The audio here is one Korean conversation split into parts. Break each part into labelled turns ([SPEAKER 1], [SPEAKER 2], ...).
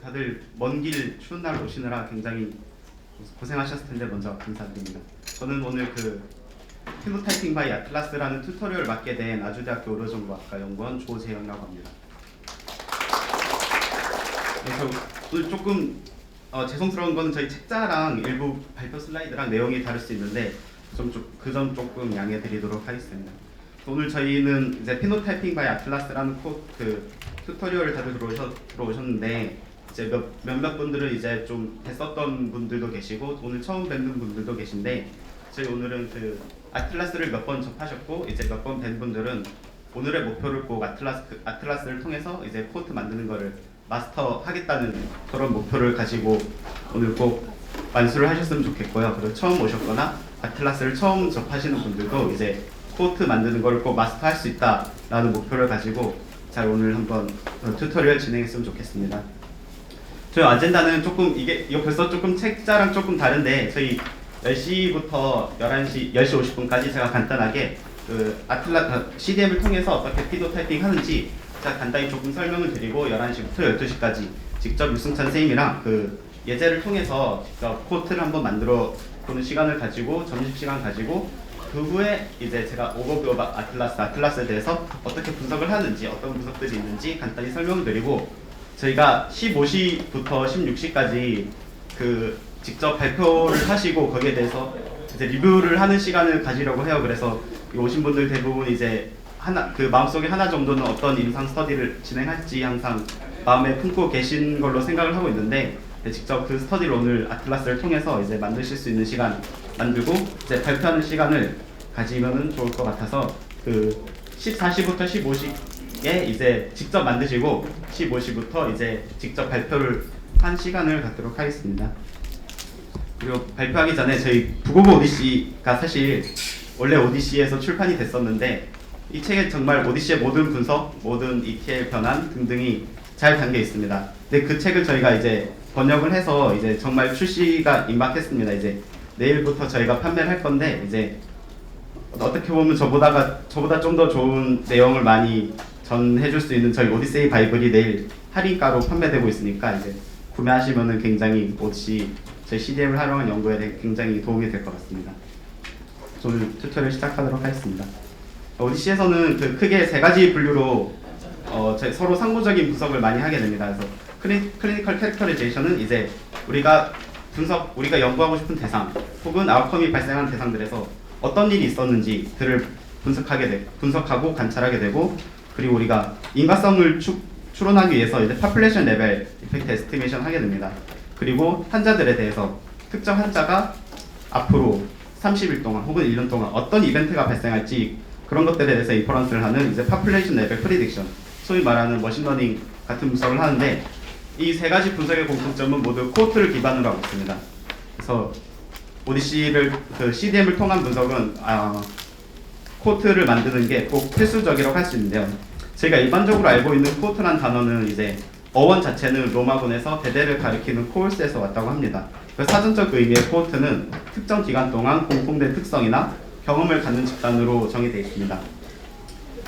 [SPEAKER 1] 다들 먼 길 추운 날 오시느라 굉장히 고생하셨을 텐데 먼저 감사드립니다. 저는 오늘 피노타이핑 바이 아틀라스라는 튜토리얼을 맡게 된 아주대학교 의료정보학과 연구원 조재영이라고 합니다. 그래서 오늘 조금 죄송스러운 거는 저희 책자랑 일부 발표 슬라이드랑 내용이 다를 수 있는데 그 점 조금 양해 드리도록 하겠습니다. 오늘 저희는 이제 피노타이핑 바이 아틀라스라는 튜토리얼을 다들 들어오셨는데 이제 몇몇 분들은 이제 좀 했었던 분들도 계시고 오늘 처음 뵙는 분들도 계신데 저희 오늘은 아틀라스를 몇 번 접하셨고 이제 몇 번 뵌 분들은 오늘의 목표를 꼭 아틀라스를 통해서 이제 코트 만드는 거를 마스터하겠다는 그런 목표를 가지고 오늘 꼭 완수를 하셨으면 좋겠고요. 그리고 처음 오셨거나 아틀라스를 처음 접하시는 분들도 이제 코트 만드는 걸 꼭 마스터할 수 있다라는 목표를 가지고 잘 오늘 한번 튜토리얼 진행했으면 좋겠습니다. 저희 아젠다는 조금 이거 벌써 조금 책자랑 조금 다른데 저희 10시부터 10시 50분까지 제가 간단하게 CDM을 통해서 어떻게 피노타이핑 하는지 제가 간단히 조금 설명을 드리고 11시부터 12시까지 직접 유승찬 선생님이랑 예제를 통해서 직접 코트를 한번 만들어 보는 시간을 가지고 점심시간 가지고 그 후에 이제 제가 오버뷰 오브 아틀라스에 대해서 어떻게 분석을 하는지 어떤 분석들이 있는지 간단히 설명을 드리고 저희가 15시부터 16시까지 직접 발표를 하시고 거기에 대해서 이제 리뷰를 하는 시간을 가지려고 해요. 그래서 오신 분들 대부분 이제 마음속에 하나 정도는 어떤 임상 스터디를 진행할지 항상 마음에 품고 계신 걸로 생각을 하고 있는데 직접 그 스터디를 오늘 아틀라스를 통해서 이제 만드실 수 있는 시간 만들고 이제 발표하는 시간을 가지면은 좋을 것 같아서 14시부터 15시에 이제 직접 만드시고 15시부터 이제 직접 발표를 한 시간을 갖도록 하겠습니다. 그리고 발표하기 전에 저희 북오브 오디시가 사실 원래 오디시에서 출판이 됐었는데 이 책에 정말 오디시의 모든 분석, 모든 ETL 변환 등등이 잘 담겨 있습니다. 근데 그 책을 저희가 이제 번역을 해서 이제 정말 출시가 임박했습니다. 이제 내일부터 저희가 판매를 할 건데 이제 어떻게 보면 저보다 좀 더 좋은 내용을 많이 전해줄 수 있는 저희 오디세이 바이블이 내일 할인가로 판매되고 있으니까 이제 구매하시면은 굉장히 오디시 저희 CDM을 활용한 연구에 대해 굉장히 도움이 될 것 같습니다. 오늘 튜토리얼 시작하도록 하겠습니다. 오디시에서는 크게 세 가지 분류로 서로 상호적인 분석을 많이 하게 됩니다. 그래서 클리니컬 캐릭터리제이션은 이제 우리가 연구하고 싶은 대상 혹은 아웃컴이 발생한 대상들에서 어떤 일이 있었는지들을 분석하고 관찰하게 되고 그리고 우리가 인과성을 추론하기 위해서 이제 파퓰레이션 레벨 이펙트 에스티메이션 하게 됩니다. 그리고 환자들에 대해서 특정 환자가 앞으로 30일 동안 혹은 1년 동안 어떤 이벤트가 발생할지 그런 것들에 대해서 인퍼런스를 하는 이제 파퓰레이션 레벨 프리딕션 소위 말하는 머신러닝 같은 분석을 하는데 이 세 가지 분석의 공통점은 모두 코트를 기반으로 하고 있습니다. 그래서 오디시를 CDM을 통한 분석은 코트를 만드는 게 꼭 필수적이라고 할 수 있는데요. 저희가 일반적으로 알고 있는 코트란 단어는 이제 어원 자체는 로마군에서 대대를 가리키는 코울스에서 왔다고 합니다. 그래서 사전적 의미의 코트는 특정 기간 동안 공통된 특성이나 경험을 갖는 집단으로 정의되어 있습니다.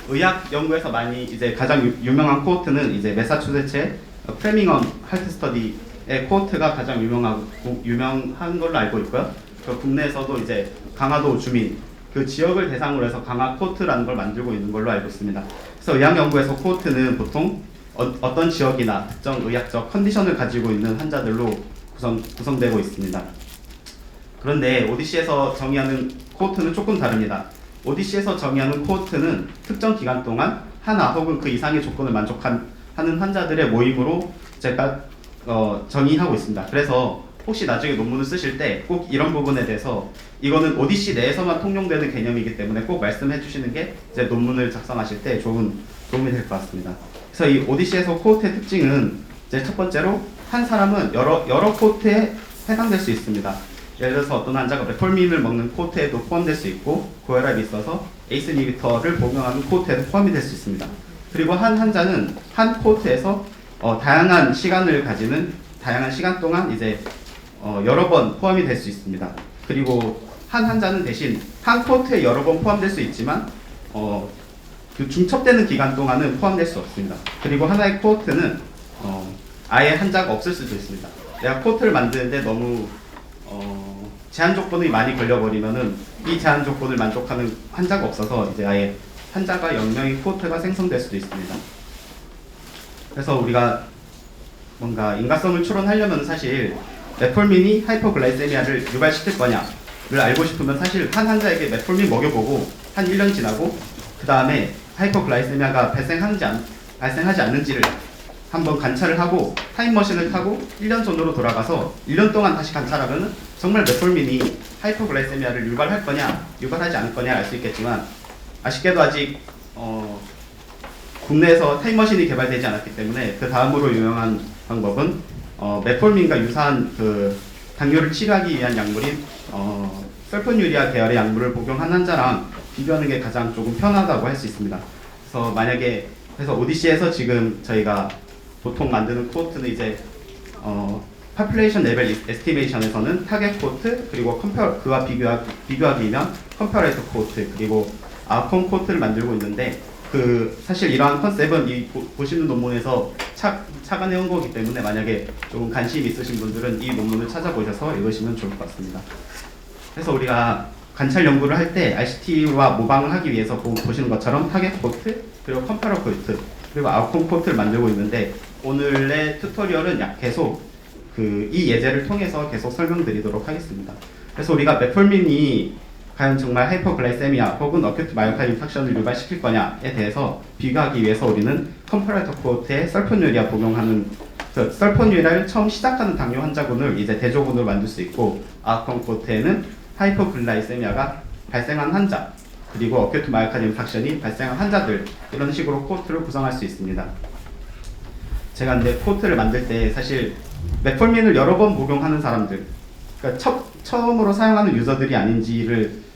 [SPEAKER 1] 의학 연구에서 많이 이제 가장 유명한 코트는 이제 매사추세츠의 프레밍엄 할트 스터디의 코트가 가장 유명한 걸로 알고 있고요. 국내에서도 이제 강화도 주민 그 지역을 대상으로 해서 강화 코트라는 걸 만들고 있는 걸로 알고 있습니다. 그래서 의학 연구에서 코트는 보통 어떤 지역이나 특정 의학적 컨디션을 가지고 있는 환자들로 구성되고 있습니다. 그런데 오디시에서 정의하는 코트는 조금 다릅니다. 오디시에서 정의하는 코트는 특정 기간 동안 하나 혹은 그 이상의 조건을 만족하는 환자들의 모임으로 제가 정의하고 있습니다. 그래서 혹시 나중에 논문을 쓰실 때 꼭 이런 부분에 대해서 이거는 오디시 내에서만 통용되는 개념이기 때문에 꼭 말씀해 주시는 게 이제 논문을 작성하실 때 좋은 도움이 될 것 같습니다. 그래서 이 오디시에서 코트의 특징은 이제 첫 번째로 한 사람은 여러 코트에 해당될 수 있습니다. 예를 들어서 어떤 환자가 메톨민을 먹는 코트에도 포함될 수 있고 고혈압이 있어서 에이스 이니비터를 복용하는 코트에도 포함이 될 수 있습니다. 그리고 한 환자는 한 코트에서 다양한 시간 동안 이제 여러 번 포함이 될 수 있습니다. 그리고 한 환자는 대신 한 코트에 여러 번 포함될 수 있지만 그 중첩되는 기간 동안은 포함될 수 없습니다. 그리고 하나의 코트는 아예 한자가 없을 수도 있습니다. 내가 코트를 만드는데 너무 제한 조건이 많이 걸려버리면은 이 제한 조건을 만족하는 한자가 없어서 이제 아예 한자가 0명의 코트가 생성될 수도 있습니다. 그래서 우리가 뭔가 인과성을 추론하려면 사실 메폴민이 하이퍼글라이세미아를 유발시킬 거냐를 알고 싶으면 사실 한 환자에게 메폴민 먹여보고 한 1년 지나고 그 다음에 하이퍼글라이세미아가 발생하지 않는지를 한번 관찰을 하고 타임머신을 타고 1년 전으로 돌아가서 1년 동안 다시 관찰하면 정말 메폴민이 하이퍼글라이세미아를 유발할 거냐 유발하지 않을 거냐 알 수 있겠지만 아쉽게도 아직 국내에서 타임머신이 개발되지 않았기 때문에 그 다음으로 유명한 방법은 메폴민과 유사한 그 당뇨를 치료하기 위한 약물인 설포유리아 계열의 약물을 복용한 환자랑 비교하는 게 가장 조금 편하다고 할 수 있습니다. 그래서 만약에 오디시에서 지금 저희가 보통 만드는 코호트는 이제 population level estimation에서는 타겟 코호트 그리고 그와 비교하기 위한 컴퍼레이터 코호트 그리고 아웃컴 코호트를 만들고 있는데 사실 이러한 컨셉은 이 보시는 논문에서 착안해온 거기 때문에 만약에 조금 관심 있으신 분들은 이 논문을 찾아보셔서 읽으시면 좋을 것 같습니다. 그래서 우리가 관찰 연구를 할 때 RCT와 모방을 하기 위해서 보시는 것처럼 타겟 코호트 그리고 컴퍼러 코호트 그리고 아웃컴 코호트를 만들고 있는데 오늘의 튜토리얼은 계속 이 예제를 통해서 계속 설명드리도록 하겠습니다. 그래서 우리가 메폴민이 과연 정말 하이퍼글라이세미아 혹은 어큐트 마이오카르디움 인파크션을 유발시킬 거냐에 대해서 비교하기 위해서 우리는 컴퍼레이터 코호트에 설포유리아 복용하는 설포유리아를 처음 시작하는 당뇨 환자군을 이제 대조군으로 만들 수 있고 아웃컴 코호트에는 하이퍼글라이세미아가 발생한 환자 그리고 어큐트 마이오카르디움 인파크션이 발생한 환자들 이런 식으로 코호트를 구성할 수 있습니다. 제가 근데 코호트를 만들 때 사실 메폴민을 여러 번 복용하는 사람들 그러니까 처음으로 사용하는 유저들이 아닌지를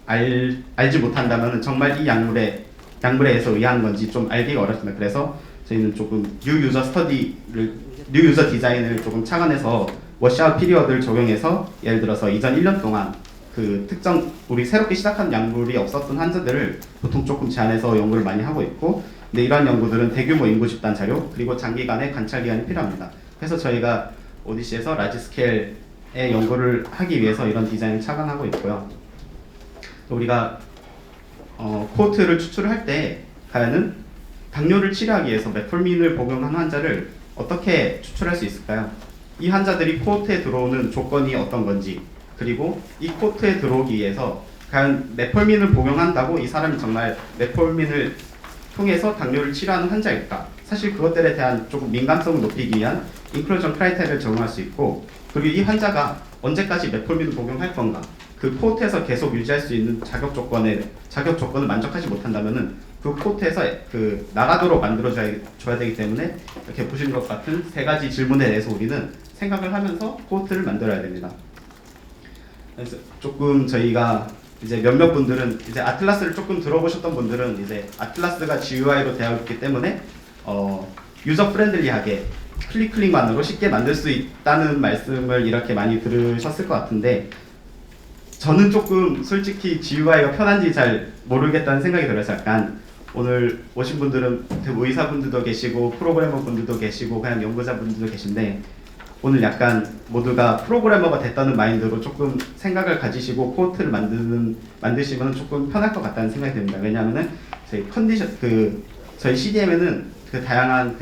[SPEAKER 1] 알지 못한다면 정말 이 약물에 의한 건지 좀 알기가 어렵습니다. 그래서 저희는 조금 뉴 유저 디자인을 조금 착안해서 워시아웃 피리어드를 적용해서 예를 들어서 이전 1년 동안 그 특정 우리 새롭게 시작한 약물이 없었던 환자들을 보통 조금 제한해서 연구를 많이 하고 있고 근데 이러한 연구들은 대규모 인구 집단 자료 그리고 장기간의 관찰 기간이 필요합니다. 그래서 저희가 오디시에서 라지 스케일의 연구를 하기 위해서 이런 디자인을 착안하고 있고요. 우리가 코호트를 추출을 할 때 과연 당뇨를 치료하기 위해서 메폴민을 복용한 환자를 어떻게 추출할 수 있을까요? 이 환자들이 코호트에 들어오는 조건이 어떤 건지 그리고 이 코호트에 들어오기 위해서 과연 메폴민을 복용한다고 이 사람이 정말 메폴민을 통해서 당뇨를 치료하는 환자일까? 사실 그것들에 대한 조금 민감성을 높이기 위한 인클루전 크라이테리아를 적용할 수 있고 그리고 이 환자가 언제까지 메폴민을 복용할 건가? 그 코호트에서 계속 유지할 수 있는 자격 조건을 만족하지 못한다면은 그 코호트에서 나가도록 만들어줘야 되기 때문에 이렇게 보시는 것 같은 세 가지 질문에 대해서 우리는 생각을 하면서 코호트를 만들어야 됩니다. 그래서 조금 저희가 이제 몇몇 분들은 이제 아틀라스를 조금 들어보셨던 분들은 이제 아틀라스가 GUI로 되어 있기 때문에 유저 프렌들리하게 클릭만으로 쉽게 만들 수 있다는 말씀을 이렇게 많이 들으셨을 것 같은데 저는 조금 솔직히 GUI가 편한지 잘 모르겠다는 생각이 들어서 약간 오늘 오신 분들은 의사분들도 계시고 프로그래머분들도 계시고 그냥 연구자분들도 계신데 오늘 약간 모두가 프로그래머가 됐다는 마인드로 조금 생각을 가지시고 코호트를 만드시면 조금 편할 것 같다는 생각이 듭니다. 왜냐하면은 저희 CDM에는 다양한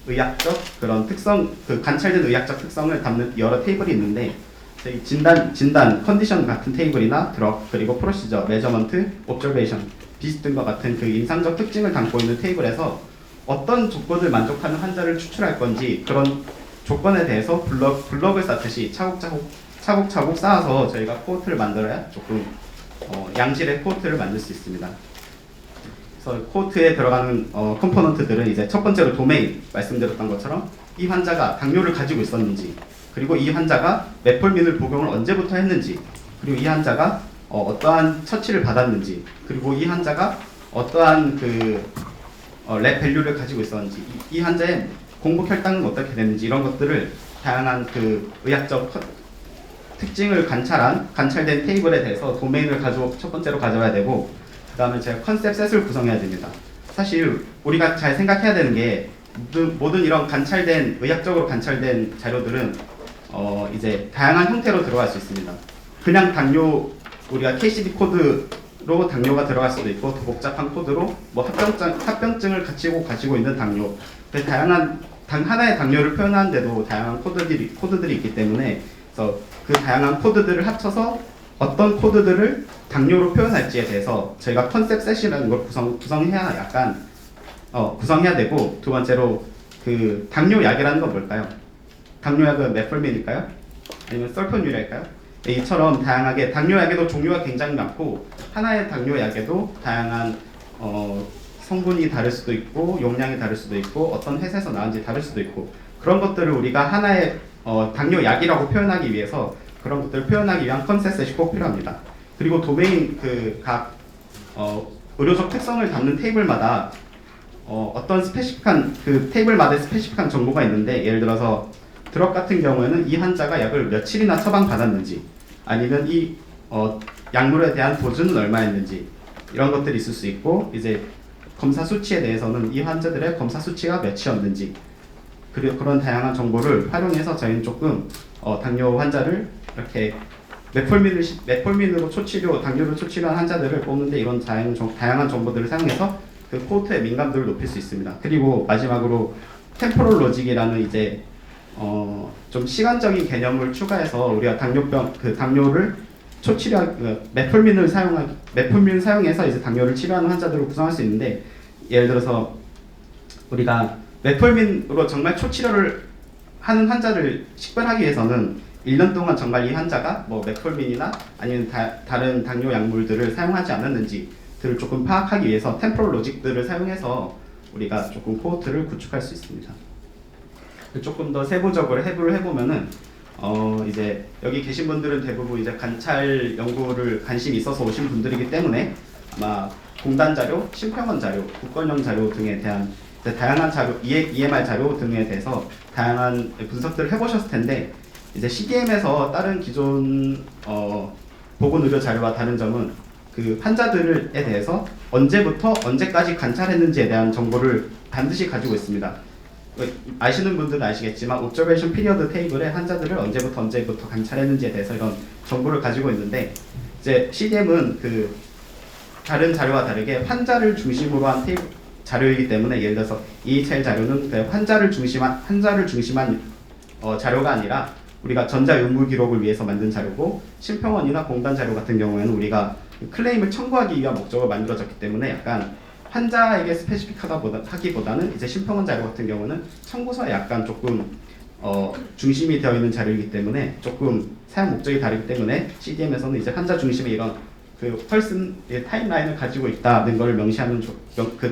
[SPEAKER 1] 의학적 그런 특성, 관찰된 의학적 특성을 담는 여러 테이블이 있는데 저희 진단, 컨디션 같은 테이블이나 드럭, 그리고 프로시저, 메저먼트, 옵저베이션, 비슷 등과 같은 임상적 특징을 담고 있는 테이블에서 어떤 조건을 만족하는 환자를 추출할 건지 그런 조건에 대해서 블럭을 쌓듯이 차곡차곡 쌓아서 저희가 코호트를 만들어야 조금 양질의 코호트를 만들 수 있습니다. 그래서 코호트에 들어가는 컴포넌트들은 이제 첫 번째로 도메인 말씀드렸던 것처럼 이 환자가 당뇨를 가지고 있었는지 그리고 이 환자가 메폴민을 복용을 언제부터 했는지 그리고 이 환자가 어떠한 처치를 받았는지 그리고 이 환자가 어떠한 랩 밸류를 가지고 있었는지 이 환자의 공복 혈당은 어떻게 됐는지 이런 것들을 다양한 의학적 특징을 관찰된 테이블에 대해서 도메인을 첫 번째로 가져와야 되고 그 다음에 제가 컨셉 셋을 구성해야 됩니다. 사실 우리가 잘 생각해야 되는 게 모든 이런 관찰된 의학적으로 관찰된 자료들은 이제 다양한 형태로 들어갈 수 있습니다. 그냥 당뇨 우리가 KCD 코드로 당뇨가 들어갈 수도 있고 더 복잡한 코드로 뭐 합병증을 가지고 있는 당뇨. 다양한 하나의 당뇨를 표현하는데도 다양한 코드들이 있기 때문에 그래서 그 다양한 코드들을 합쳐서 어떤 코드들을 당뇨로 표현할지에 대해서 저희가 컨셉 셋이라는 걸 구성해야 되고, 두 번째로 그 당뇨약이라는 건 뭘까요? 당뇨약은 메폴민일까요? 아니면 설포늄일까요? 이처럼 다양하게 당뇨약에도 종류가 굉장히 많고 하나의 당뇨약에도 다양한 성분이 다를 수도 있고 용량이 다를 수도 있고 어떤 회사에서 나온지 다를 수도 있고 그런 것들을 우리가 하나의 당뇨약이라고 표현하기 위해서 그런 것들을 표현하기 위한 컨셉셋이 꼭 필요합니다. 그리고 도메인 각 의료적 특성을 담는 테이블마다 어떤 스페시픽한 그 테이블마다 스페시픽한 정보가 있는데 예를 들어서 드럭 같은 경우에는 이 환자가 약을 며칠이나 처방받았는지 아니면 이 약물에 대한 도주는 얼마였는지 이런 것들이 있을 수 있고 이제 검사 수치에 대해서는 이 환자들의 검사 수치가 몇이었는지 그리고 그런 다양한 정보를 활용해서 저희는 조금 당뇨 환자를 이렇게 메폴민으로 당뇨를 초치료한 환자들을 뽑는데 이런 다양한 정보들을 사용해서 그 코호트의 민감도를 높일 수 있습니다. 그리고 마지막으로 템포럴 로직이라는 이제 좀 시간적인 개념을 추가해서 우리가 당뇨를 메폴민 사용해서 이제 당뇨를 치료하는 환자들을 구성할 수 있는데 예를 들어서 우리가 메폴민으로 정말 초치료를 하는 환자를 식별하기 위해서는 1년 동안 정말 이 환자가 뭐 메폴민이나 아니면 다른 당뇨 약물들을 사용하지 않았는지들을 조금 파악하기 위해서 템포럴 로직들을 사용해서 우리가 조금 코호트를 구축할 수 있습니다. 조금 더 세부적으로 해부를 해보면은 이제 여기 계신 분들은 대부분 이제 관찰 연구를 관심이 있어서 오신 분들이기 때문에 아마 공단 자료, 심평원 자료, 국건영 자료 등에 대한 다양한 자료, EMR 자료 등에 대해서 다양한 분석들을 해보셨을 텐데 이제 CDM에서 다른 기존 보건의료 자료와 다른 점은 그 환자들에 대해서 언제부터 언제까지 관찰했는지에 대한 정보를 반드시 가지고 있습니다. 아시는 분들은 아시겠지만 옵저베이션 피리어드 테이블에 환자들을 언제부터 관찰했는지에 대해서 이런 정보를 가지고 있는데 이제 CDM은 그 다른 자료와 다르게 환자를 중심으로 한 자료이기 때문에 예를 들어서 EHL 자료는 그 환자를 중심한 자료가 아니라 우리가 전자 의무 기록을 위해서 만든 자료고 심평원이나 공단 자료 같은 경우에는 우리가 클레임을 청구하기 위한 목적으로 만들어졌기 때문에 약간 환자에게 스페시픽하기보다는 이제 심평원 자료 같은 경우는 청구서에 약간 조금 중심이 되어 있는 자료이기 때문에 조금 사용 목적이 다르기 때문에 CDM에서는 이제 환자 중심의 이런 그 펄슨 타임라인을 가지고 있다는 걸 명시하면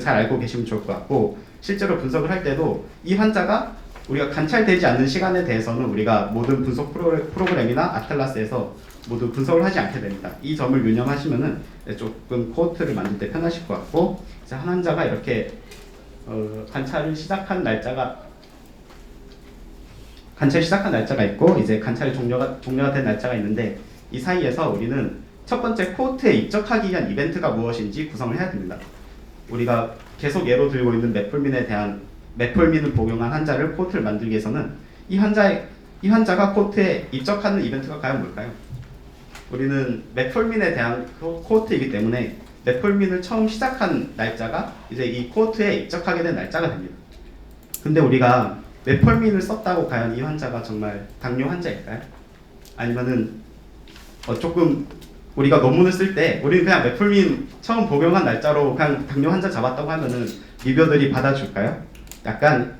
[SPEAKER 1] 잘 알고 계시면 좋을 것 같고 실제로 분석을 할 때도 이 환자가 우리가 관찰되지 않는 시간에 대해서는 우리가 모든 분석 프로그램이나 아틀라스에서 모두 분석을 하지 않게 됩니다. 이 점을 유념하시면은 조금 코호트를 만들 때 편하실 것 같고 이제 한 환자가 이렇게 관찰을 시작한 날짜가 있고 이제 관찰이 종료가 된 날짜가 있는데 이 사이에서 우리는 첫 번째 코호트에 입적하기 위한 이벤트가 무엇인지 구성을 해야 됩니다. 우리가 계속 예로 들고 있는 메폴민을 복용한 환자를 코호트를 만들기 위해서는 이 환자가 코호트에 입적하는 이벤트가 과연 뭘까요? 우리는 메폴민에 대한 코호트이기 때문에 메폴민을 처음 시작한 날짜가 이제 이 코호트에 입적하게 된 날짜가 됩니다. 근데 우리가 메폴민을 썼다고 과연 이 환자가 정말 당뇨 환자일까요? 아니면은 조금 우리가 논문을 쓸 때 우리는 그냥 메폴민 처음 복용한 날짜로 그냥 당뇨 환자 잡았다고 하면은 리뷰어들이 받아줄까요? 약간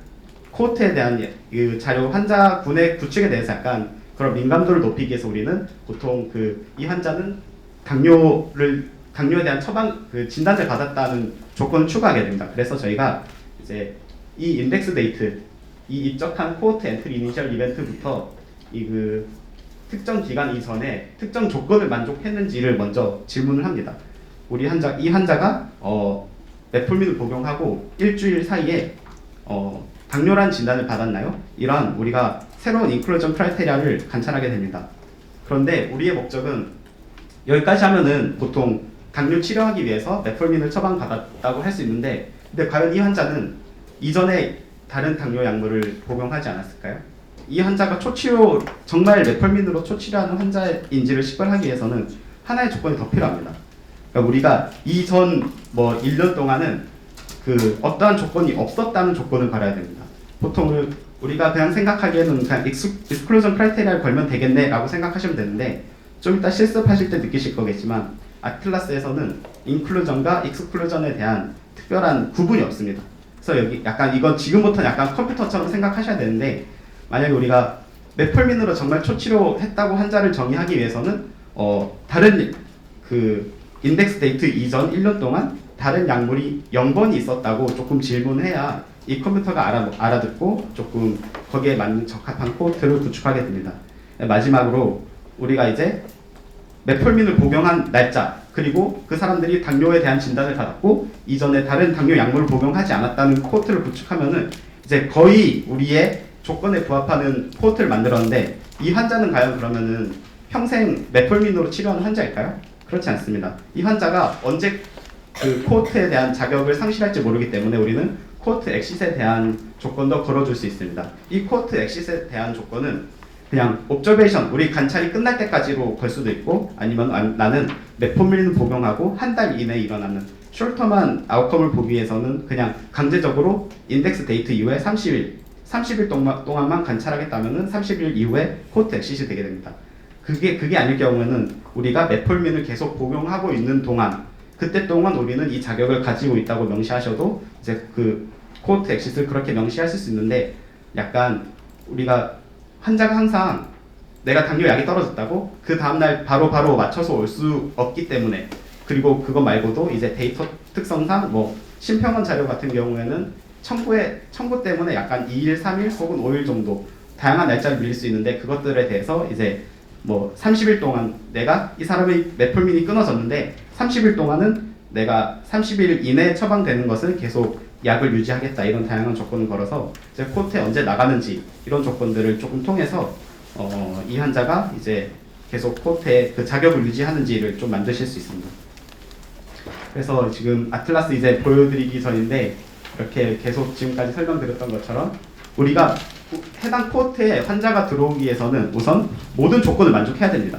[SPEAKER 1] 코호트에 대한 그 자료 환자군의 구축에 대해서 약간 그런 민감도를 높이기 위해서 우리는 보통 이 환자는 당뇨에 대한 진단을 받았다는 조건을 추가하게 됩니다. 그래서 저희가 이제 이 인덱스 데이트, 이 입적한 코호트 엔트리 이니셜 이벤트부터 특정 기간 이전에 특정 조건을 만족했는지를 먼저 질문을 합니다. 이 환자가 메폴민을 복용하고 일주일 사이에 당뇨란 진단을 받았나요? 이러한 우리가 새로운 인클루전 크라이테리아를 관찰하게 됩니다. 그런데 우리의 목적은 여기까지 하면은 보통 당뇨 치료하기 위해서 메폴민을 처방받았다고 할 수 있는데 근데 과연 이 환자는 이전에 다른 당뇨 약물을 복용하지 않았을까요? 이 환자가 초치료, 정말 메폴민으로 초치료하는 환자인지를 식별하기 위해서는 하나의 조건이 더 필요합니다. 그러니까 우리가 이전 뭐 1년 동안은 그 어떠한 조건이 없었다는 조건을 걸어야 됩니다. 보통 우리가 그냥 생각하기에는 그냥 익스클루전 크라이테리아를 걸면 되겠네라고 생각하시면 되는데, 좀 이따 실습하실 때 느끼실 거겠지만 아틀라스에서는 인클루전과 익스클루전에 대한 특별한 구분이 없습니다. 그래서 여기 약간 이건 지금부터 약간 컴퓨터처럼 생각하셔야 되는데, 만약에 우리가 메폴민으로 정말 초치료했다고 환자를 정의하기 위해서는 다른 그 인덱스 데이트 이전 1년 동안 다른 약물이 0번이 있었다고 조금 질문해야 이 컴퓨터가 알아듣고 조금 거기에 맞는 적합한 코호트를 구축하게 됩니다. 마지막으로 우리가 이제 메폴민을 복용한 날짜, 그리고 그 사람들이 당뇨에 대한 진단을 받았고 이전에 다른 당뇨 약물을 복용하지 않았다는 코호트를 구축하면은 이제 거의 우리의 조건에 부합하는 코호트를 만들었는데, 이 환자는 과연 그러면은 평생 메폴민으로 치료하는 환자일까요? 그렇지 않습니다. 이 환자가 언제 그 코호트에 대한 자격을 상실할지 모르기 때문에 우리는 코호트 엑싯에 대한 조건도 걸어줄 수 있습니다. 이 코호트 엑싯에 대한 조건은 그냥 옵저베이션, 우리 관찰이 끝날 때까지로 걸 수도 있고, 아니면 나는 메폴민을 복용하고 한 달 이내에 일어나는 숄터만 아웃컴을 보기 위해서는 그냥 강제적으로 인덱스 데이트 이후에 30일 동안만 관찰하겠다면은 30일 이후에 코호트 엑싯이 되게 됩니다. 그게 아닐 경우에는 우리가 메폴민을 계속 복용하고 있는 동안, 그때 동안 우리는 이 자격을 가지고 있다고 명시하셔도 이제 그 코호트 엑싯을 그렇게 명시하실 수 있는데, 약간 우리가 환자가 항상 내가 당뇨 약이 떨어졌다고 그 다음날 바로 맞춰서 올 수 없기 때문에, 그리고 그거 말고도 이제 데이터 특성상 뭐 심평원 자료 같은 경우에는 청구 때문에 약간 2일, 3일 혹은 5일 정도 다양한 날짜를 밀릴 수 있는데, 그것들에 대해서 이제 뭐 30일 동안 내가 이 사람의 메폴민이 끊어졌는데 30일 동안은 내가 30일 이내에 처방되는 것을 계속 약을 유지하겠다, 이런 다양한 조건을 걸어서 이제 코호트에 언제 나가는지 이런 조건들을 조금 통해서 이 환자가 이제 계속 코호트에 그 자격을 유지하는지를 좀 만드실 수 있습니다. 그래서 지금 아틀라스 이제 보여드리기 전인데, 이렇게 계속 지금까지 설명드렸던 것처럼 우리가 해당 코호트에 환자가 들어오기 위해서는 우선 모든 조건을 만족해야 됩니다.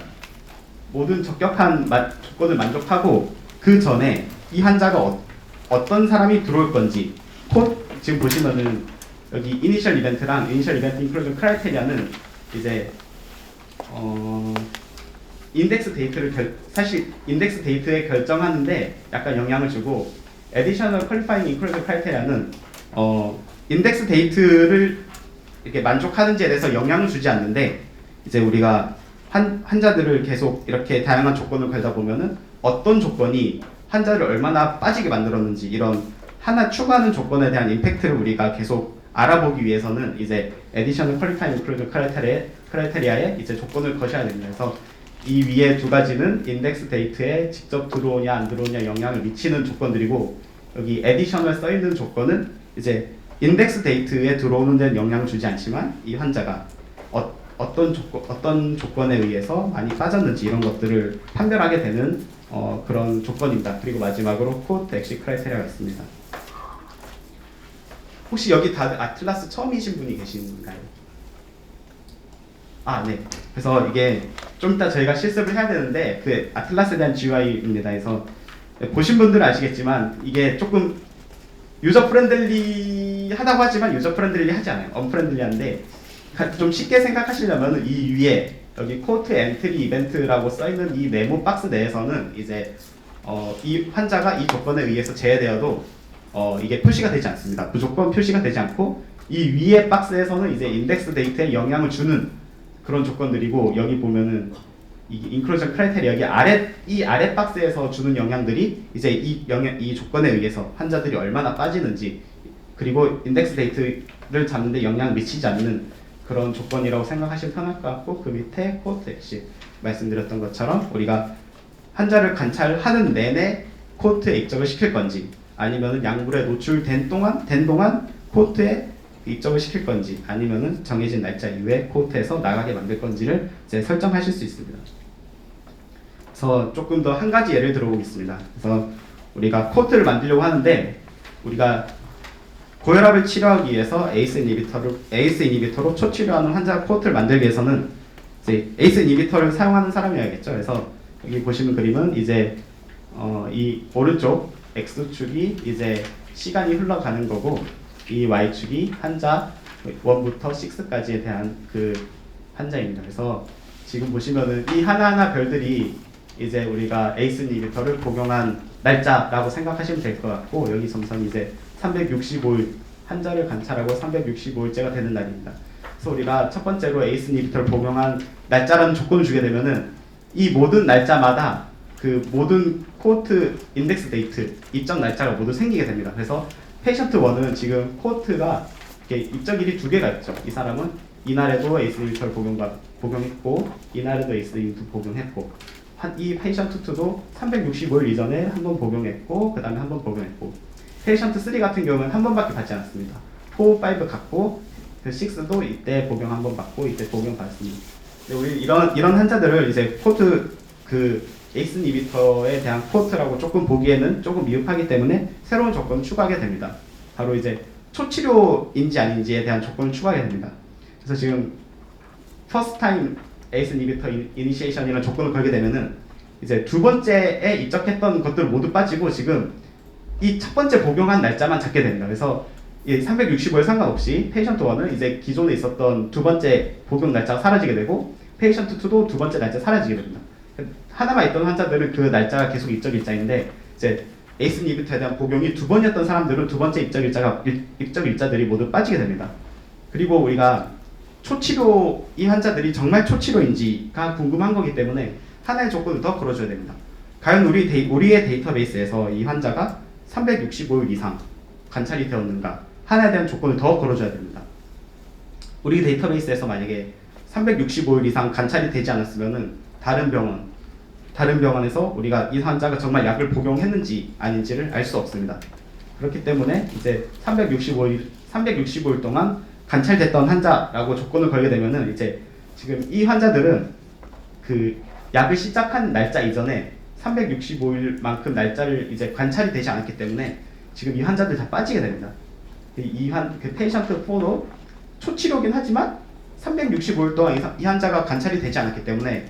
[SPEAKER 1] 모든 적격한 조건을 만족하고, 그 전에 이 환자가 어떤 사람이 들어올 건지, 지금 보시면은 여기 이니셜 이벤트랑 이니셜 이벤트 인클루전 크라이테리아는 이제 인덱스 데이트를 사실 인덱스 데이트에 결정하는데 약간 영향을 주고, Additional Qualifying Inclusion Criteria는 인덱스 데이트를 이렇게 만족하는지에 대해서 영향을 주지 않는데, 이제 우리가 환자들을 계속 이렇게 다양한 조건을 걸다 보면은 어떤 조건이 환자를 얼마나 빠지게 만들었는지, 이런 하나 추가하는 조건에 대한 임팩트를 우리가 계속 알아보기 위해서는 이제 Additional Qualifying Inclusion Criteria에 이제 조건을 거셔야 됩니다. 그래서 이 위에 두 가지는 인덱스 데이트에 직접 들어오냐 안 들어오냐 영향을 미치는 조건들이고, 여기 Additional 써 있는 조건은 이제 인덱스 데이트에 들어오는 데는 영향을 주지 않지만 이 환자가 어떤 조건에 의해서 많이 빠졌는지 이런 것들을 판별하게 되는 그런 조건입니다. 그리고 마지막으로 코호트 엑싯 크라이테리아가 있습니다. 혹시 여기 다들 아틀라스 처음이신 분이 계신가요? 아, 네. 그래서 이게 좀 이따 저희가 실습을 해야 되는데, 그 아틀라스에 대한 GUI입니다. 그래서 보신 분들은 아시겠지만 이게 조금 유저 프렌들리 하다고 하지만 유저 프렌들리 하지 않아요. 언프렌들리한데, 좀 쉽게 생각하시려면 이 위에 여기 코호트 엔트리 이벤트라고 써있는 이 네모 박스 내에서는 이제 이 환자가 이 조건에 의해서 제외되어도 이게 표시가 되지 않습니다. 무조건 표시가 되지 않고, 이 위에 박스에서는 이제 인덱스 데이터에 영향을 주는 그런 조건들이고, 여기 보면은 이 인클루전 크라이테리아 여기 이 아래 박스에서 주는 영향들이 이제 이 조건에 의해서 환자들이 얼마나 빠지는지, 그리고 인덱스 데이터를 잡는데 영향을 미치지 않는 그런 조건이라고 생각하시면 편할 것 같고, 그 밑에 코호트 엑싯 말씀드렸던 것처럼 우리가 환자를 관찰하는 내내 코호트에 입적을 시킬 건지, 아니면은 약물에 노출된 동안 코호트에 입적을 시킬 건지, 아니면은 정해진 날짜 이후에 코호트에서 나가게 만들 건지를 이제 설정하실 수 있습니다. 그래서 조금 더 한 가지 예를 들어보겠습니다. 그래서 우리가 코호트를 만들려고 하는데, 우리가 고혈압을 치료하기 위해서 ACE 이니비터로 초치료하는 환자 코어트를 만들기 위해서는 이제 ACE 이니비터를 사용하는 사람이어야겠죠. 그래서 여기 보시는 그림은 이제 이 오른쪽 X축이 이제 시간이 흘러가는 거고 이 Y축이 환자 1부터 6까지에 대한 그 환자입니다. 그래서 지금 보시면은 이 하나하나 별들이 이제 우리가 ACE 이니비터를 복용한 날짜라고 생각하시면 될 것 같고 여기 점선이 이제 365일 환자를 관찰하고 365일째가 되는 날입니다. 그래서 우리가 첫 번째로 ACE 이니비터를 복용한 날짜라는 조건을 주게 되면은 이 모든 날짜마다 그 모든 코호트 인덱스 데이트 입적 날짜가 모두 생기게 됩니다. 그래서 페이션트 1은 지금 코호트가 입적일이 2개가 있죠. 이 사람은 이날에도 ACE 이니비터를 복용했고 이날에도 ACE 이니비터 복용했고 이 페이션트 2도 365일 이전에 한 번 복용했고 그 다음에 한 번 복용했고 페이션트 3 같은 경우는 한 번밖에 받지 않았습니다. 4, 5 갖고 그 6도 이때 복용 한 번 받고 이때 복용 받습니다. 우리 이런 환자들을 이제 코트 그 ACE 이니비터에 대한 코트라고 조금 보기에는 조금 미흡하기 때문에 새로운 조건을 추가하게 됩니다. 바로 이제 초치료인지 아닌지에 대한 조건을 추가하게 됩니다. 그래서 지금 first time ACE inhibitor initiation이라는 조건을 걸게 되면은 이제 두 번째에 입적했던 것들 모두 빠지고 지금 이 첫 번째 복용한 날짜만 잡게 됩니다. 그래서 이 365일 상관없이 페이션트 1은 이제 기존에 있었던 두 번째 복용 날짜가 사라지게 되고 페이션트 2도 두 번째 날짜 사라지게 됩니다. 하나만 있던 환자들은 그 날짜가 계속 입적 일자인데 이제 ACE inhibitor에 대한 복용이 두 번이었던 사람들은 두 번째 입적 일자들이 모두 빠지게 됩니다. 그리고 우리가 초치료 이 환자들이 정말 초치료인지가 궁금한 거기 때문에 하나의 조건을 더 걸어줘야 됩니다. 과연 우리의 데이터베이스에서 이 환자가 365일 이상 관찰이 되었는가 하나에 대한 조건을 더 걸어줘야 됩니다. 우리 데이터베이스에서 만약에 365일 이상 관찰이 되지 않았으면은 다른 병원에서 우리가 이 환자가 정말 약을 복용했는지 아닌지를 알 수 없습니다. 그렇기 때문에 이제 365일 동안 관찰됐던 환자라고 조건을 걸게 되면은 이제 지금 이 환자들은 그 약을 시작한 날짜 이전에 365일만큼 날짜를 이제 관찰이 되지 않았기 때문에 지금 이 환자들 다 빠지게 됩니다. 그 페이션트 4도 초치료긴 하지만 365일 동안 이 환자가 관찰이 되지 않았기 때문에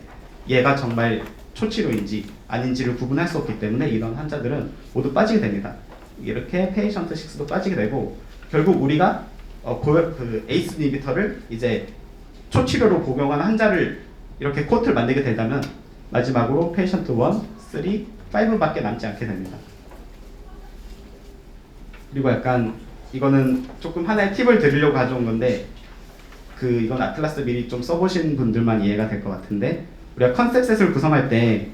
[SPEAKER 1] 얘가 정말 초치료인지 아닌지를 구분할 수 없기 때문에 이런 환자들은 모두 빠지게 됩니다. 이렇게 페이션트 6도 빠지게 되고 결국 우리가 그 ACE 이니비터를 이제 초치료로 복용한 환자를 이렇게 코트를 만들게 된다면 마지막으로 페이션트 1, 3, 5밖에 남지 않게 됩니다. 그리고 약간 이거는 조금 하나의 팁을 드리려고 가져온 건데 이건 아틀라스 미리 좀 써보신 분들만 이해가 될 것 같은데 우리가 컨셉셋을 구성할 때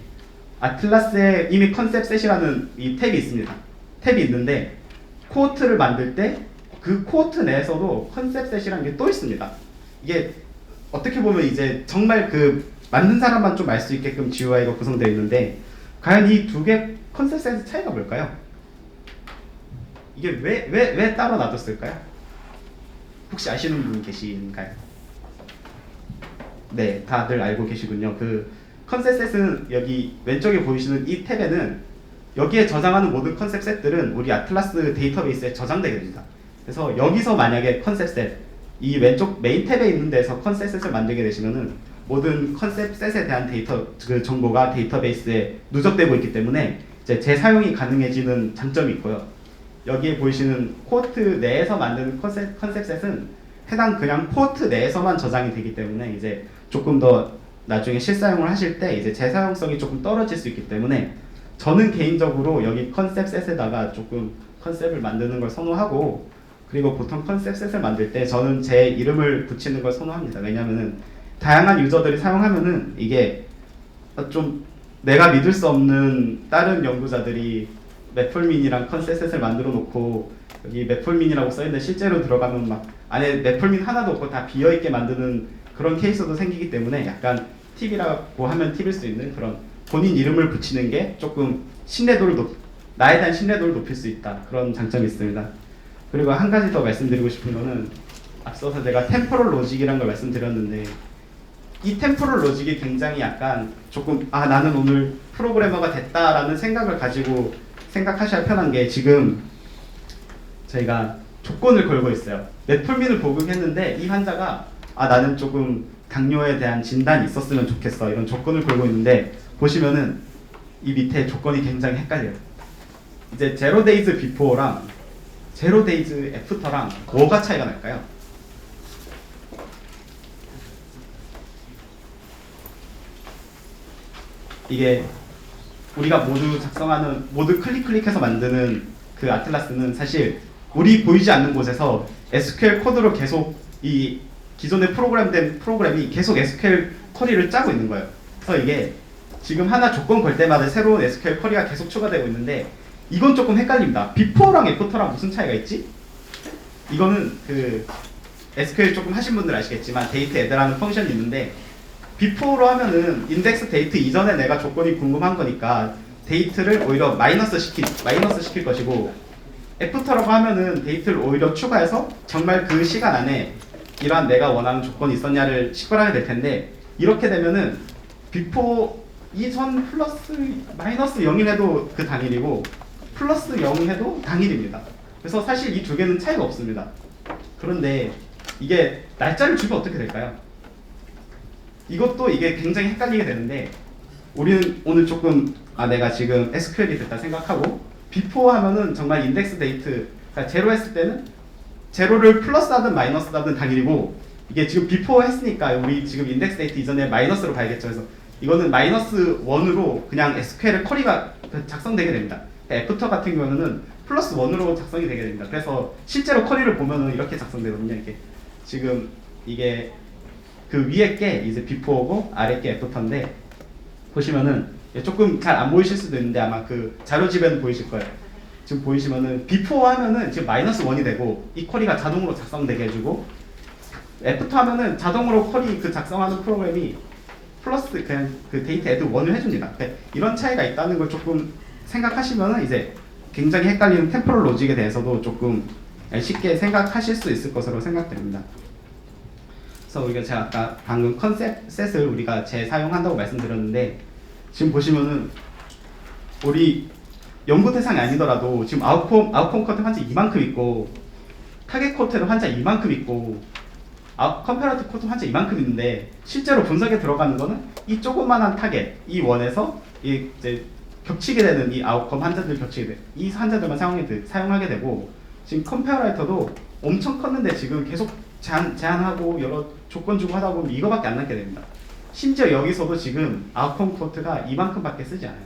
[SPEAKER 1] 아틀라스에 이미 컨셉셋이라는 이 탭이 있습니다. 탭이 있는데 코호트를 만들 때 그 코호트 내에서도 컨셉셋이라는 게 또 있습니다. 이게 어떻게 보면 이제 정말 그 만든 사람만 좀 알 수 있게끔 GUI가 구성되어 있는데 과연 이 두 개 컨셉셋의 차이가 뭘까요? 이게 왜 따로 놔뒀을까요? 혹시 아시는 분 계신가요? 네, 다들 알고 계시군요. 그 컨셉셋은 여기 왼쪽에 보이시는 이 탭에는 여기에 저장하는 모든 컨셉셋들은 우리 아틀라스 데이터베이스에 저장되게 됩니다. 그래서 여기서 만약에 컨셉셋, 이 왼쪽 메인 탭에 있는 데서 컨셉셋을 만들게 되시면은 모든 컨셉셋에 대한 그 정보가 데이터베이스에 누적되고 있기 때문에 이제 재사용이 가능해지는 장점이 있고요. 여기에 보이시는 코호트 내에서 만드는 컨셉셋은 해당 그냥 코호트 내에서만 저장이 되기 때문에 이제 조금 더 나중에 실사용을 하실 때 이제 재사용성이 조금 떨어질 수 있기 때문에 저는 개인적으로 여기 컨셉셋에다가 조금 컨셉을 만드는 걸 선호하고 그리고 보통 컨셉셋을 만들 때 저는 제 이름을 붙이는 걸 선호합니다. 왜냐면은 다양한 유저들이 사용하면은 이게 좀 내가 믿을 수 없는 다른 연구자들이 메폴민이랑 컨셉셋을 만들어 놓고 여기 메폴민이라고 써있는데 실제로 들어가면 막 안에 메폴민 하나도 없고 다 비어있게 만드는 그런 케이스도 생기기 때문에 약간 팁이라고 하면 팁일 수 있는 그런 본인 이름을 붙이는 게 조금 나에 대한 신뢰도를 높일 수 있다. 그런 장점이 있습니다. 그리고 한 가지 더 말씀드리고 싶은 거는 앞서서 제가 템포럴 로직이라는 걸 말씀드렸는데 이 템포럴 로직이 굉장히 약간 조금 나는 오늘 프로그래머가 됐다라는 생각을 가지고 생각하셔야 편한 게 지금 저희가 조건을 걸고 있어요. 메폴민을 복용했는데 이 환자가 나는 조금 당뇨에 대한 진단이 있었으면 좋겠어 이런 조건을 걸고 있는데 보시면은 이 밑에 조건이 굉장히 헷갈려요. 이제 제로 데이즈 비포랑 제로 데이즈 애프터랑 뭐가 차이가 날까요? 이게 우리가 모두 클릭해서 만드는 그 아틀라스는 사실 우리 보이지 않는 곳에서 SQL 코드로 계속 이 기존에 프로그램된 프로그램이 계속 SQL 쿼리를 짜고 있는 거예요. 그래서 이게 지금 하나 조건 걸 때마다 새로운 SQL 쿼리가 계속 추가되고 있는데 이건 조금 헷갈립니다. 비포랑 애프터랑 무슨 차이가 있지? 이거는 그 SQL 조금 하신 분들 아시겠지만 데이트 애드라는 펑션이 있는데 비포로 하면은 인덱스 데이트 이전에 내가 조건이 궁금한 거니까 데이트를 오히려 마이너스 시킬 것이고 애프터라고 하면은 데이트를 오히려 추가해서 정말 그 시간 안에 이러한 내가 원하는 조건이 있었냐를 식별하게 될 텐데 이렇게 되면은 비포 이전 플러스 마이너스 0을 해도 그 당일이고 플러스 0 해도 당일입니다. 그래서 사실 이 두 개는 차이가 없습니다. 그런데 이게 날짜를 주면 어떻게 될까요? 이게 굉장히 헷갈리게 되는데 우리는 오늘 조금 내가 지금 SQL이 됐다 생각하고 비포 하면은 정말 인덱스 데이트 그러니까 제로 했을 때는 제로를 플러스 하든 마이너스 하든 당일이고 이게 지금 비포 했으니까 우리 지금 인덱스 데이트 이전에 마이너스로 봐야겠죠. 그래서 이거는 마이너스 1으로 그냥 SQL 쿼리가 작성되게 됩니다. 애프터 같은 경우는 플러스 1으로 작성이 되게 됩니다. 그래서 실제로 쿼리를 보면은 이렇게 작성되거든요. 이렇게 지금 이게 그 위에 게 이제 비포고 아래 게 애프터인데 보시면은 조금 잘 안 보이실 수도 있는데 아마 그 자료집에는 보이실 거예요. 지금 보이시면은 비포 하면은 지금 마이너스 1이 되고 이 쿼리가 자동으로 작성되게 해주고 애프터 하면은 자동으로 쿼리 그 작성하는 프로그램이 플러스 그냥 그 데이터 애드 1을 해줍니다. 이런 차이가 있다는 걸 조금 생각하시면은 이제 굉장히 헷갈리는 템포럴 로직에 대해서도 조금 쉽게 생각하실 수 있을 것으로 생각됩니다. 그래서 우리가 제가 아까 방금 컨셉 셋을 우리가 재사용한다고 말씀드렸는데 지금 보시면은 우리 연구 대상이 아니더라도 지금 아웃컴 커트 환자 이만큼 있고 타겟 코트는 환자 이만큼 있고 컴패러티브 코트 환자 이만큼 있는데 실제로 분석에 들어가는 거는 이 조그만한 타겟 이 원에서 이제 겹치게 되는 이 아웃컴 환자들 겹치게 돼. 이 환자들만 사용하게 되고 지금 컴페어라이터도 엄청 컸는데 지금 계속 제한하고 여러 조건 주고 하다 보면 이거밖에 안 남게 됩니다. 심지어 여기서도 지금 아웃컴 코트가 이만큼밖에 쓰지 않아요.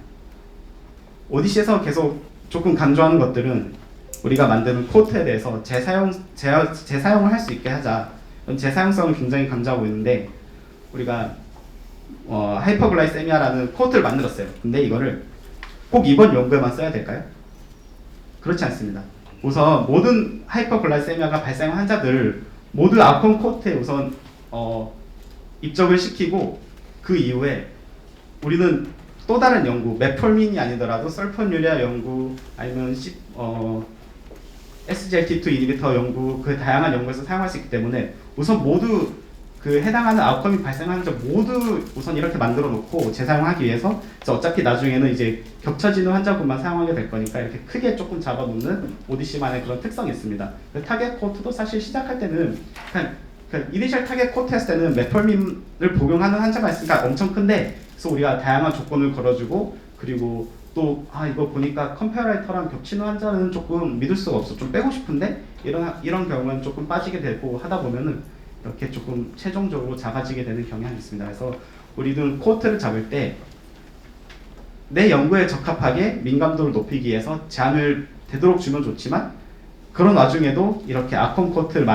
[SPEAKER 1] 오디시에서 계속 조금 강조하는 것들은 우리가 만드는 코트에 대해서 재사용을 할 수 있게 하자. 재사용성을 굉장히 강조하고 있는데 우리가 하이퍼글라이세미아라는 코트를 만들었어요. 근데 이거를 꼭 이번 연구에만 써야 될까요? 그렇지 않습니다. 우선 모든 하이퍼글라이세미아가 발생한 환자들 모두 아웃컴 코트에 우선 입적을 시키고 그 이후에 우리는 또 다른 연구, 메폴민이 아니더라도 설포유리아 연구 아니면 SGLT2 이니비터 연구 그 다양한 연구에서 사용할 수 있기 때문에 우선 모두 그 해당하는 아웃컴이 발생하는 환자 모두 우선 이렇게 만들어 놓고 재사용하기 위해서 어차피 나중에는 이제 겹쳐지는 환자군만 사용하게 될 거니까 이렇게 크게 조금 잡아놓는 오디시만의 그런 특성이 있습니다. 타겟 코트도 사실 시작할 때는 이니셜 타겟 코트 했을 때는 메폴민을 복용하는 환자가 있으니까 엄청 큰데 그래서 우리가 다양한 조건을 걸어주고 그리고 또 이거 보니까 컴페어라이터랑 겹치는 환자는 조금 믿을 수가 없어 좀 빼고 싶은데 이런 경우는 조금 빠지게 되고 하다 보면은 이렇게 조금 최종적으로 작아지게 되는 경향이 있습니다. 그래서 우리는 코트를 잡을 때 내 연구에 적합하게 민감도를 높이기 위해서 제한을 되도록 주면 좋지만 그런 와중에도 이렇게 아콘 코트를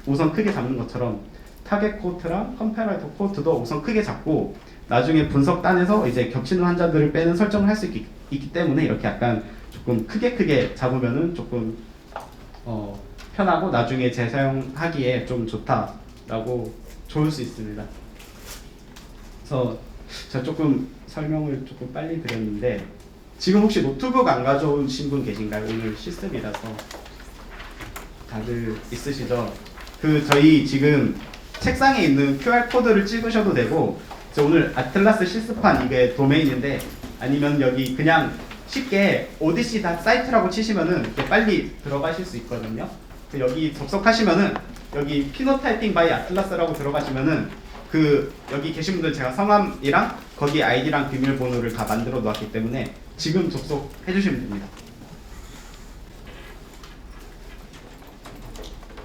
[SPEAKER 1] 우선 크게 잡는 것처럼 타겟 코트랑 컴페어라이터 코트도 우선 크게 잡고 나중에 분석단에서 이제 겹치는 환자들을 빼는 설정을 할 수 있기 때문에 이렇게 약간 조금 크게 잡으면은 조금 편하고 나중에 재사용하기에 좀 좋다라고 좋을 수 있습니다. 그래서 제가 조금 설명을 조금 빨리 드렸는데 지금 혹시 노트북 안 가져오신 분 계신가요? 오늘 실습이라서 다들 있으시죠? 저희 지금 책상에 있는 QR 코드를 찍으셔도 되고 오늘 아틀라스 실습한 이게 도메인인데 아니면 여기 그냥 쉽게 오디시 사이트라고 치시면은 이렇게 빨리 들어가실 수 있거든요. 여기 접속하시면은 여기 피노타이핑 바이 아틀라스라고 들어가시면은 여기 계신 분들 제가 성함이랑 거기 아이디랑 비밀번호를 다 만들어 놓았기 때문에 지금 접속해 주시면 됩니다.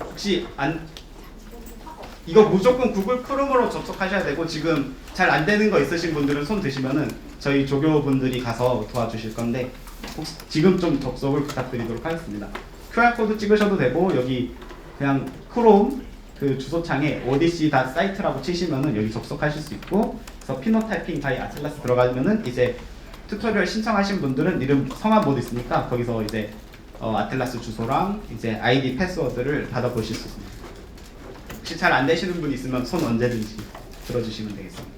[SPEAKER 1] 혹시 이거 무조건 구글 크롬으로 접속하셔야 되고 지금 잘 안 되는 거 있으신 분들은 손 드시면은 저희 조교분들이 가서 도와주실 건데 혹시 지금 좀 접속을 부탁드리도록 하겠습니다. QR코드 찍으셔도 되고 여기 그냥 크롬 그 주소창에 odyssey.site라고 치시면은 여기 접속하실 수 있고 그래서 피노타이핑 바이 아틀라스 들어가면은 이제 튜토리얼 신청하신 분들은 이름 성함 모두 있으니까 거기서 이제 아틀라스 주소랑 이제 아이디 패스워드를 받아보실 수 있습니다. 혹시 잘 안 되시는 분 있으면 손 언제든지 들어주시면 되겠습니다.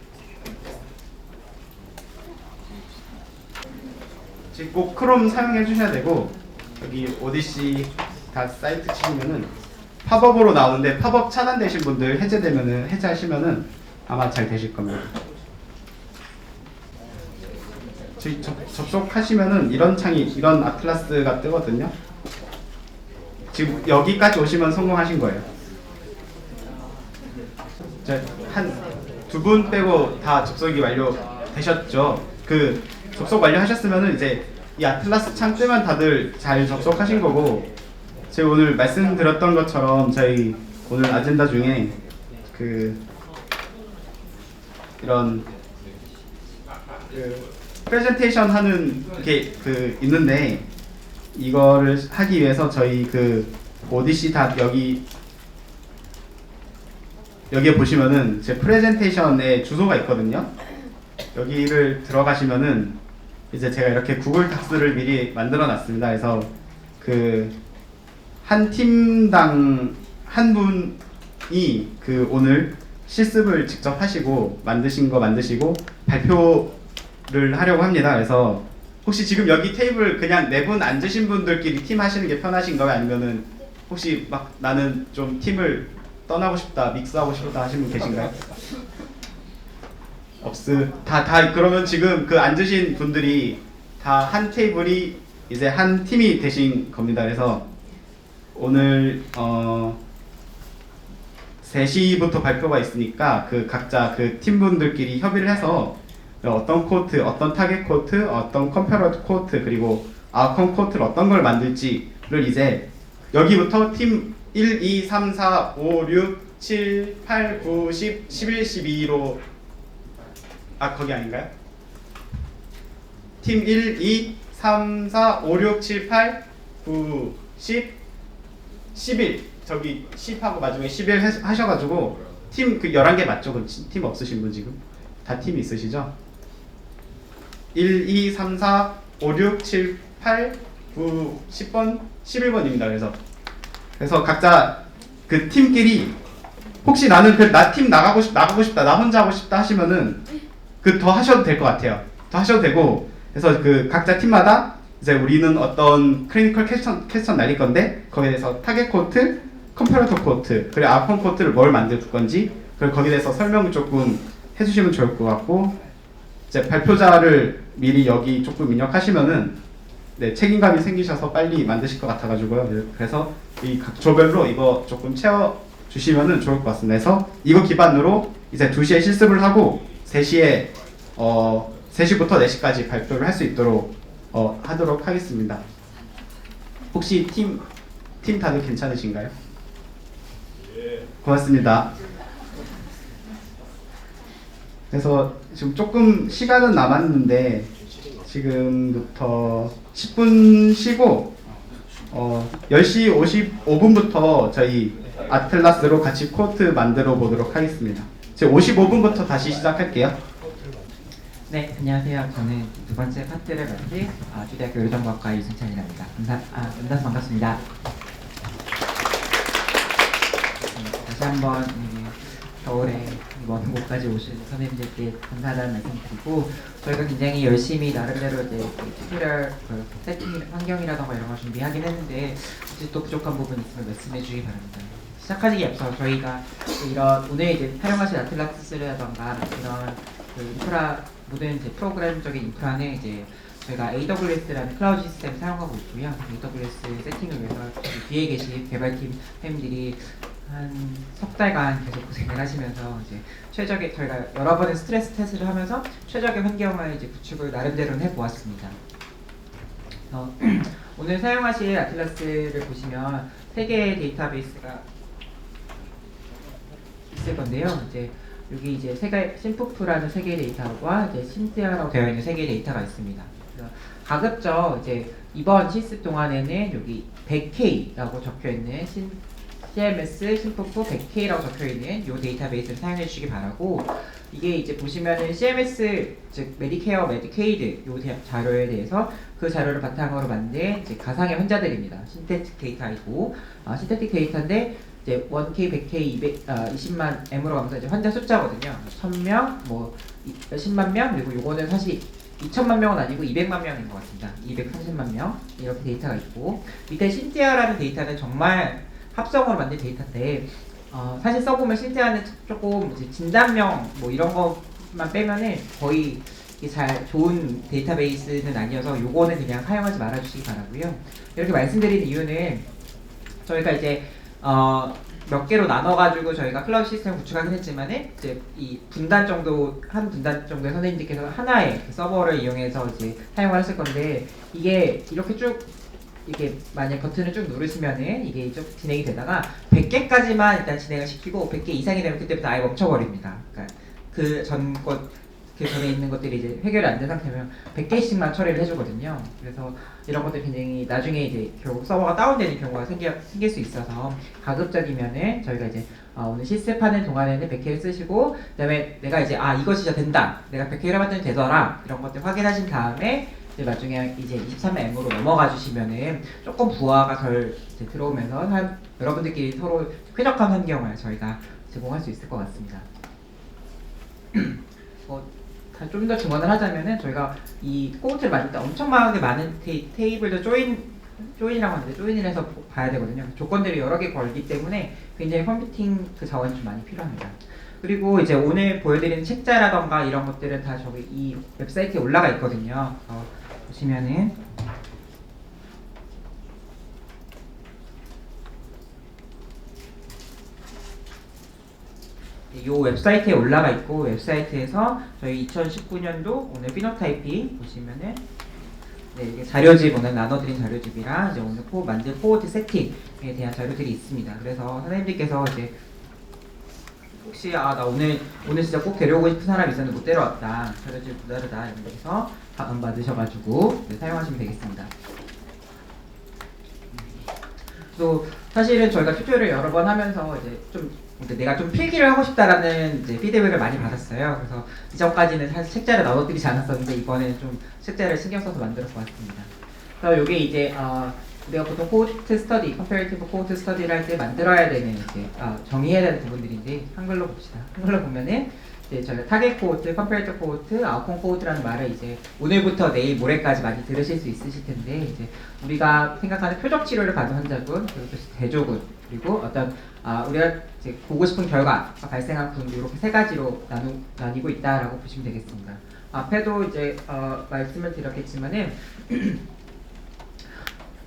[SPEAKER 1] 지금 꼭 크롬 사용해 주셔야 되고 여기 오디시 사이트 치시면은 팝업으로 나오는데 팝업 차단되신 분들 해제되면은 해제하시면은 아마 잘 되실 겁니다. 접속하시면은 이런 창이 이런 아틀라스가 뜨거든요. 지금 여기까지 오시면 성공하신 거예요. 한 두 분 빼고 다 접속이 완료되셨죠? 그 접속 완료하셨으면은 이제 이 아틀라스 창 뜨면 다들 잘 접속하신 거고 제가 오늘 말씀드렸던 것처럼 저희 오늘 아젠다 중에 이런 프레젠테이션 하는 게 있는데 이거를 하기 위해서 저희 오디시 여기에 보시면은 제 프레젠테이션에 주소가 있거든요. 여기를 들어가시면은 이제 제가 이렇게 구글 닥스를 미리 만들어 놨습니다. 그래서 한 팀당 한 분이 오늘 실습을 직접 하시고 만드신 거 만드시고 발표를 하려고 합니다. 그래서 혹시 지금 여기 테이블 그냥 4분 앉으신 분들끼리 팀 하시는 게 편하신가요? 아니면은 혹시 막 나는 좀 팀을 떠나고 싶다, 믹스하고 싶다 하시는 분 계신가요? 그러면 지금 앉으신 분들이 다 한 테이블이 이제 한 팀이 되신 겁니다. 그래서 오늘 3시부터 발표가 있으니까 각자 팀분들끼리 협의를 해서 어떤 코트, 어떤 타겟 코트, 어떤 컴페러 코트, 그리고 아웃컴 코트를 어떤 걸 만들지를 이제 여기부터 팀 1, 2, 3, 4, 5, 6, 7, 8, 9, 10, 11, 12로 거기 아닌가요? 팀 1, 2, 3, 4, 5, 6, 7, 8, 9, 10, 11 저기 10하고 마지막에 11 하셔가지고 팀 11개 맞죠? 팀 없으신 분 지금? 다 팀이 있으시죠? 1, 2, 3, 4, 5, 6, 7, 8, 9, 10번, 11번입니다. 그래서 각자 팀끼리 혹시 나는 나 팀 나가고 싶다, 나 혼자 하고 싶다 하시면은 더 하셔도 될 것 같아요. 더 하셔도 되고 그래서 각자 팀마다 이제 우리는 어떤 클리니컬 캐스천 날릴 건데 거기에 대해서 타겟 코트, 컴페러터 코트, 그리고 아웃컴 코트를 뭘 만들 건지 그리고 거기에 대해서 설명을 조금 해주시면 좋을 것 같고 이제 발표자를 미리 여기 조금 입력하시면은 네, 책임감이 생기셔서 빨리 만드실 것 같아가지고요. 그래서 이 각 조별로 이거 조금 채워주시면은 좋을 것 같습니다. 그래서 이거 기반으로 이제 2시에 실습을 하고 3시에 3시부터 4시까지 발표를 할 수 있도록 하도록 하겠습니다. 혹시 팀 다들 괜찮으신가요? 고맙습니다. 그래서 지금 조금 시간은 남았는데 지금부터 10분 쉬고 10시 55분부터 저희 아틀라스로 같이 코트 만들어 보도록 하겠습니다. 제가 55분부터 다시 시작할게요.
[SPEAKER 2] 네, 안녕하세요. 저는 두 번째 파트를 맡을 주대학교 의료정보학과 이승찬이랍니다. 만나서 반갑습니다. 다시 한번 겨울에 먼 곳까지 오신 선생님들께 감사하다는 말씀드리고 저희가 굉장히 열심히 나름대로 이제 튜토리얼 세팅 환경이라던가 이런 걸 준비하긴 했는데 혹시 또 부족한 부분 있으면 말씀해 주시기 바랍니다. 시작하기 앞서 저희가 이런 오늘 이제 사용하실 아틀라스라던가 이런 인프라 모든 이제 프로그램적인 인프라는 이제 저희가 AWS라는 클라우드 시스템을 사용하고 있고요. AWS 세팅을 위해서 뒤에 계신 개발팀 팬들이 한 석 달간 계속 고생을 하시면서 이제 최적의 저희가 여러 번의 스트레스 테스트를 하면서 최적의 환경을 이제 구축을 나름대로는 해보았습니다. 오늘 사용하실 아틀라스를 보시면 세 개의 데이터베이스가 있을 건데요. 이제 여기 이제 세 개, 심프프라는 세 개의 데이터와 이제 신티아라고 되어 있는 세 개의 데이터가 있습니다. 그래서 가급적 이제 이번 실습 동안에는 여기 100K라고 적혀 있는 CMS 심프프 100K라고 적혀 있는 이 데이터베이스를 사용해 주시기 바라고, 이게 이제 보시면은 CMS 즉 메디케어, 메디케이드 이 자료에 대해서 그 자료를 바탕으로 만든 이제 가상의 환자들입니다. 신테틱 데이터이고, 신테틱 데이터인데 이제 1K, 100K, 20만 M으로 가면서 이제 환자 숫자거든요. 1000명, 뭐 10만 명, 그리고 요거는 사실 2천만 명은 아니고 200만 명인 것 같습니다. 230만 명 이렇게 데이터가 있고, 밑에 신티아라는 데이터는 정말 합성으로 만든 데이터인데 사실 써보면 신티아는 조금 이제 진단명 뭐 이런 것만 빼면은 거의 이게 잘 좋은 데이터베이스는 아니어서 요거는 그냥 사용하지 말아주시기 바라고요. 이렇게 말씀드리는 이유는 저희가 이제 몇 개로 나눠가지고 저희가 클라우드 시스템을 구축하긴 했지만은 이제 이 분단 정도 한 분단 정도의 선생님들께서 하나의 그 서버를 이용해서 이제 사용을 하실 건데, 이게 이렇게 쭉 이게 만약 버튼을 쭉 누르시면은 이게 쭉 진행이 되다가 100개까지만 일단 진행을 시키고 100개 이상이 되면 그때부터 아예 멈춰버립니다. 그러니까 그 전에 있는 것들이 이제 해결이 안 된 상태면 100개씩만 처리를 해주거든요. 그래서 이런 것들 굉장히 나중에 이제 결국 서버가 다운되는 경우가 생길 수 있어서 가급적이면은 저희가 이제 오늘 실습하는 동안에는 100개를 쓰시고, 그다음에 내가 이제 이거 진짜 된다, 내가 100개를 해봤더니 되더라, 이런 것들 확인하신 다음에 이제 나중에 이제 23M으로 넘어가 주시면은 조금 부하가 덜 이제 들어오면서 여러분들끼리 서로 쾌적한 환경을 저희가 제공할 수 있을 것 같습니다. 좀 더 증언을 하자면은 저희가 이 코호트를 만들 때 엄청 많은 테이블도 조인이라고 하는데 조인을 해서 봐야 되거든요. 조건들이 여러 개 걸기 때문에 굉장히 컴퓨팅 그 자원이 좀 많이 필요합니다. 그리고 이제 오늘 보여드리는 책자라던가 이런 것들은 다 저기 이 웹사이트에 올라가 있거든요. 보시면은 이 웹사이트에 올라가 있고, 웹사이트에서 저희 2019년도 오늘 피노타입이 보시면은 이게 자료집 오늘 나눠드린 자료집이랑 이제 오늘 만든 코호트 세팅에 대한 자료들이 있습니다. 그래서 선생님들께서 이제 혹시 나 오늘 진짜 꼭 데려오고 싶은 사람이 있었는데 못 데려왔다, 자료집 부자르다 이런 데서 다운 받으셔가지고 사용하시면 되겠습니다. 또 사실은 저희가 튜토리얼을 여러 번 하면서 이제 좀 내가 좀 필기를 하고 싶다라는 이제 피드백을 많이 받았어요. 그래서 이전까지는 사실 책자를 나눠드리지 않았었는데 이번에는 좀 책자를 신경 써서 만들어 보았습니다. 그래서 이게 이제 우리가 보통 코호트 스터디, 컴패리티브 코호트 스터디를 할 때 만들어야 되는 이제 정의해야 되는 부분들인데, 한글로 봅시다. 한글로 보면은 이제 저희가 타겟 코호트, 컴패리티브 코호트, 아웃컴 코호트라는 말을 이제 오늘부터 내일 모레까지 많이 들으실 수 있으실 텐데, 이제 우리가 생각하는 표적 치료를 받은 환자군, 그리고 또 대조군, 그리고 어떤 우리가 이제 보고 싶은 결과가 발생한 군, 이렇게 세 가지로 나뉘고 있다라고 보시면 되겠습니다. 앞에도 이제 말씀을 드렸겠지만은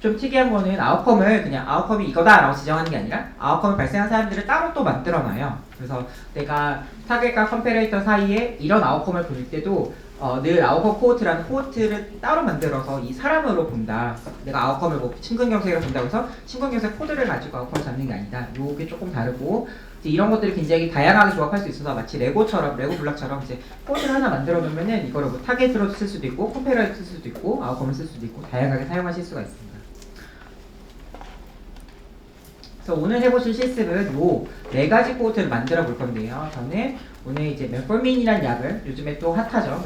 [SPEAKER 2] 좀 특이한 거는 아웃컴을 그냥 아웃컴이 이거다라고 지정하는 게 아니라 아웃컴을 발생한 사람들을 따로 또 만들어놔요. 그래서 내가 타겟과 컴패레이터 사이에 이런 아웃컴을 볼 때도 늘 아웃컴 코호트라는 코호트를 따로 만들어서 이 사람으로 본다. 내가 아웃컴을 뭐 심근경색으로 본다고 해서 심근경색 코드를 가지고 아웃컴을 잡는 게 아니다. 요게 조금 다르고, 이제 이런 것들이 굉장히 다양하게 조합할 수 있어서 마치 레고 블록처럼 이제 코드를 하나 만들어 놓으면은 이거를 뭐 타겟으로 쓸 수도 있고 컴패러로 쓸 수도 있고 아웃컴을 쓸 수도 있고 다양하게 사용하실 수가 있습니다. 그래서 오늘 해보실 실습은 요 4가지 코호트를 만들어 볼 건데요. 저는 오늘 이제 메폴민이라는 약을, 요즘에 또 핫하죠,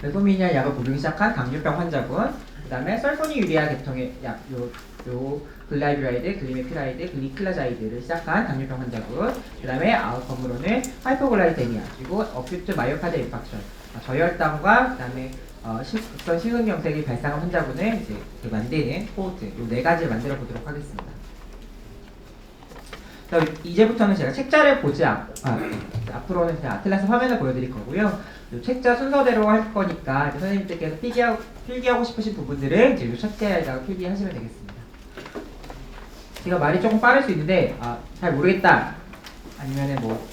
[SPEAKER 2] 메폴민이라는 약을 복용이 시작한 당뇨병 환자군, 그 다음에 설포니 유리아 계통의 약, 요 글라이브라이드, 글리메피라이드, 글리클라자이드를 시작한 당뇨병 환자군, 그 다음에 아웃컴으로는 하이포글라이세미아, 그리고 어큐트 마이오카드 인팍션, 저혈당과 그 다음에 극성 심근경색이 발생한 환자군을 이제 만드는 코호트, 요 4가지를 만들어 보도록 하겠습니다. 이제부터는 제가 책자를 보지 않고 앞으로는 제가 아틀라스 화면을 보여드릴 거고요. 요 책자 순서대로 할 거니까 이제 선생님들께서 필기하고 싶으신 부분들은 이제 요 책자에다가 필기하시면 되겠습니다. 제가 말이 조금 빠를 수 있는데 잘 모르겠다 아니면은 뭐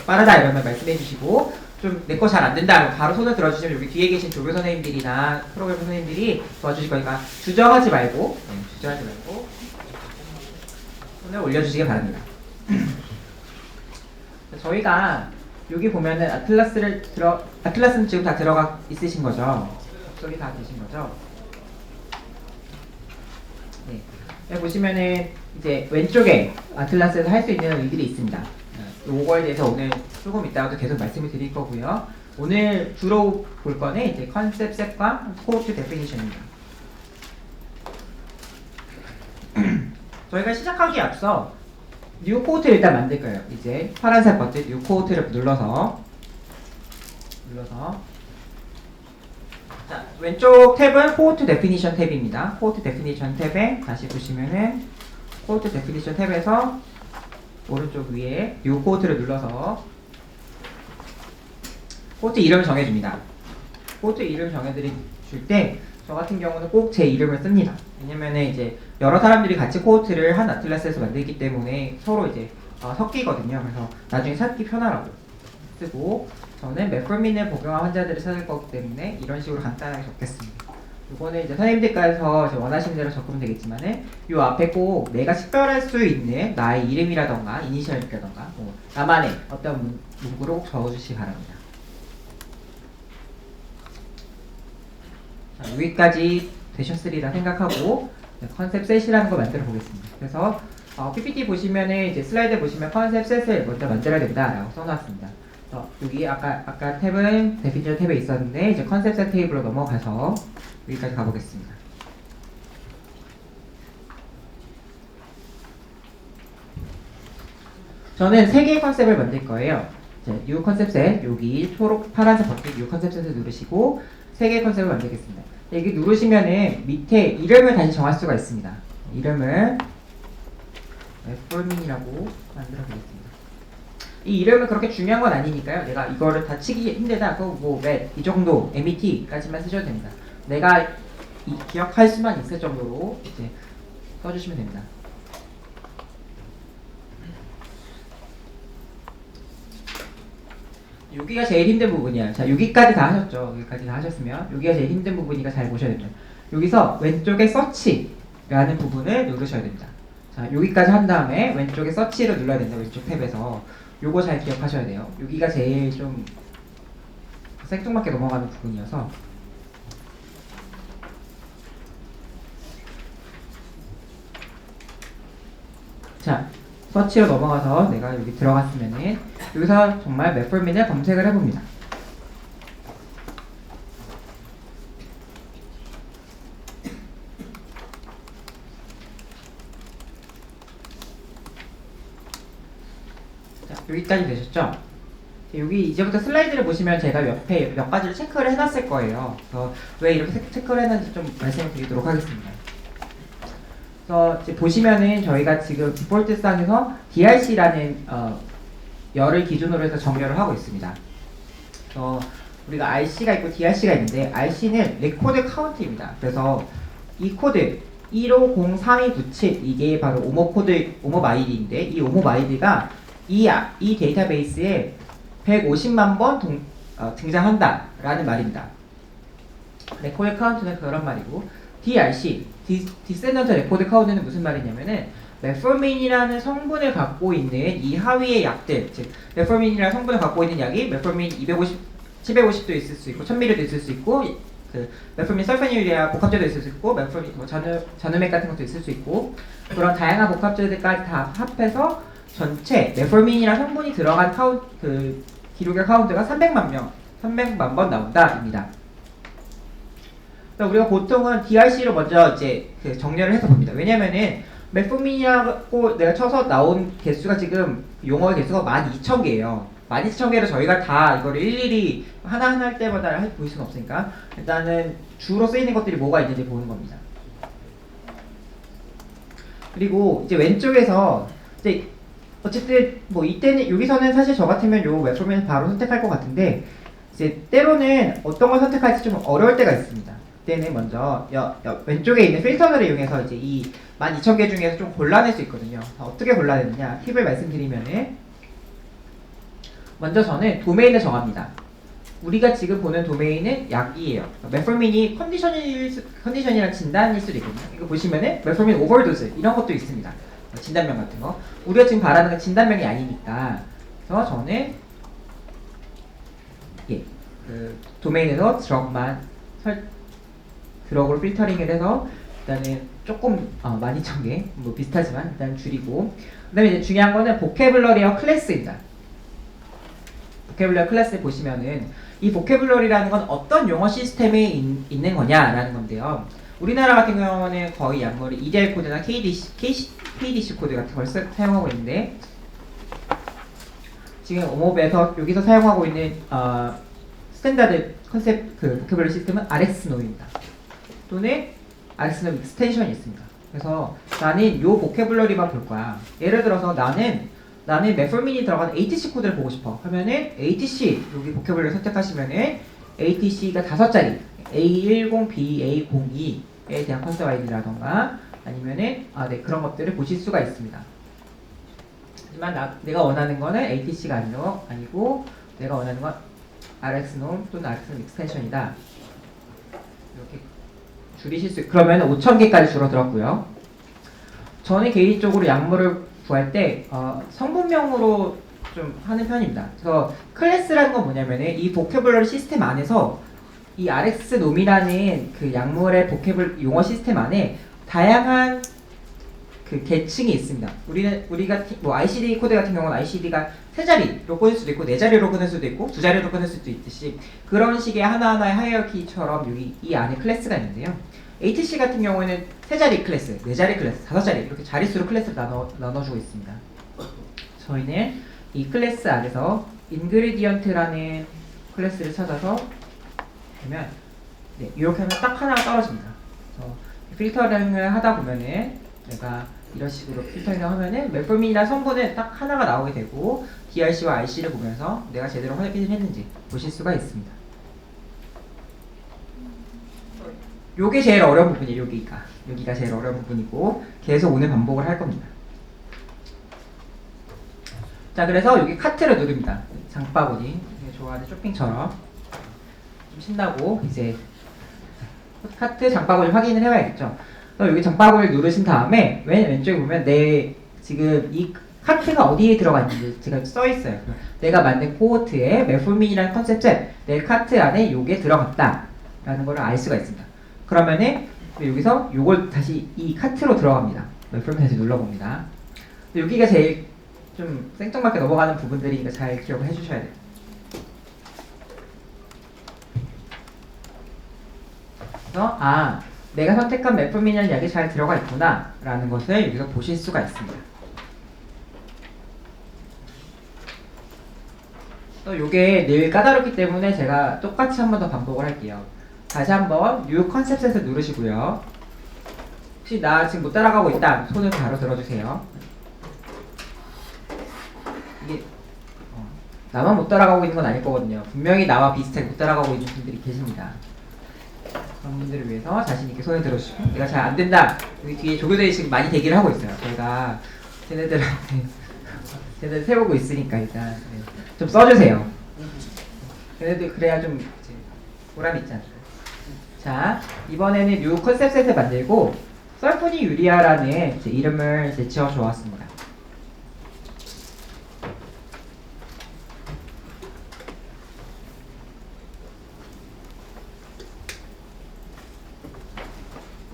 [SPEAKER 2] 빠르다 이러면 말씀해 주시고 좀 내 거 잘 안 된다 바로 손을 들어주시면 여기 뒤에 계신 조교 선생님들이나 프로그램 선생님들이 도와주실 거니까 주저하지 말고 손을 올려주시기 바랍니다. 저희가 여기 보면은 아틀라스는 지금 다 들어가 있으신 거죠? 접속이 다 되신 거죠? 네. 여기 보시면은 이제 왼쪽에 아틀라스에서 할 수 있는 의들이 있습니다. 요거에 대해서 오늘 조금 이따가도 계속 말씀을 드릴 거고요. 오늘 주로 볼 거는 이제 컨셉 셋과 코어트 데피니션입니다. 저희가 시작하기에 앞서 뉴 코어트를 일단 만들 거예요. 이제 파란색 버튼 뉴 코어트를 눌러서 자, 왼쪽 탭은 코어트 데피니션 탭입니다. 코어트 데피니션 탭에 다시 보시면은 코어트 데피니션 탭에서 오른쪽 위에 뉴 코어트를 눌러서 코어트 이름을 정해줍니다. 코어트 이름 정해줄 때 저 같은 경우는 꼭 제 이름을 씁니다. 왜냐면은 이제 여러 사람들이 같이 코어트를 한 아틀라스에서 만들기 때문에 서로 이제 섞이거든요. 그래서 나중에 찾기 편하라고 쓰고 저는 메프로민을 복용한 환자들을 찾을 거기 때문에 이런 식으로 간단하게 적겠습니다. 이거는 이제 선생님들께서 이제 원하시는 대로 적으면 되겠지만은 요 앞에 꼭 내가 식별할 수 있는 나의 이름이라던가 이니셜이라던가 뭐 나만의 어떤 문구로 꼭 적어주시기 바랍니다. 자, 여기까지 되셨으리라 생각하고 컨셉 셋이라는 거 만들어 보겠습니다. 그래서 PPT 보시면은 이제 슬라이드 보시면 컨셉 셋을 먼저 만들어야 된다라고 써놨습니다. 여기 아까 탭은 데피니션 탭에 있었는데 이제 컨셉 셋 테이블로 넘어가서 여기까지 가보겠습니다. 저는 3개의 컨셉을 만들 거예요. 뉴 컨셉 셋 여기 초록 파란색 버튼 뉴 컨셉 셋을 누르시고 3개의 컨셉을 만들겠습니다. 여기 누르시면은 밑에 이름을 다시 정할 수가 있습니다. 이름을 폴민이라고 만들어 보겠습니다. 이 이름은 그렇게 중요한 건 아니니까요. 내가 이거를 다 치기 힘들다. 그럼 뭐 이 정도 MET까지만 쓰셔도 됩니다. 내가 기억할 수만 있을 정도로 이제 써주시면 됩니다. 여기가 제일 힘든 부분이야. 자, 여기까지 다 하셨죠. 여기까지 다 하셨으면 여기가 제일 힘든 부분이니까 잘 보셔야 됩니다. 여기서 왼쪽에 서치라는 부분을 누르셔야 됩니다. 자, 여기까지 한 다음에 왼쪽에 서치를 눌러야 된다. 왼쪽 탭에서 요거 잘 기억하셔야 돼요. 여기가 제일 좀 생뚱맞게 넘어가는 부분이어서 자, 서치로 넘어가서 내가 여기 들어갔으면은 여기서 정말 메폴민을 검색을 해봅니다. 자, 여기까지 되셨죠? 여기 이제부터 슬라이드를 보시면 제가 옆에 몇 가지를 체크를 해놨을 거예요. 그래서 왜 이렇게 체크를 했는지 좀 말씀을 드리도록 하겠습니다. 그래서 이제 보시면은 저희가 지금 디폴트상에서 DRC라는 열을 기준으로 해서 정렬을 하고 있습니다. 우리가 RC가 있고 DRC가 있는데 RC는 레코드 카운트입니다. 그래서 이 코드 150327 이게 바로 오몹 아이디인데 이 오몹 아이디가 이 데이터베이스에 150만 번 등장한다라는 말입니다. 레코드 카운트는 그런 말이고 DRC, 디센던트 레코드 카운트는 무슨 말이냐면은 메포민이라는 성분을 갖고 있는 이 하위의 약들, 즉 메포민이라는 성분을 갖고 있는 약이 메포민 750도 있을 수 있고 1000ml도 있을 수 있고 그 메포민 설페늄이라 복합제도 있을 수 있고 메포민 뭐 잔우맥 같은 것도 있을 수 있고 그런 다양한 복합제들까지 다 합해서 전체 메포민이라는 성분이 들어간 그 기록의 카운트가 300만 번 나온다입니다. 우리가 보통은 DRC로 먼저 이제 그 정렬을 해서 봅니다. 왜냐면은 메포민이라고 내가 쳐서 나온 개수가 지금 용어의 개수가 12,000개예요. 12,000개를 저희가 다 이거를 일일이 하나하나 할 때마다 볼 수는 없으니까 일단은 주로 쓰이는 것들이 뭐가 있는지 보는 겁니다. 그리고 이제 왼쪽에서 이제 어쨌든 뭐 이때는 여기서는 사실 저 같으면 요 메포민을 바로 선택할 것 같은데 이제 때로는 어떤 걸 선택할지 좀 어려울 때가 있습니다. 그때는 먼저 왼쪽에 있는 필터를 이용해서 이제 이 12,000개 중에서 좀 골라낼 수 있거든요. 어떻게 골라내느냐 팁을 말씀드리면은 먼저 저는 도메인을 정합니다. 우리가 지금 보는 도메인은 약이에요. 메formin이 컨디션이랑 진단일 수도 있거든요. 이거 보시면은 메formin 오버도즈 이런 것도 있습니다. 진단명 같은 거. 우리가 지금 바라는 건 진단명이 아니니까. 그래서 저는 그 도메인에서 드럭으로 필터링을 해서 일단은 조금 12,000개 뭐 비슷하지만 일단 줄이고 그다음에 이제 중요한 거는 보캐블러리와 클래스입니다. 보캐블러리 클래스 보시면은 이 보캐블러리라는 건 어떤 용어 시스템에 있는 거냐라는 건데요. 우리나라 같은 경우는 거의 약물을 EDR 코드나 KDC 코드 같은 걸 사용하고 있는데 지금 오모베에서 여기서 사용하고 있는 스탠다드 컨셉 그 보캐블러리 시스템은 RxNOM입니다. 또는 RxNOM 익스텐션이 있습니다. 그래서 나는 요 보캐블러리만 볼 거야. 예를 들어서 나는 메formin이 들어가는 ATC 코드를 보고 싶어. 그러면은 ATC 여기 보캐블러리 선택하시면은 ATC가 5자리 A10, B, A02에 대한 컨셉 아이디라던가 아니면은 그런 것들을 보실 수가 있습니다. 하지만 내가 원하는 거는 ATC가 아니고 내가 원하는 건 RxNOM 또는 RxNOM 익스텐션이다. 이렇게 줄이실 수 그러면 5,000개까지 줄어들었고요. 저는 개인적으로 약물을 구할 때 성분명으로 좀 하는 편입니다. 그래서 클래스라는 건 뭐냐면은 이 보캐블러리 시스템 안에서 이 RxNOM이라는 그 약물의 용어 시스템 안에 다양한 그 계층이 있습니다. 우리가 뭐 ICD 코드 같은 경우는 ICD가 3자리로 끊을 수도 있고 4자리로 끊을 수도 있고 2자리로 끊을 수도 있듯이 그런 식의 하나하나의 하이어키처럼 여기 이 안에 클래스가 있는데요. ATC 같은 경우에는 3자리 클래스, 4자리 클래스, 5자리 이렇게 자릿수로 클래스를 나눠주고 있습니다. 저희는 이 클래스 안에서 인그리디언트라는 클래스를 찾아서 보면 이렇게 하면 딱 하나가 떨어집니다. 그래서 필터링을 하다 보면은 내가 이런 식으로 필터링을 하면은 메formin이나 성분은 딱 하나가 나오게 되고 DRC와 IC를 보면서 내가 제대로 확인을 했는지 보실 수가 있습니다. 요게 제일 어려운 부분이에요. 여기가 제일 어려운 부분이고 계속 오늘 반복을 할 겁니다. 자, 그래서 여기 카트를 누릅니다. 장바구니 좋아하는 쇼핑처럼 좀 신나고 이제 카트 장바구니 확인을 해봐야겠죠. 그래서 여기 장바구니를 누르신 다음에 왼쪽에 보면 지금 이 카트가 어디에 들어가 있는지 제가 써 있어요. 내가 만든 코호트에 메formin이라는 컨셉에 내 카트 안에 요게 들어갔다라는 걸 알 수가 있습니다. 그러면은 여기서 요걸 다시 이 카트로 들어갑니다. 메formin 다시 눌러봅니다. 여기가 제일 좀 생뚱맞게 넘어가는 부분들이니까 잘 기억을 해주셔야 돼요. 그래서 내가 선택한 메formin이라는 약이 잘 들어가 있구나 라는 것을 여기서 보실 수가 있습니다. 또 요게 늘 까다롭기 때문에 제가 똑같이 한 번 더 반복을 할게요. 다시 한번 뉴 컨셉셋을 누르시고요. 혹시 나 지금 못 따라가고 있다 손을 바로 들어주세요. 이게 나만 못 따라가고 있는 건 아닐 거거든요. 분명히 나와 비슷하게 못 따라가고 있는 분들이 계십니다. 그런 분들을 위해서 자신 있게 손을 들어주시고 내가 잘 안 된다. 여기 뒤에 조교들이 지금 많이 대기를 하고 있어요. 저희가 쟤네들한테 쟤네들 세우고 있으니까 일단 좀 써주세요. 쟤네들 그래야 좀 이제 보람이 있지 않을까요? 자, 이번에는 뉴 컨셉셋을 만들고 설포니 유리아라는 이름을 지어 주었습니다.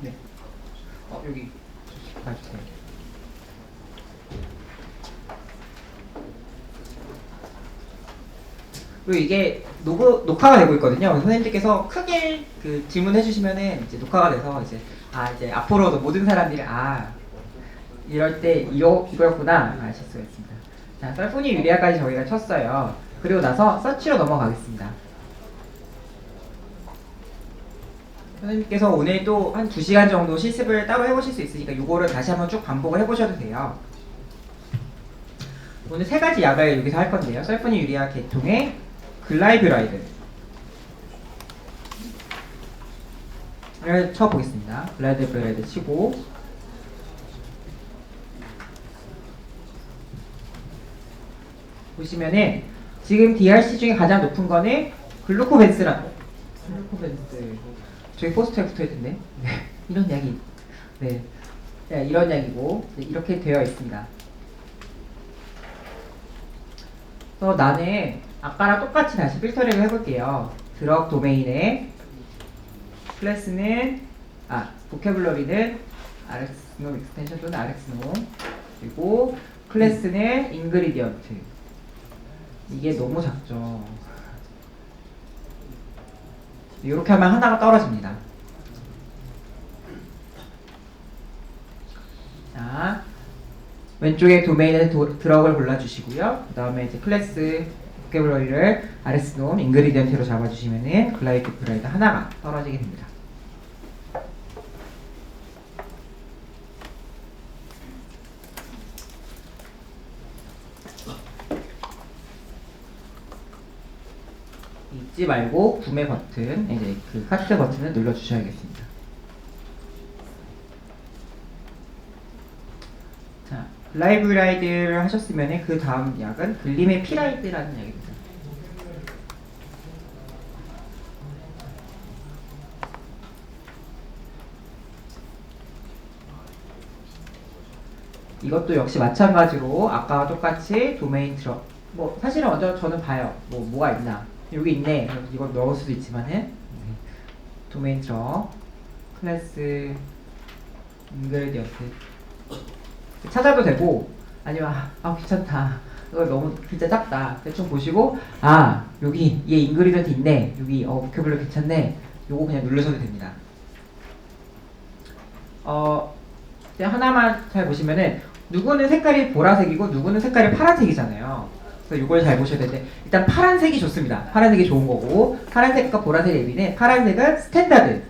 [SPEAKER 2] 네. 여기 봐주세요. 그리고 이게 녹화가 되고 있거든요. 선생님들께서 크게 그 질문해 주시면은 이제 녹화가 돼서 이제 앞으로도 모든 사람들이 이럴 때 이거였구나 아실 수가 있습니다. 자, 설포니 유리아까지 저희가 쳤어요. 그리고 나서 서치로 넘어가겠습니다. 선생님께서 오늘 또 한 2시간 정도 실습을 따로 해보실 수 있으니까 이거를 다시 한번 쭉 반복을 해보셔도 돼요. 오늘 3가지 약을 여기서 할 건데요. 설포니 유리아 계통의 글라이뷸라이드 를 쳐보겠습니다. 블레드 치고 보시면은 지금 DRC 중에 가장 높은 거는 글루코벤스라고. 글루코벤스 저기 포스터에 붙어있던데. 네, 이런 약이 네, 네 이런 약이고 네, 이렇게 되어 있습니다. 그래서 나는 아까랑 똑같이 다시 필터링을 해볼게요. 드럭 도메인의 클래스는 보캐블러리는 RxNom 익스텐션 또는 RxNom, 그리고 클래스는 인그리디언트. 이게 너무 작죠. 이렇게 하면 하나가 떨어집니다. 자, 왼쪽에 도메인에 드럭을 골라주시고요. 그 다음에 이제 클래스 보캐블러리를 RxNom 인그리디언트로 잡아주시면은 글라이코프라이드 하나가 떨어지게 됩니다. 잊지 말고 구매 버튼, 이제 그 카트 버튼을 눌러 주셔야겠습니다. 자, 글라이브라이드를 하셨으면 그 다음 약은 글리메피라이드라는 약입니다. 이것도 역시 마찬가지로 아까와 똑같이 도메인 들어, 뭐 사실은 먼저 저는 봐요. 뭐가 있나. 여기 있네. 이걸 넣을 수도 있지만은 도메인 들어 클래스 인그레디언트 찾아도 되고, 아니면 귀찮다, 이거 너무 진짜 작다, 대충 보시고 여기 얘 인그리디언트 있네, 여기 보캐블러 괜찮네, 요거 그냥 누르셔도 됩니다. 이제 하나만 잘 보시면은 누구는 색깔이 보라색이고 누구는 색깔이 파란색이잖아요. 그래서 이걸 잘 보셔야 되는데, 일단 파란색이 좋습니다. 파란색이 좋은 거고, 파란색과 보라색 앱이네. 파란색은 스탠다드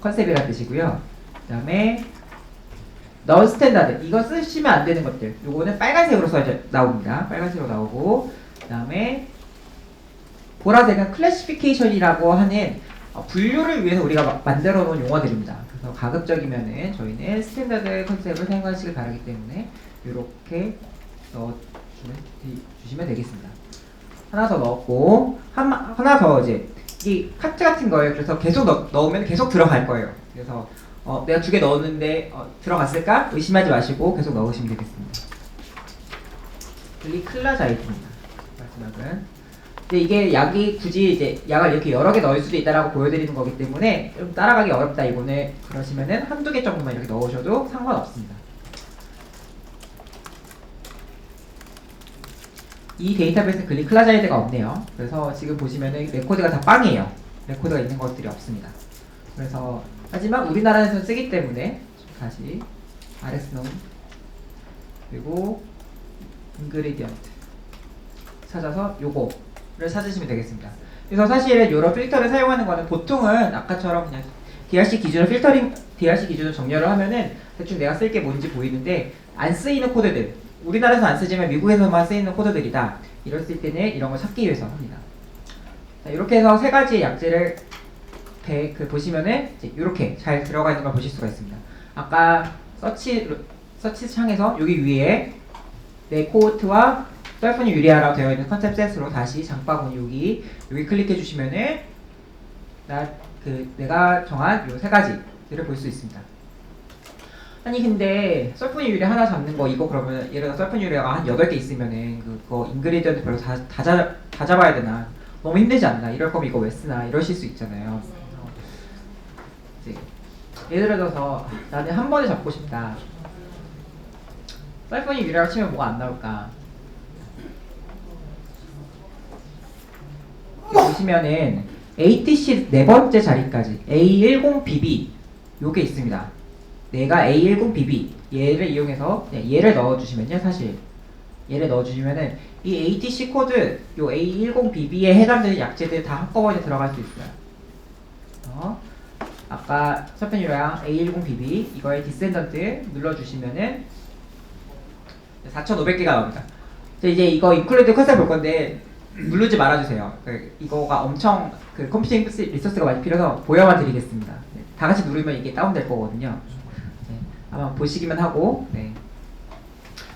[SPEAKER 2] 컨셉이라는 뜻이고요. 그 다음에 넌 스탠다드, 이거 쓰시면 안 되는 것들, 요거는 빨간색으로 나옵니다. 빨간색으로 나오고, 그 다음에 보라색은 클래시피케이션이라고 하는 분류를 위해서 우리가 만들어 놓은 용어들입니다. 그래서 가급적이면은 저희는 스탠다드 컨셉을 사용하시길 바라기 때문에 이렇게 넣어주시면 되겠습니다. 하나 더 넣었고, 하나 더 이제 이 카트 같은 거예요. 그래서 계속 넣으면 계속 들어갈 거예요. 그래서 내가 2개 넣었는데 들어갔을까? 의심하지 마시고 계속 넣으시면 되겠습니다. 글리클라자이드입니다. 마지막은. 근데 이게 약이 굳이 이제 약을 이렇게 여러 개 넣을 수도 있다라고 보여드리는 거기 때문에 좀 따라가기 어렵다 이거는, 그러시면은 한두 개 정도만 이렇게 넣으셔도 상관없습니다. 이 데이터베이스에 글리클라자이드가 없네요. 그래서 지금 보시면은 레코드가 다 빵이에요. 레코드가 있는 것들이 없습니다. 그래서 하지만 우리나라에서 쓰기 때문에 다시 RxNom 그리고 인그리디언트 찾아서 요거를 찾으시면 되겠습니다. 그래서 사실은 이런 필터를 사용하는 거는 보통은 아까처럼 그냥 DRC 기준으로 정렬을 하면은 대충 내가 쓸 게 뭔지 보이는데, 안 쓰이는 코드들, 우리나라에서 안 쓰지만 미국에서만 쓰이는 코드들이다, 이랬을 때는 이런 걸 찾기 위해서 합니다. 자, 이렇게 해서 세 가지의 약재를 보시면은 이렇게 잘 들어가 있는 걸 보실 수가 있습니다. 아까 서치 창에서 여기 위에 네코트와 설포닌 유리아라고 되어 있는 컨셉 셋으로 다시 장바구니 여기 클릭해 주시면은 내가 정한 요 세 가지를 볼 수 있습니다. 아니 근데 설포닌 유리아 하나 잡는 거, 이거 그러면 예를 들어 설포닌 유리아가 한 8개 있으면은 그거 인그리디언트 별로 다 잡아야 되나, 너무 힘들지 않나, 이럴 거면 이거 왜 쓰나, 이러실 수 있잖아요. 이제 예를 들어서 나는 한 번에 잡고 싶다, 설포닌 유리아를 치면 뭐가 안 나올까. 보시면은 ATC 네 번째 자리까지 A10BB 요게 있습니다. 내가 A10BB 얘를 이용해서 얘를 넣어주시면요, 사실 얘를 넣어주시면은 이 ATC 코드 요 A10BB에 해당되는 약재들 다 한꺼번에 들어갈 수 있어요. 아까 설펜유랑 A10BB 이거의 디센던트 눌러주시면은 4,500개가 나옵니다. 이제 이거 인클루드 컨셉 볼 건데 누르지 말아주세요. 이거가 엄청 컴퓨팅 리소스가 많이 필요해서 보여만 드리겠습니다. 네. 다 같이 누르면 이게 다운될 거거든요. 네, 아마 보시기만 하고 네.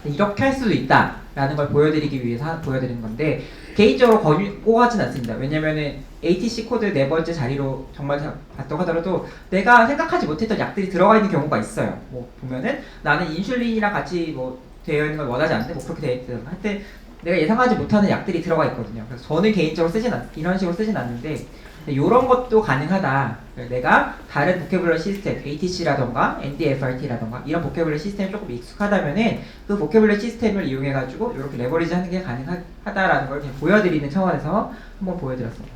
[SPEAKER 2] 이렇게 할 수도 있다라는 걸 보여드리기 위해서 보여드리는 건데 개인적으로 권고하진 않습니다. 왜냐면은 ATC 코드 네 번째 자리로 정말 봤다고 하더라도 내가 생각하지 못했던 약들이 들어가 있는 경우가 있어요. 뭐 보면은 나는 인슐린이랑 같이 뭐 되어 있는 걸 원하지 않는데 뭐 그렇게 되어 있든 하여튼 내가 예상하지 못하는 약들이 들어가 있거든요. 그래서 저는 개인적으로 이런 식으로 쓰진 않는데 이런 것도 가능하다. 내가 다른 보케블러 시스템, ATC라던가 NDFRT라던가 이런 보케블러 시스템이 조금 익숙하다면은 그 보케블러 시스템을 이용해가지고 이렇게 레버리지 하는 게 가능하다라는 걸 그냥 보여드리는 차원에서 한번 보여드렸습니다.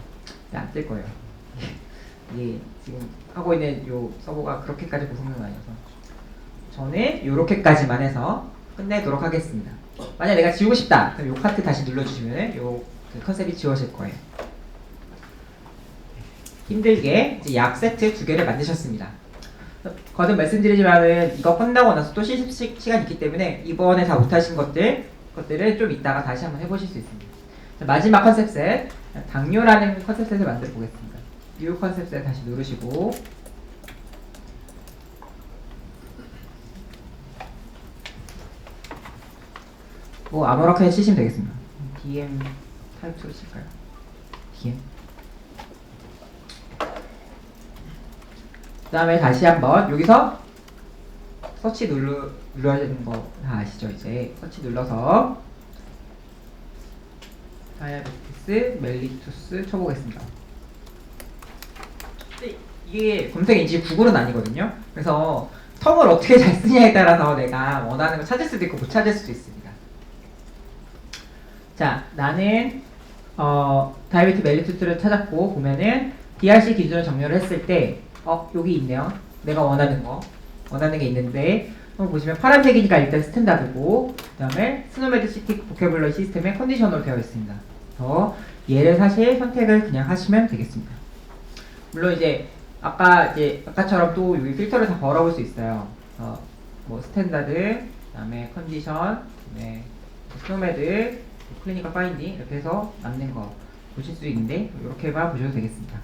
[SPEAKER 2] 안 뜰 거예요. 이게 지금 하고 있는 요 서버가 그렇게까지 고성능 아니어서 저는 요렇게까지만 해서 끝내도록 하겠습니다. 만약 내가 지우고 싶다 그럼 요 카트 다시 눌러주시면 요 그 컨셉이 지워질 거예요. 힘들게 이제 약 세트 2개를 만드셨습니다. 거듭 말씀드리지만은 이거 끝나고 나서 또 실습 시간이 있기 때문에 이번에 다 못하신 것들을 좀 이따가 다시 한번 해보실 수 있습니다. 자, 마지막 컨셉 셋, 당뇨라는 컨셉 셋을 만들어 보겠습니다. 이 컨셉 셋 다시 누르시고 뭐 아무렇게나 치시면 되겠습니다. DM 타입으로 칠까요? DM. 그 다음에 다시 한번 여기서 서치 눌러야 되는 거 다 아시죠? 이제 서치 눌러서 다이아베티스 멜리투스 쳐보겠습니다. 근데 이게 검색 인지 구글은 아니거든요. 그래서 텀을 어떻게 잘 쓰냐에 따라서 내가 원하는 걸 찾을 수도 있고 못 찾을 수도 있습니다. 자, 나는 다이아베티스 멜리투스를 찾았고 보면은 DRC 기준을 정렬을 했을 때 여기 있네요. 내가 원하는 게 있는데 한번 보시면 파란색이니까 일단 스탠다드고 그 다음에 스노메드 시티 보케블러 시스템의 컨디셔널로 되어 있습니다. 그래서 얘를 사실 선택을 그냥 하시면 되겠습니다. 물론 이제 아까처럼 또 여기 필터를 다 걸어볼 수 있어요. 뭐 스탠다드, 그 다음에 컨디션, 그다음에 스노메드, 클리니컬 파인딩 이렇게 해서 남는 거 보실 수 있는데 이렇게만 보셔도 되겠습니다.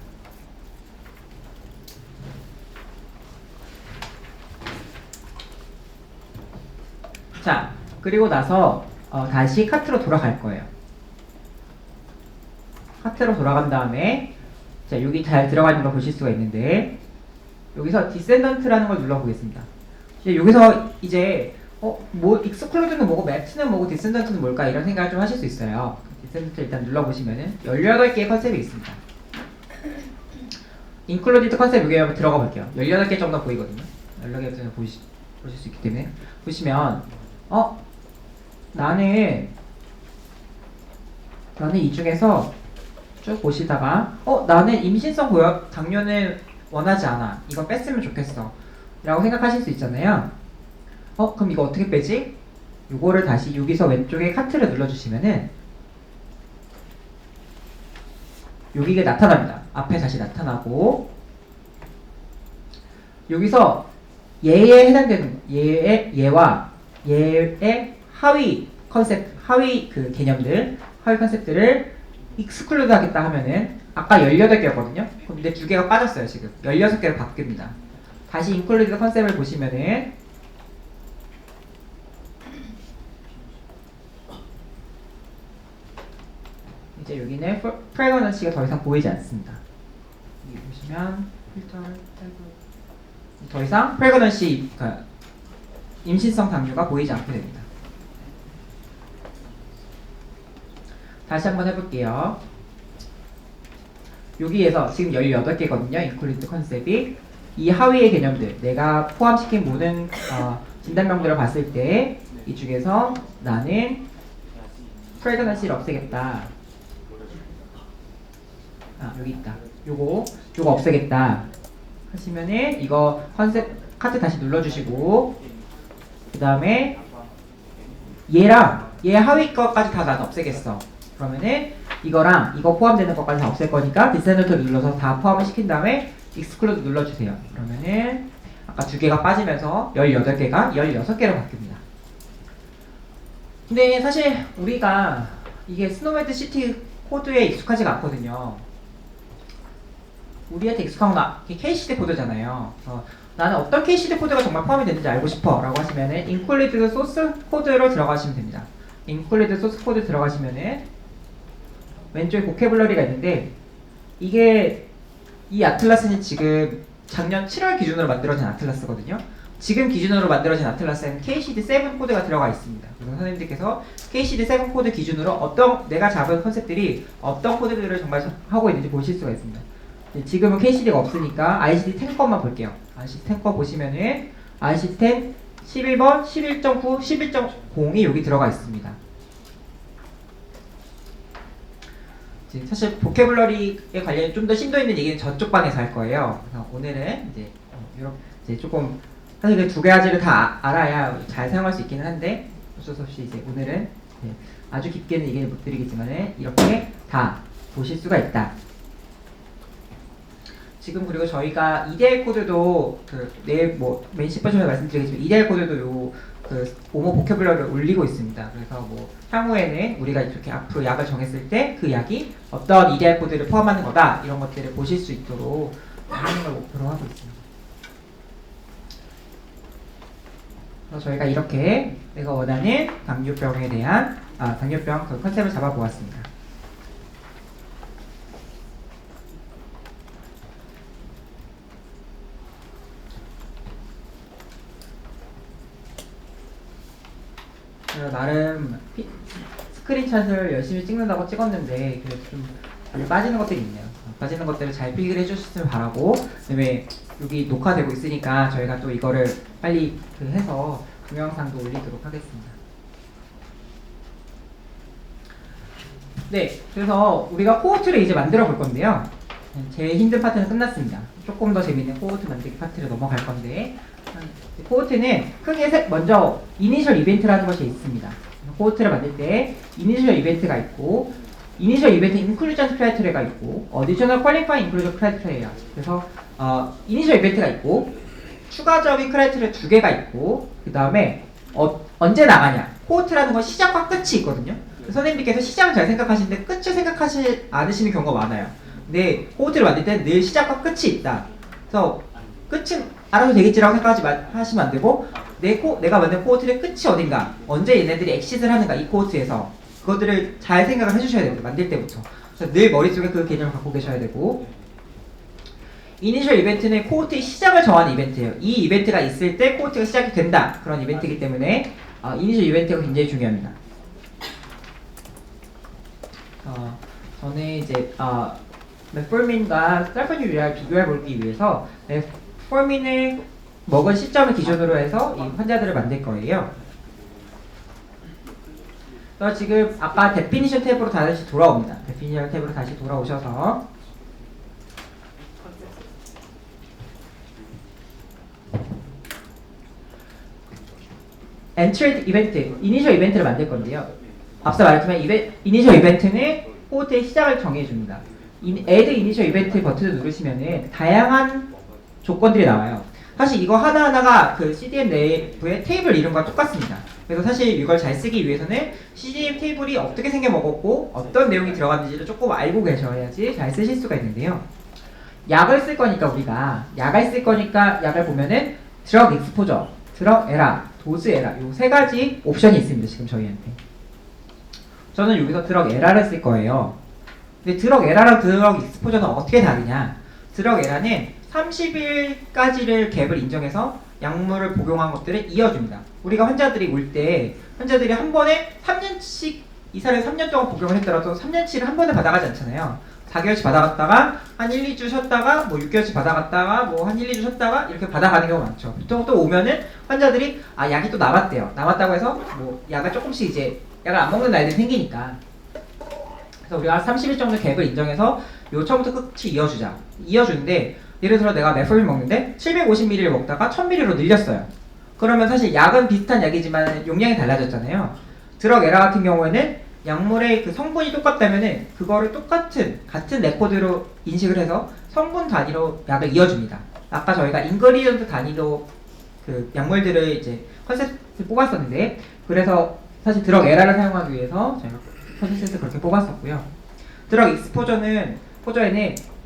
[SPEAKER 2] 자, 그리고 나서 다시 카트로 돌아갈 거예요. 카트로 돌아간 다음에 자, 여기 잘 들어가 있는 거 보실 수가 있는데 여기서 디센던트라는 걸 눌러보겠습니다. 여기서 이제 뭐 익스클루드는 뭐고 매트는 뭐고 디센던트는 뭘까 이런 생각을 좀 하실 수 있어요. 디센던트 일단 눌러보시면은 18개의 컨셉이 있습니다. 인클루디드 컨셉 여기 한번 들어가 볼게요. 18개 정도 보이거든요. 18개 정도 보실 수 있기 때문에 보시면 나는 이 중에서 쭉 보시다가 나는 임신성 당뇨는 원하지 않아. 이건 뺐으면 좋겠어. 라고 생각하실 수 있잖아요. 그럼 이거 어떻게 빼지? 요거를 다시 여기서 왼쪽에 카트를 눌러주시면은 여기가 나타납니다. 앞에 다시 나타나고 여기서 얘에 해당되는 얘와 얘의 하위 그 개념들, 하위 컨셉들을 익스클루드 하겠다 하면은 아까 18개였거든요. 근데 2개가 빠졌어요. 지금 16개로 바뀝니다. 다시 인클루드 컨셉을 보시면은 이제 여기는 프레그넌시가 더 이상 보이지 않습니다. 여기 보시면 필터를 빼고 더 이상 프레그넌시 임신성 당뇨가 보이지 않게 됩니다. 다시 한번 해볼게요. 여기에서 지금 18개거든요. 인클루드 컨셉이. 이 하위의 개념들, 내가 포함시킨 모든 진단명들을 봤을 때 이 중에서 나는 프레그넌시를 없애겠다. 여기 있다. 요거 없애겠다 하시면은 이거 컨셉 카트 다시 눌러주시고 그 다음에 얘랑 얘 하위 것까지 다 난 없애겠어. 그러면은 이거랑 이거 포함되는 것까지 다 없앨 거니까 디센더를 눌러서 다 포함을 시킨 다음에 익스클루드 눌러주세요. 그러면은 아까 2개가 빠지면서 18개가 16개로 바뀝니다. 근데 사실 우리가 이게 스노메드 시티 코드에 익숙하지가 않거든요. 우리한테 익숙한 건 KCD 코드잖아요. 나는 어떤 KCD 코드가 정말 포함이 되는지 알고 싶어 라고 하시면은 include source 코드로 들어가시면 됩니다. include source 코드 들어가시면은 왼쪽에 보캐블러리가 있는데, 이게 이 아틀라스는 지금 작년 7월 기준으로 만들어진 아틀라스거든요. 지금 기준으로 만들어진 아틀라스에는 KCD7 코드가 들어가 있습니다. 그래서 선생님들께서 KCD7 코드 기준으로 내가 잡은 컨셉들이 어떤 코드들을 정말 하고 있는지 보실 수가 있습니다. 지금은 KCD가 없으니까 ICD-10 것만 볼게요. ICD-10 거 보시면은 ICD-10 11번, 11.9, 11.0이 여기 들어가 있습니다. 사실 보캐블러리에 관련 좀 더 심도 있는 얘기는 저쪽 방에서 할 거예요. 그래서 오늘은 이제 조금 사실 그 두 가지를 다 알아야 잘 사용할 수 있기는 한데, 어쩔 수 없이 이제 오늘은 아주 깊게는 얘기를 못 드리겠지만은 이렇게 다 보실 수가 있다. 지금 그리고 저희가 EDI 코드도 내일 메인 10번쯤에 말씀드리겠지만 EDI 코드도 오모 보캐블러리를 올리고 있습니다. 그래서 향후에는 우리가 이렇게 앞으로 약을 정했을 때 그 약이 어떤 EDI 코드를 포함하는 거다, 이런 것들을 보실 수 있도록 하는 걸 목표로 하고 있습니다. 그래서 저희가 이렇게 내가 원하는 당뇨병에 대한 당뇨병 그 컨셉을 잡아보았습니다. 나름 스크린샷을 열심히 찍는다고 찍었는데 그래도 좀 빠지는 것들이 있네요. 빠지는 것들을 잘 필기를 해주셨으면 바라고, 그다음에 여기 녹화되고 있으니까 저희가 또 이거를 빨리 해서 동영상도 올리도록 하겠습니다. 네, 그래서 우리가 코호트를 이제 만들어 볼 건데요. 제일 힘든 파트는 끝났습니다. 조금 더 재밌는 코호트 만들기 파트를 넘어갈 건데, 코호트는 크게 먼저 이니셜 이벤트라는 것이 있습니다. 코호트를 만들 때 이니셜 이벤트가 있고, 이니셜 이벤트 인클루전 크라이테리아가 있고, 어디셔널 퀄리파잉 인클루전 크라이테리아. 그래서 이니셜 이벤트가 있고, 추가적인 크라이테리아 2개가 있고, 그 다음에 언제 나가냐. 코호트라는 건 시작과 끝이 있거든요. 선생님께서 시작을 잘 생각하시는데 끝을 생각하지 않으시는 경우가 많아요. 근데 코호트를 만들 때는 늘 시작과 끝이 있다. 그래서 끝은 알아도 되겠지라고 생각하시면 안 되고, 내가 만든 코호트의 끝이 어딘가, 언제 얘네들이 엑시트를 하는가, 이 코호트에서 그것들을 잘 생각을 해주셔야 됩니다. 만들 때부터. 그래서 늘 머릿속에 그 개념을 갖고 계셔야 되고, 이니셜 이벤트는 코호트의 시작을 정하는 이벤트예요. 이 이벤트가 있을 때 코호트가 시작이 된다, 그런 이벤트이기 때문에 이니셜 이벤트가 굉장히 중요합니다. 저는 이제 메포민과 살포닌유리아를 비교해 보기 위해서 메포민을 먹은 시점을 기준으로 해서 이 환자들을 만들 거예요. 그래서 지금 아까 데피니션 탭으로 다시 돌아옵니다. 데피니션 탭으로 다시 돌아오셔서 엔트리 이벤트, 이니셜 이벤트를 만들 건데요. 앞서 말했지만 이니셜 이벤트는 코호트의 시작을 정해줍니다. add 이니셜 이벤트 버튼을 누르시면은 다양한 조건들이 나와요. 사실 이거 하나하나가 그 CDM 내부의 테이블 이름과 똑같습니다. 그래서 사실 이걸 잘 쓰기 위해서는 CDM 테이블이 어떻게 생겨먹었고 어떤 내용이 들어갔는지를 조금 알고 계셔야지 잘 쓰실 수가 있는데요. 약을 쓸 거니까 우리가 약을 보면은 드럭 익스포저, 드럭 에라, 도즈 에라, 요 세 가지 옵션이 있습니다. 지금 저희한테. 저는 여기서 드럭 에라를 쓸 거예요. 근데 드럭 에라랑 드럭 익스포저는 어떻게 다르냐? 드럭 에라는 30일까지를 갭을 인정해서 약물을 복용한 것들을 이어줍니다. 우리가 환자들이 올 때 환자들이 한 번에 3년씩 이사를 3년 동안 복용을 했더라도 3년치를 한 번에 받아가지 않잖아요. 4개월치 받아갔다가 한 1, 2주 쉬었다가 6개월치 받아갔다가 한 1, 2주 쉬었다가 이렇게 받아가는 경우가 많죠. 보통 또 오면은 환자들이 약이 또 남았대요. 남았다고 해서 약을 조금씩 이제 약을 안 먹는 날들이 생기니까, 그래서 우리가 30일 정도 갭을 인정해서 처음부터 끝이 이어주는데, 예를 들어 내가 메포민 먹는데 750ml를 먹다가 1000ml로 늘렸어요. 그러면 사실 약은 비슷한 약이지만 용량이 달라졌잖아요. 드럭 에라 같은 경우에는 약물의 그 성분이 똑같다면은 그거를 같은 레코드로 인식을 해서 성분 단위로 약을 이어줍니다. 아까 저희가 인그리디언트 단위로 그 약물들을 이제 컨셉을 뽑았었는데, 그래서 사실 드럭 에라를 사용하기 위해서 저희가 컨셉을 그렇게 뽑았었고요. 드럭 익스포저에는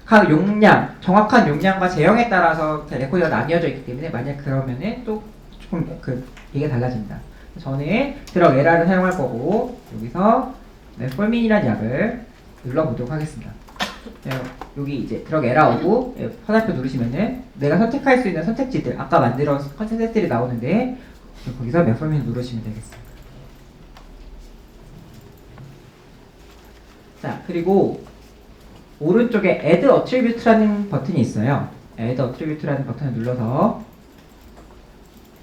[SPEAKER 2] 각 용량, 정확한 용량과 제형에 따라서 레코드가 나뉘어져 있기 때문에 만약 그러면은 또 조금 이게 달라집니다. 저는 드럭 에라를 사용할 거고 여기서 메폴민이라는 약을 눌러보도록 하겠습니다. 여기 이제 드럭 에라 오고 화살표 누르시면은 내가 선택할 수 있는 선택지들 아까 만들어 컨셉들이 나오는데 거기서 메폴민 누르시면 되겠습니다. 자, 그리고 오른쪽에 Add Attribute라는 버튼이 있어요. Add Attribute라는 버튼을 눌러서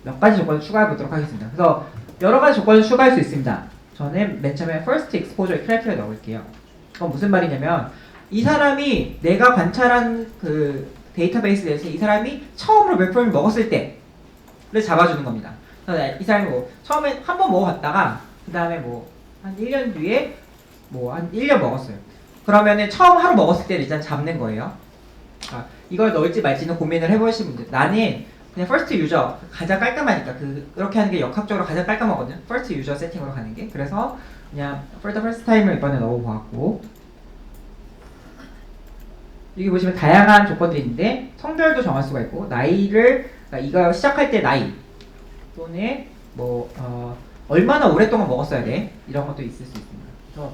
[SPEAKER 2] 몇 가지 조건을 추가해 보도록 하겠습니다. 그래서 여러 가지 조건을 추가할 수 있습니다. 저는 맨 처음에 First Exposure Criteria 넣을게요. 그건 무슨 말이냐면 이 사람이 내가 관찰한 그 데이터베이스에서 이 사람이 처음으로 메폴민 먹었을 때를 잡아주는 겁니다. 그래서 이 사람이 뭐 처음에 한 번 먹어봤다가 그 다음에 뭐 한 1년 뒤에 뭐 한 1년 먹었어요. 그러면은 처음 하루 먹었을 때를 일단 잡는 거예요. 이걸 넣을지 말지는 고민을 해보시면 돼요. 나는 그냥 first user 가장 깔끔하니까 그렇게 하는 게 역학적으로 가장 깔끔하거든요. first user 세팅으로 가는 게. 그래서 그냥 for the first time을 이번에 넣어보았고 여기 보시면 다양한 조건들이 있는데 성별도 정할 수가 있고 나이를 그러니까 이거 시작할 때 나이 또는 뭐 얼마나 오랫동안 먹었어야 돼 이런 것도 있을 수 있습니다. 그래서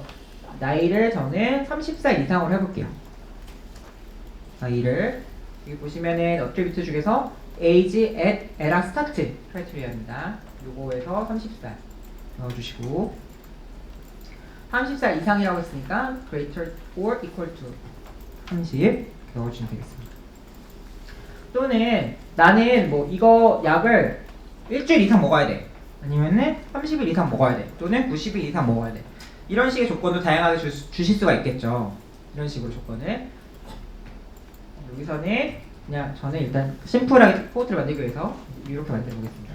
[SPEAKER 2] 나이를 저는 30살 이상으로 해볼게요. 나이를 여기 보시면은 어트리뷰트 중에서 age at era start 크라이테리아입니다. 요거에서 30살 넣어주시고 30살 이상이라고 했으니까 greater or equal to 30 넣어주시면 되겠습니다. 또는 나는 뭐 이거 약을 일주일 이상 먹어야 돼. 아니면은 30일 이상 먹어야 돼. 또는 90일 이상 먹어야 돼. 이런 식의 조건도 다양하게 주실 수가 있겠죠. 이런 식으로 조건을. 여기서는 그냥 저는 일단 심플하게 코드를 만들기 위해서 이렇게 만들어 보겠습니다.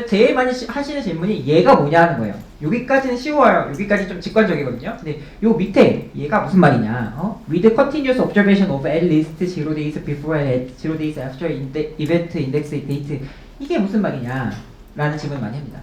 [SPEAKER 2] 제일 많이 하시는 질문이 얘가 뭐냐 하는 거예요. 여기까지는 쉬워요. 여기까지 좀 직관적이거든요. 근데 요 밑에 얘가 무슨 말이냐? With continuous observation of at least 0 days before and 0 days after event index date. 이게 무슨 말이냐? 라는 질문을 많이 합니다.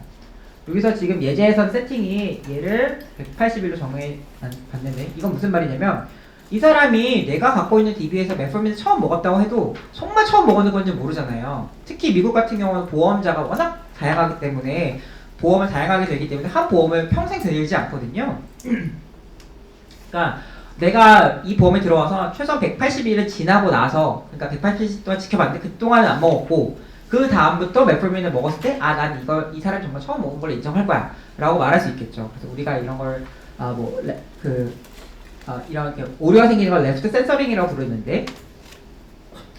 [SPEAKER 2] 여기서 지금 예제에선 세팅이 얘를 180일로 정해봤는데 이건 무슨 말이냐면 이 사람이 내가 갖고 있는 DB에서 메폴민을 처음 먹었다고 해도 정말 처음 먹었는 건지 모르잖아요. 특히 미국 같은 경우는 보험자가 워낙 다양하기 때문에 보험을 다양하게 되기 때문에 한 보험을 평생 들지 않거든요. 그러니까 내가 이 보험에 들어와서 최소한 180일을 지나고 나서 그러니까 180일 동안 지켜봤는데 그동안은 안 먹었고 그 다음부터 메폴민을 먹었을 때 난 이 사람 정말 처음 먹은 걸 인정할 거야 라고 말할 수 있겠죠. 그래서 우리가 이런 걸 이렇게 오류가 생기는 걸 레프트 센서링이라고 부르는데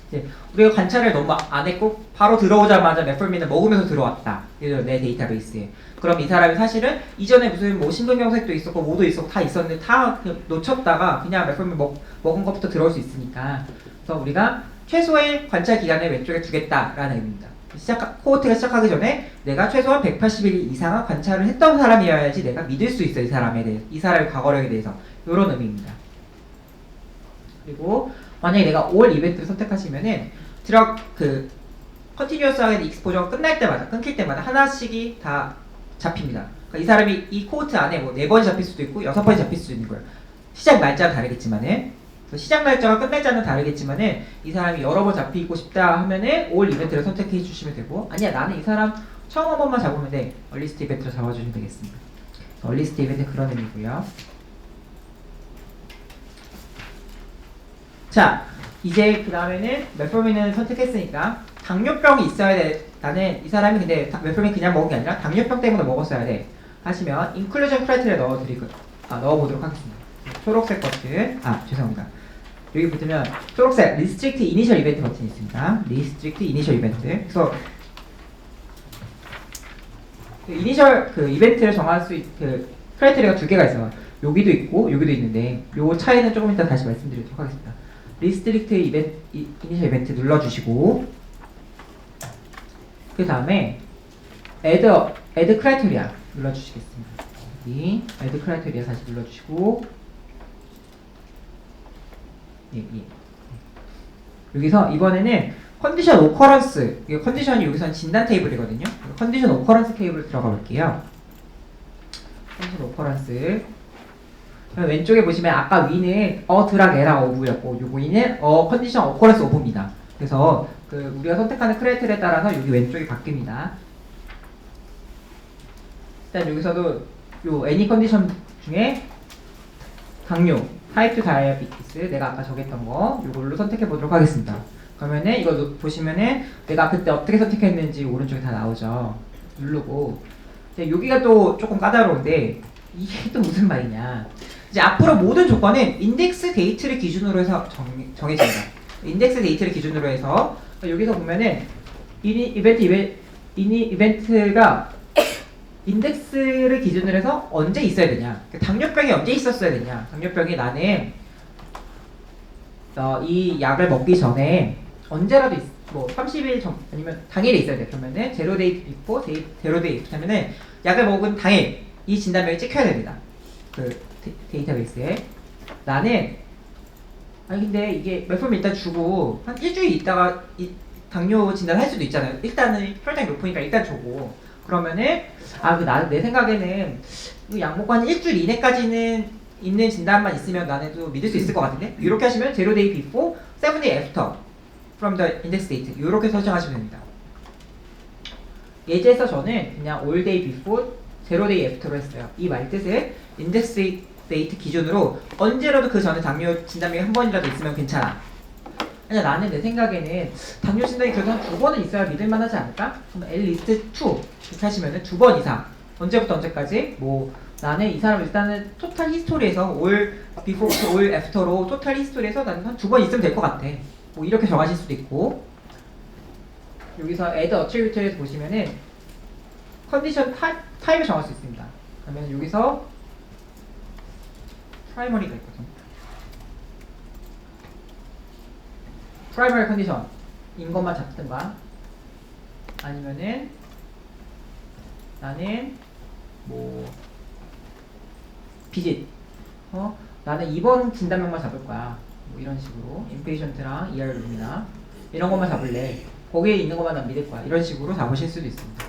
[SPEAKER 2] 이제 우리가 관찰을 너무 안 했고 바로 들어오자마자 메폴민을 먹으면서 들어왔다. 내 데이터베이스에. 그럼 이 사람이 사실은 이전에 무슨 뭐 심근경색도 있었고 뭐도 있었고 다 있었는데 다 놓쳤다가 그냥 메폴민 먹은 것부터 들어올 수 있으니까. 그래서 우리가 최소의 관찰 기간을 왼쪽에 두겠다라는 의미입니다. 코호트가 시작하기 전에 내가 최소한 180일 이상은 관찰을 했던 사람이어야지 내가 믿을 수 있어. 이 사람에 대해, 이 사람의 과거력에 대해서. 이런 의미입니다. 그리고 만약에 내가 올 이벤트를 선택하시면은 드럭 컨티뉴어스하게 익스포저가 끝날 때마다 끊길 때마다 하나씩이 다 잡힙니다. 그러니까 이 사람이 이 코호트 안에 뭐 4번이 잡힐 수도 있고 6번이 잡힐 수도 있는 거예요. 시작 날짜가 다르겠지만은 시작 날짜와 끝 날짜는 다르겠지만은 이 사람이 여러 번 잡히고 싶다 하면은 올 이벤트를 선택해 주시면 되고 아니야 나는 이 사람 처음 한 번만 잡으면 돼. 얼리스트 이벤트로 잡아주시면 되겠습니다. 얼리스트 이벤트 그런 의미고요. 자, 이제 그 다음에는 메폴민을 선택했으니까 당뇨병이 있어야 돼. 나는 이 사람이 근데 메폴민 그냥 먹은 게 아니라 당뇨병 때문에 먹었어야 돼. 하시면 인클루전 크라이테리아 넣어보도록 하겠습니다. 초록색 버튼, 죄송합니다. 여기 붙으면 초록색 리스트릭트 이니셜 이벤트 버튼이 있습니다. 리스트릭트 이니셜 이벤트. 그래서 이니셜 이벤트를 정할 수 있는 크라이테리아가 2개가 있어요. 여기도 있고 여기도 있는데 요 차이는 조금 이따 다시 말씀드리도록 하겠습니다. 리스트릭트 이니셜 이벤트 눌러주시고 그 다음에 add criteria 눌러주시겠습니다. 여기 add criteria 다시 눌러주시고 여기서 이번에는 컨디션 오커런스 컨디션이 여기서는 진단 테이블이거든요. 컨디션 오커런스 테이블 들어가 볼게요. 컨디션 오커런스 그럼 왼쪽에 보시면 아까 위는 드락 에라 오브였고 요거 위는 컨디션 어커런스 오브입니다. 그래서 그 우리가 선택하는 크라이테리아에 따라서 여기 왼쪽이 바뀝니다. 일단 여기서도 요 애니 컨디션 중에 당뇨, 타입 2 다이아비티스 내가 아까 정했던 거 요걸로 선택해 보도록 하겠습니다. 그러면은 이거 보시면은 내가 그때 어떻게 선택했는지 오른쪽에 다 나오죠. 누르고 이제 여기가 또 조금 까다로운데 이게 또 무슨 말이냐. 이제 앞으로 모든 조건은 인덱스 데이트를 기준으로 해서 정해집니다. 인덱스 데이트를 기준으로 해서 여기서 보면은 이벤트가 인덱스를 기준으로 해서 언제 있어야 되냐. 당뇨병이 언제 있었어야 되냐. 당뇨병이 나는 이 약을 먹기 전에 언제라도 뭐 30일 전 아니면 당일에 있어야 돼. 그러면은 제로 데이 비포 제로 데이 하면은 약을 먹은 당일 이 진단명이 찍혀야 됩니다. 그 데이터베이스에. 나는 아니 근데 이게 메포민 일단 주고 한 일주일 있다가 당뇨 진단할 수도 있잖아요. 일단은 혈당이 높으니까 일단 주고 그러면은 내 생각에는 약 먹고 한 일주일 이내까지는 있는 진단만 있으면 나는 또 믿을 수 있을 것 같은데 이렇게 하시면 제로 데이 비포, 7 day after from the index date 이렇게 설정하시면 됩니다. 예제에서 저는 그냥 all day before, zero day after로 했어요. 이 말뜻은 index date 기준으로 언제라도 그 전에 당뇨 진단명이 한 번이라도 있으면 괜찮아. 아니 나는 내 생각에는 당뇨 진단이 그래도 한 2번은 있어야 믿을만하지 않을까? 그럼 at least 2 이렇게 하시면은 2번 이상 언제부터 언제까지? 뭐 나는 이 사람 일단은 토탈 히스토리에서 all before, all after로 토탈 히스토리에서 나는 한 2번 있으면 될 것 같아. 뭐 이렇게 정하실 수도 있고 여기서 add attribute에서 보시면은 컨디션 타입을 정할 수 있습니다. 그러면 여기서 primary가 있거든요. primary 컨디션인 것만 잡든가 아니면은 나는 뭐 비짓 나는 2번 진단명만 잡을 거야. 뭐 이런 식으로 인페이션트랑 ER룸이나 이런 것만 잡을래. 거기에 있는 것만 난 믿을 거야. 이런 식으로 잡으실 수도 있습니다.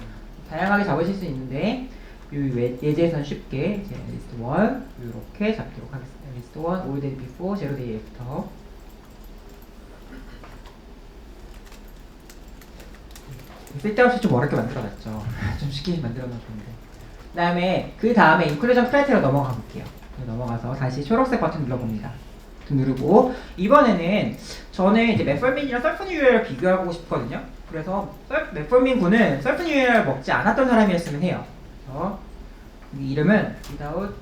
[SPEAKER 2] 다양하게 잡으실 수 있는데 예제에서는 쉽게 이제 리스트 1 이렇게 잡도록 하겠습니다. 리스트 1 all day before, zero day after. 쓸데없이 좀 어렵게 만들어놨죠. 좀 쉽게 만들어놓은 좋은데. 그 다음에 인클루전 크라이테리아 넘어가 볼게요. 넘어가서 다시 초록색 버튼 눌러봅니다. 누르고 이번에는 저는 이제 메폴민이랑 설프니유를 비교하고 싶거든요. 그래서 메폴민 군은 설프니유를 먹지 않았던 사람이었으면 해요. 그래서 이 이름은 without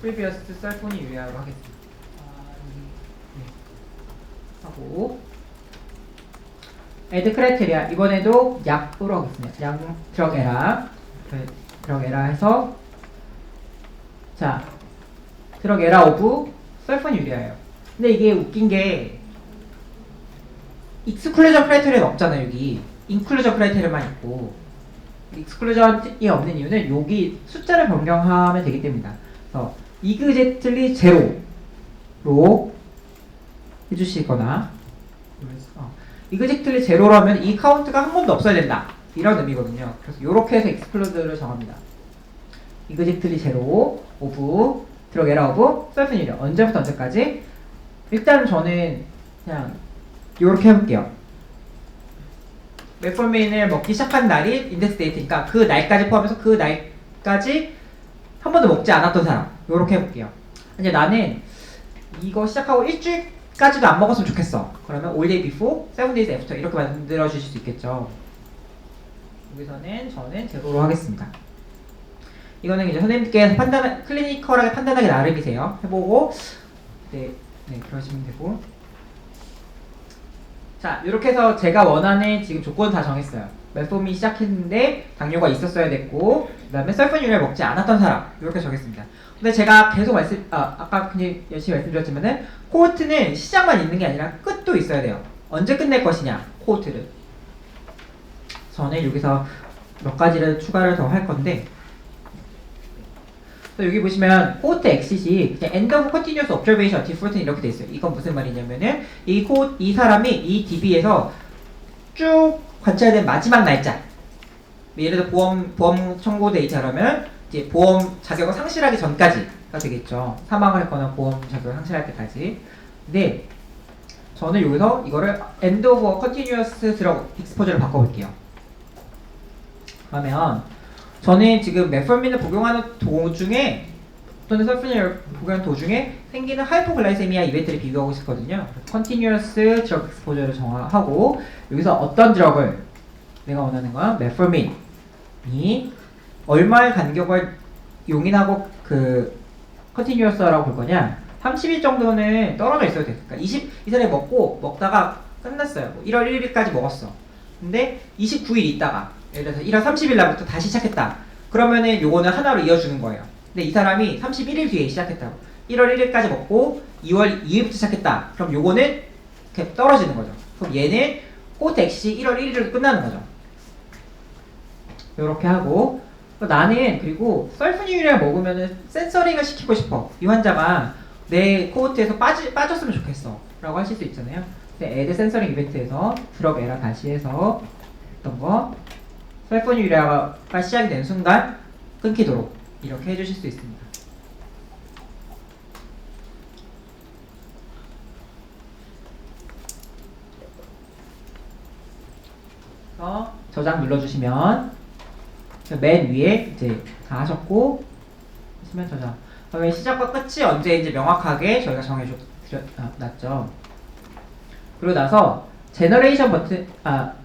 [SPEAKER 2] previous 설프니유로 하겠습니다. 하고 add criteria 이번에도 약으로 하겠습니다. 약 들어가라 해서 자 들어가라 오브 설프니유리아예요. 근데 이게 웃긴 게 익스클루전 크라이테리아는 없잖아요. 여기 인클루전 크라이테리아만 있고 익스클루전이 없는 이유는 여기 숫자를 변경하면 되기 때문이다. 그래서 이그제틀리 제로로 해주시거나 이그제틀리 제로라면 이 카운트가 한 번도 없어야 된다 이런 의미거든요. 그래서 이렇게 해서 익스클루드를 정합니다. 이그제틀리 제로 오브 들어가라 오브 설프니유리아 언제부터 언제까지? 일단 저는 그냥 이렇게 해볼게요. 메폴민을 먹기 시작한 날이 인덱스 데이트니까 그 날까지 포함해서 그 날까지 한 번도 먹지 않았던 사람 이렇게 해볼게요. 이제 나는 이거 시작하고 일주일까지도 안 먹었으면 좋겠어. 그러면 all day before, 7 days after 이렇게 만들어 주실 수 있겠죠. 여기서는 저는 제로로 하겠습니다. 이거는 이제 선생님께 클리니컬하게 판단하기 나름이세요. 해보고 네 그러시면 되고 자 이렇게 해서 제가 원하는 지금 조건 다 정했어요. 메포민 시작했는데 당뇨가 있었어야 됐고 그 다음에 설프니유를 먹지 않았던 사람 이렇게 정했습니다. 근데 제가 계속 아까 그냥 열심히 말씀드렸지만은 코호트는 시작만 있는 게 아니라 끝도 있어야 돼요. 언제 끝낼 것이냐 코호트를 저는 여기서 몇 가지를 추가를 더 할 건데 여기 보시면 코호트 엑싯이 그냥 end of continuous observation default 이렇게 돼 있어요. 이건 무슨 말이냐면은 이 사람이 이 DB에서 쭉 관찰된 마지막 날짜 예를 들어 보험 청구 데이터라면 이제 보험 자격을 상실하기 전까지가 되겠죠. 사망을 했거나 보험 자격을 상실할 때까지. 근데 저는 여기서 이거를 end of continuous drug exposure로 바꿔볼게요. 그러면 저는 지금 메for민을 복용하는 도중에 또는 설프닌을 복용하는 도중에 생기는 하이포글라이세미아 이벤트를 비교하고 싶거든요. continuous drug exposure를 정하고 여기서 어떤 드럭을 내가 원하는 건 메for민이 얼마의 간격을 용인하고 그 컨티뉴어스라고 볼 거냐? 30일 정도는 떨어져 있어야 돼. 그러니까 이 사람이 먹다가 끝났어요. 뭐 1월 1일까지 먹었어. 근데 29일 있다가 예를 들어서 1월 30일 날부터 다시 시작했다. 그러면은 요거는 하나로 이어주는 거예요. 근데 이 사람이 31일 뒤에 시작했다고. 1월 1일까지 먹고 2월 2일부터 시작했다. 그럼 요거는 이렇게 떨어지는 거죠. 그럼 얘는 코트 엑시 1월 1일로 끝나는 거죠. 요렇게 하고 나는 그리고 설프니유리를 먹으면은 센서링을 시키고 싶어. 이 환자가 내 코호트에서 빠졌으면 좋겠어 라고 하실 수 있잖아요. 근데 애드 센서링 이벤트에서 드럭 에라 다시 해서 어떤 거 설프니유리아가 시작이 된 순간 끊기도록 이렇게 해주실 수 있습니다. 저장 눌러주시면 맨 위에 이제 다 하셨고 하시면 저장. 그러면 시작과 끝이 언제인지 명확하게 저희가 정해놨죠. 그리고 나서 제너레이션 버튼,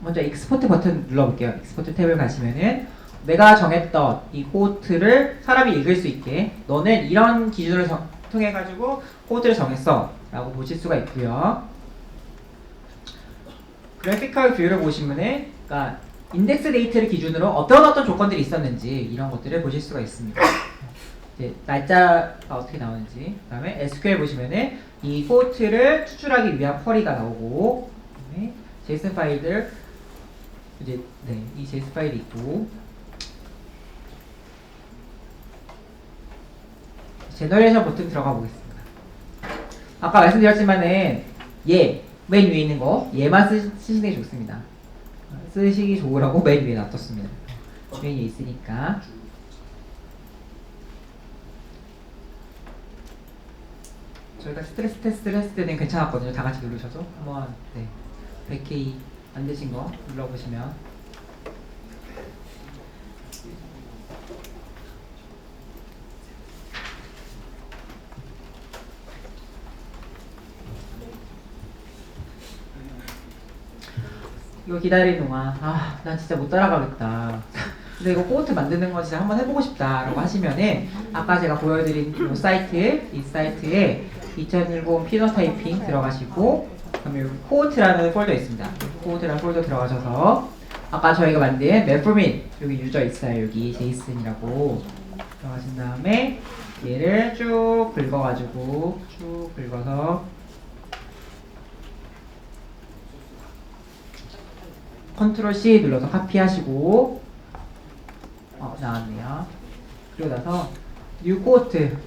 [SPEAKER 2] 먼저 익스포트 버튼 눌러볼게요. 익스포트 탭을 가시면은 내가 정했던 이 코호트를 사람이 읽을 수 있게 너는 이런 기준을 통해 가지고 코호트를 정했어 라고 보실 수가 있고요. 그래피컬 뷰를 보시면은 그러니까 인덱스 데이트를 기준으로 어떤 조건들이 있었는지 이런 것들을 보실 수가 있습니다. 이제 날짜가 어떻게 나오는지, 그다음에 SQL 보시면은 이 코호트를 추출하기 위한 쿼리가 나오고, 그다음에 JSON 파일들 이제 이 JSON 파일이 있고, 제너레이션 버튼 들어가 보겠습니다. 아까 말씀드렸지만은 맨 위에 있는 거 얘만 쓰시는 게 좋습니다. 쓰시기 좋으라고 맨 위에 놔뒀습니다. 맨 위에 있으니까. 저희가 스트레스 테스트를 했을 때는 괜찮았거든요. 다 같이 누르셔서 한번 100K 안 되신 거 눌러보시면 이거 기다리는 동안 나 진짜 못 따라가겠다. 근데 이거 코호트 만드는 거 진짜 한번 해보고 싶다 라고 하시면은 아까 제가 보여드린 이 사이트에 2010 피노타이핑 들어가시고 그다음에 여기 코호트라는 폴더 있습니다. 코호트라는 폴더 들어가셔서 아까 저희가 만든 메포민 여기 유저 있어요. 여기 제이슨이라고 들어가신 다음에 얘를 쭉 긁어서 컨트롤 C 눌러서 카피하시고 나왔네요. 그리고 나서 뉴 코호트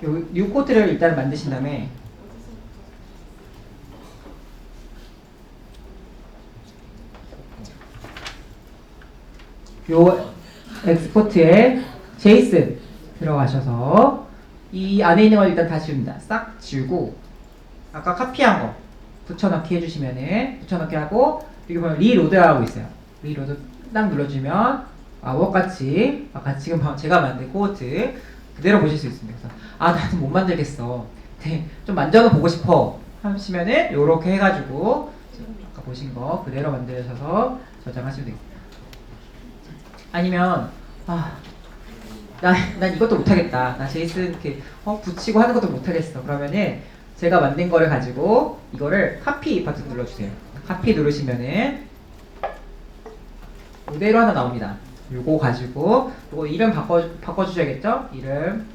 [SPEAKER 2] 뉴 코호트를 일단 만드신 다음에 요 엑스포트에 제이슨 들어가셔서 이 안에 있는 걸 일단 다 지웁니다. 싹 지우고 아까 카피한 거 붙여넣기 해주시면은 붙여넣기 하고 여기 보면 리로드하고 있어요. 리로드 딱 눌러주면 워같이 아까 지금 제가 만든 코호트 그대로 보실 수 있습니다. 그래서 나는 못 만들겠어. 좀 만져서 보고 싶어 하시면은 요렇게 해가지고 아까 보신 거 그대로 만드셔서 저장하시면 되겠습니다. 아니면 난 이것도 못하겠다. 나 제이슨 이렇게 붙이고 하는 것도 못하겠어. 그러면은 제가 만든 거를 가지고 이거를 카피 버튼 눌러주세요. 카피 누르시면은 이대로 하나 나옵니다. 요거 가지고 요거 이름 바꿔주셔야겠죠? 이름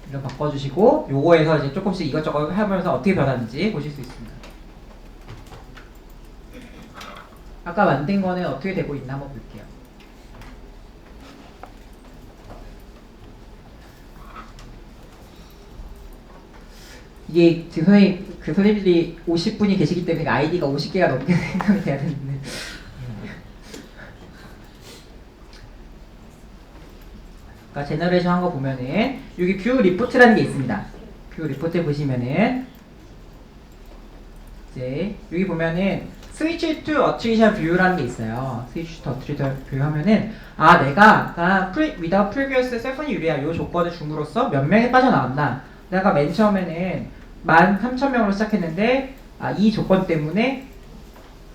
[SPEAKER 2] 이름 바꿔주시고 요거에서 이제 조금씩 이것저것 하면서 어떻게 변하는지 보실 수 있습니다. 아까 만든 거는 어떻게 되고 있나 한번 볼게요. 이게 지금 선생님 그 선생님들이 50분이 계시기 때문에 아이디가 50개가 넘게 생성이 돼야 되는데 그러니까 제너레이션 한 거 보면은 여기 뷰 리포트라는 게 있습니다. 뷰 리포트 보시면은 이제 여기 보면은 스위치 투 어트리션 뷰라는 게 있어요. 스위치 투 어트리션 뷰 하면은 아 내가 without previous 셀폰이 유리야 요 조건을 줌으로써 몇 명이 빠져나왔나. 내가 맨 처음에는 13,000명으로 시작했는데 이 조건 때문에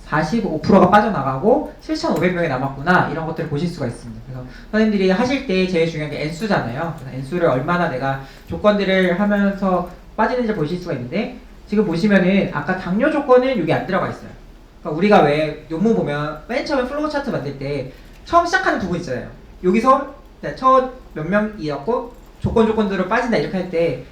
[SPEAKER 2] 45%가 빠져나가고 7,500명이 남았구나. 이런 것들을 보실 수가 있습니다. 그래서 선생님들이 하실 때 제일 중요한 게 N수잖아요. 그래서 N수를 얼마나 내가 조건들을 하면서 빠지는지 보실 수가 있는데 지금 보시면은 아까 당뇨 조건은 여기 안 들어가 있어요. 그러니까 우리가 왜 논문 보면 맨 처음에 플로우 차트 만들 때 처음 시작하는 부분 있잖아요. 여기서 첫 몇 명이었고 조건들로 빠진다 이렇게 할 때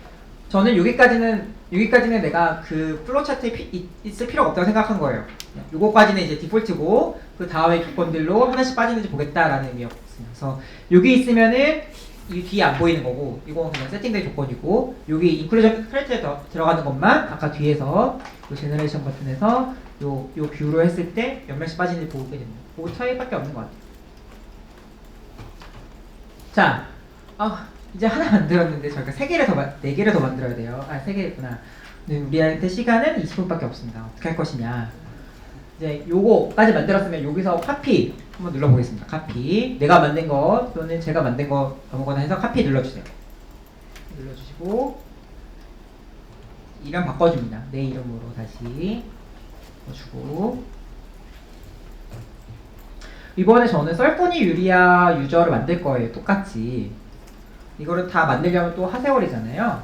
[SPEAKER 2] 저는 여기까지는 내가 그 플로우 차트에 있을 필요가 없다고 생각한 거예요. 요거까지는 이제 디폴트고 그 다음에 조건들로 하나씩 빠지는지 보겠다라는 의미였습니다. 그래서 여기 있으면은 이 뒤에 안 보이는 거고 이건 그냥 세팅된 조건이고 여기 인클루전 크라이테리아에 들어가는 것만 아까 뒤에서 요 제너레이션 버튼에서 요 뷰로 했을 때 몇 명씩 빠지는지 보게 됩니다. 그 차이밖에 없는 것 같아요. 자, 이제 하나 만들었는데 저희가 4개를 더 만들어야 돼요. 3개구나. 우리한테 시간은 20분밖에 없습니다. 어떻게 할 것이냐. 이제 요거까지 만들었으면 여기서 카피 한번 눌러보겠습니다. 카피. 내가 만든 거 또는 제가 만든 거 아무거나 해서 카피 눌러주세요. 눌러주시고 이름 바꿔줍니다. 내 이름으로 다시 바꿔주고 이번에 저는 썰포니 유리아 유저를 만들 거예요. 똑같이. 이거를 다 만들려면 또 하세월이잖아요.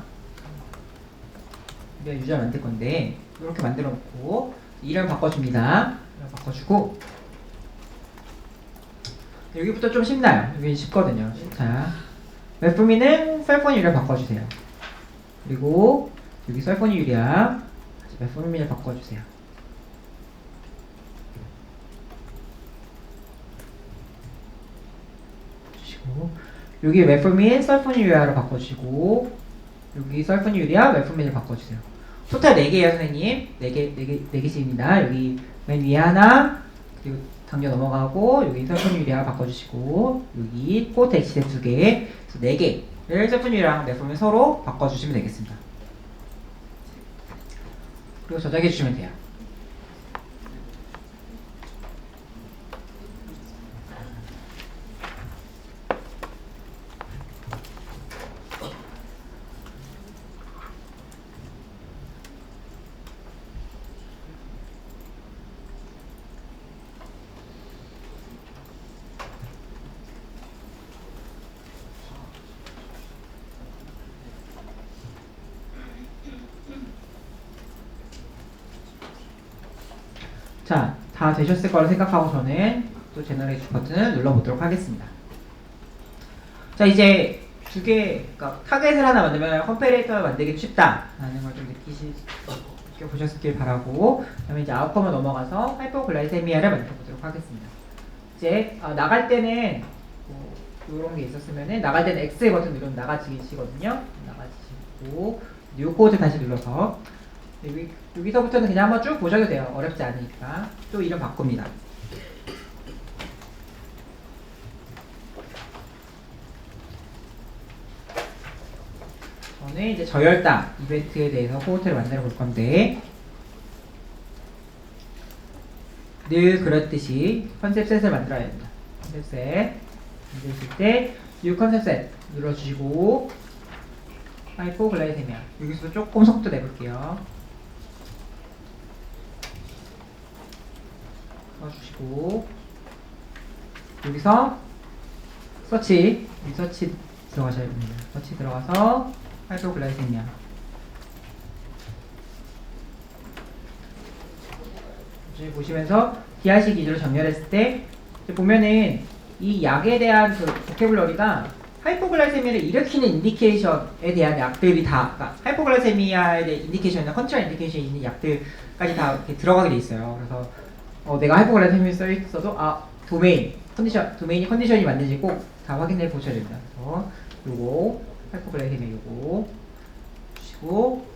[SPEAKER 2] 우리가 유저 만들 건데 이렇게 만들어 놓고 이름 바꿔줍니다. 이름 바꿔주고 여기부터 좀 쉽나요? 여기 쉽거든요. 자, 웹프미는 썰포니 유리아 바꿔주세요. 그리고 여기 썰포니 유리아 웹프미를 바꿔주세요. 여기 웹프민 썰포니 유리아로 바꿔주시고 여기 썰포니 유리아 웹프민을 바꿔주세요. 토탈 4개예요 선생님. 4개씩입니다. 여기 맨 위에 하나 그리고 당겨 넘어가고 여기 썰포니 유리아 바꿔주시고 여기 코트 엑시드 2개 4개를 썰포니 유리아랑 웹프민 서로 바꿔주시면 되겠습니다. 그리고 저장해 주시면 돼요. 자, 다 되셨을 거라 생각하고 저는 또 제너레이션 버튼을 눌러보도록 하겠습니다. 자, 이제 그러니까 타겟을 하나 만들면 컴패레이터를 만들기 쉽다라는 걸 좀 느껴보셨길 바라고 그다음에 이제 아웃컴을 넘어가서 하이퍼글라이세미아를 만들어보도록 하겠습니다. 이제 나갈 때는 이런 게 있었으면은 나갈 때는 X 버튼 누르면 나가지시거든요. 나가지시고 뉴 코드 다시 눌러서 여기서부터는 그냥 한번 쭉 보셔도 돼요. 어렵지 않으니까. 또 이름 바꿉니다. 저는 이제 저혈당 이벤트에 대해서 코호트를 만들어 볼 건데 늘 그렇듯이 컨셉셋을 만들어야 됩니다. 컨셉셋 만드실 때 뉴 컨셉셋 눌러주시고 하이퍼글라이세미아 여기서 조금 속도 내볼게요. 넣어주시고 여기서 서치 들어가셔야 됩니다. 서치 들어가서 하이퍼글라이세미아 보시면서 DRC 기준으로 정렬했을 때 보면은 이 약에 대한 그 보캐블러리가 하이포글라이세미아를 일으키는 인디케이션에 대한 약들이 다 그러니까 하이포글라이세미아에 대한 인디케이션이나 컨트롤 인디케이션이 있는 약들까지 다 이렇게 들어가게 돼 있어요. 그래서 내가 하이포글라이세미아 써 있어도 도메인이 컨디션이 맞는지 꼭 다 확인해 보셔야 됩니다. 그래서 요거 하이포글라이세미아 요거 주시고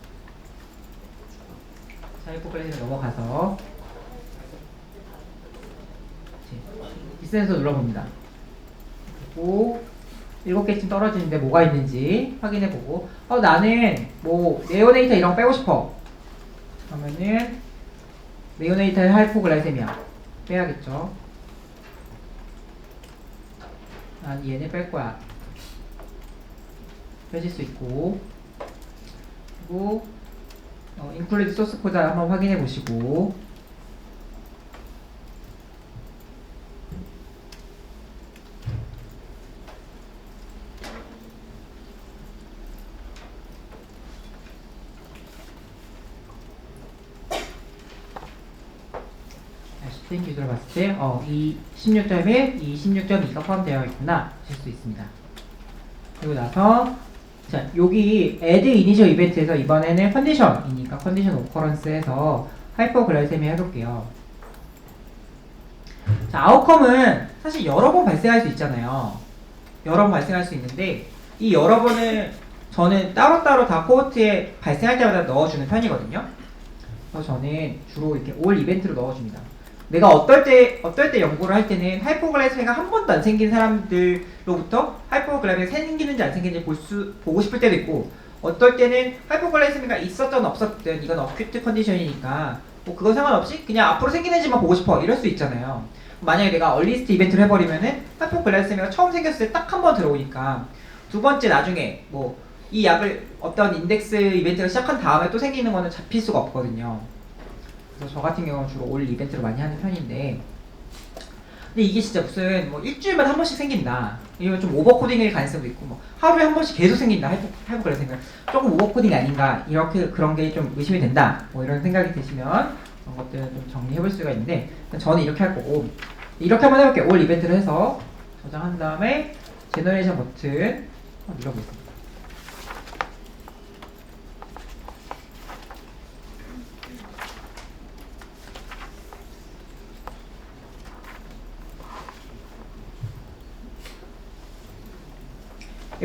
[SPEAKER 2] 하이퍼글라이셈 넘어가서 디센서 눌러봅니다. 그리고 7개쯤 떨어지는데 뭐가 있는지 확인해보고 나는 뭐 네오네이터 이런 거 빼고 싶어 그러면은 네오네이터의 하이퍼글라이셈이야 빼야겠죠. 난 얘네 뺄 거야. 빼질 수 있고 그리고 include 소스 코드 한번 확인해 보시고 스트링 기술을 봤을 때 이 16.1, 이 16.2가 포함되어 있구나 보실 수 있습니다. 그리고 나서 자 여기 add initial event에서 이번에는 컨디션이니까 컨디션 오커런스에서 하이퍼글라이셈이 해볼게요. 자 아웃컴은 사실 여러 번 발생할 수 있잖아요. 여러 번 발생할 수 있는데 이 여러 번을 저는 따로따로 다 코호트에 발생할 때마다 넣어주는 편이거든요. 그래서 저는 주로 이렇게 올 이벤트로 넣어줍니다. 내가 어떨 때 연구를 할 때는 하이퍼글라이셈이 한 번도 안 생긴 사람들로부터 하이퍼글라이셈이 생기는지 안 생기는지 보고 싶을 때도 있고 어떨 때는 하이퍼글라이셈이가 있었든 없었든 이건 어큐트 컨디션이니까 뭐 그건 상관없이 그냥 앞으로 생기는지만 보고 싶어 이럴 수 있잖아요. 만약에 내가 얼리스트 이벤트를 해버리면은 하이퍼글라이셈이가 처음 생겼을 때 딱 한 번 들어오니까 두 번째 나중에 뭐 이 약을 어떤 인덱스 이벤트가 시작한 다음에 또 생기는 거는 잡힐 수가 없거든요. 그래서 저 같은 경우는 주로 올 이벤트를 많이 하는 편인데 근데 이게 진짜 무슨 뭐 일주일마다 한 번씩 생긴다 이러면 좀 오버코딩일 가능성도 있고 뭐 하루에 한 번씩 계속 생긴다 하이퍼글라이셈이 조금 오버코딩이 아닌가 이렇게 그런 게 좀 의심이 된다 뭐 이런 생각이 드시면 그런 것들은 좀 정리해 볼 수가 있는데 저는 이렇게 할 거고 이렇게 한번 해볼게요. 올 이벤트를 해서 저장한 다음에 제너레이션 버튼 눌러보겠습니다.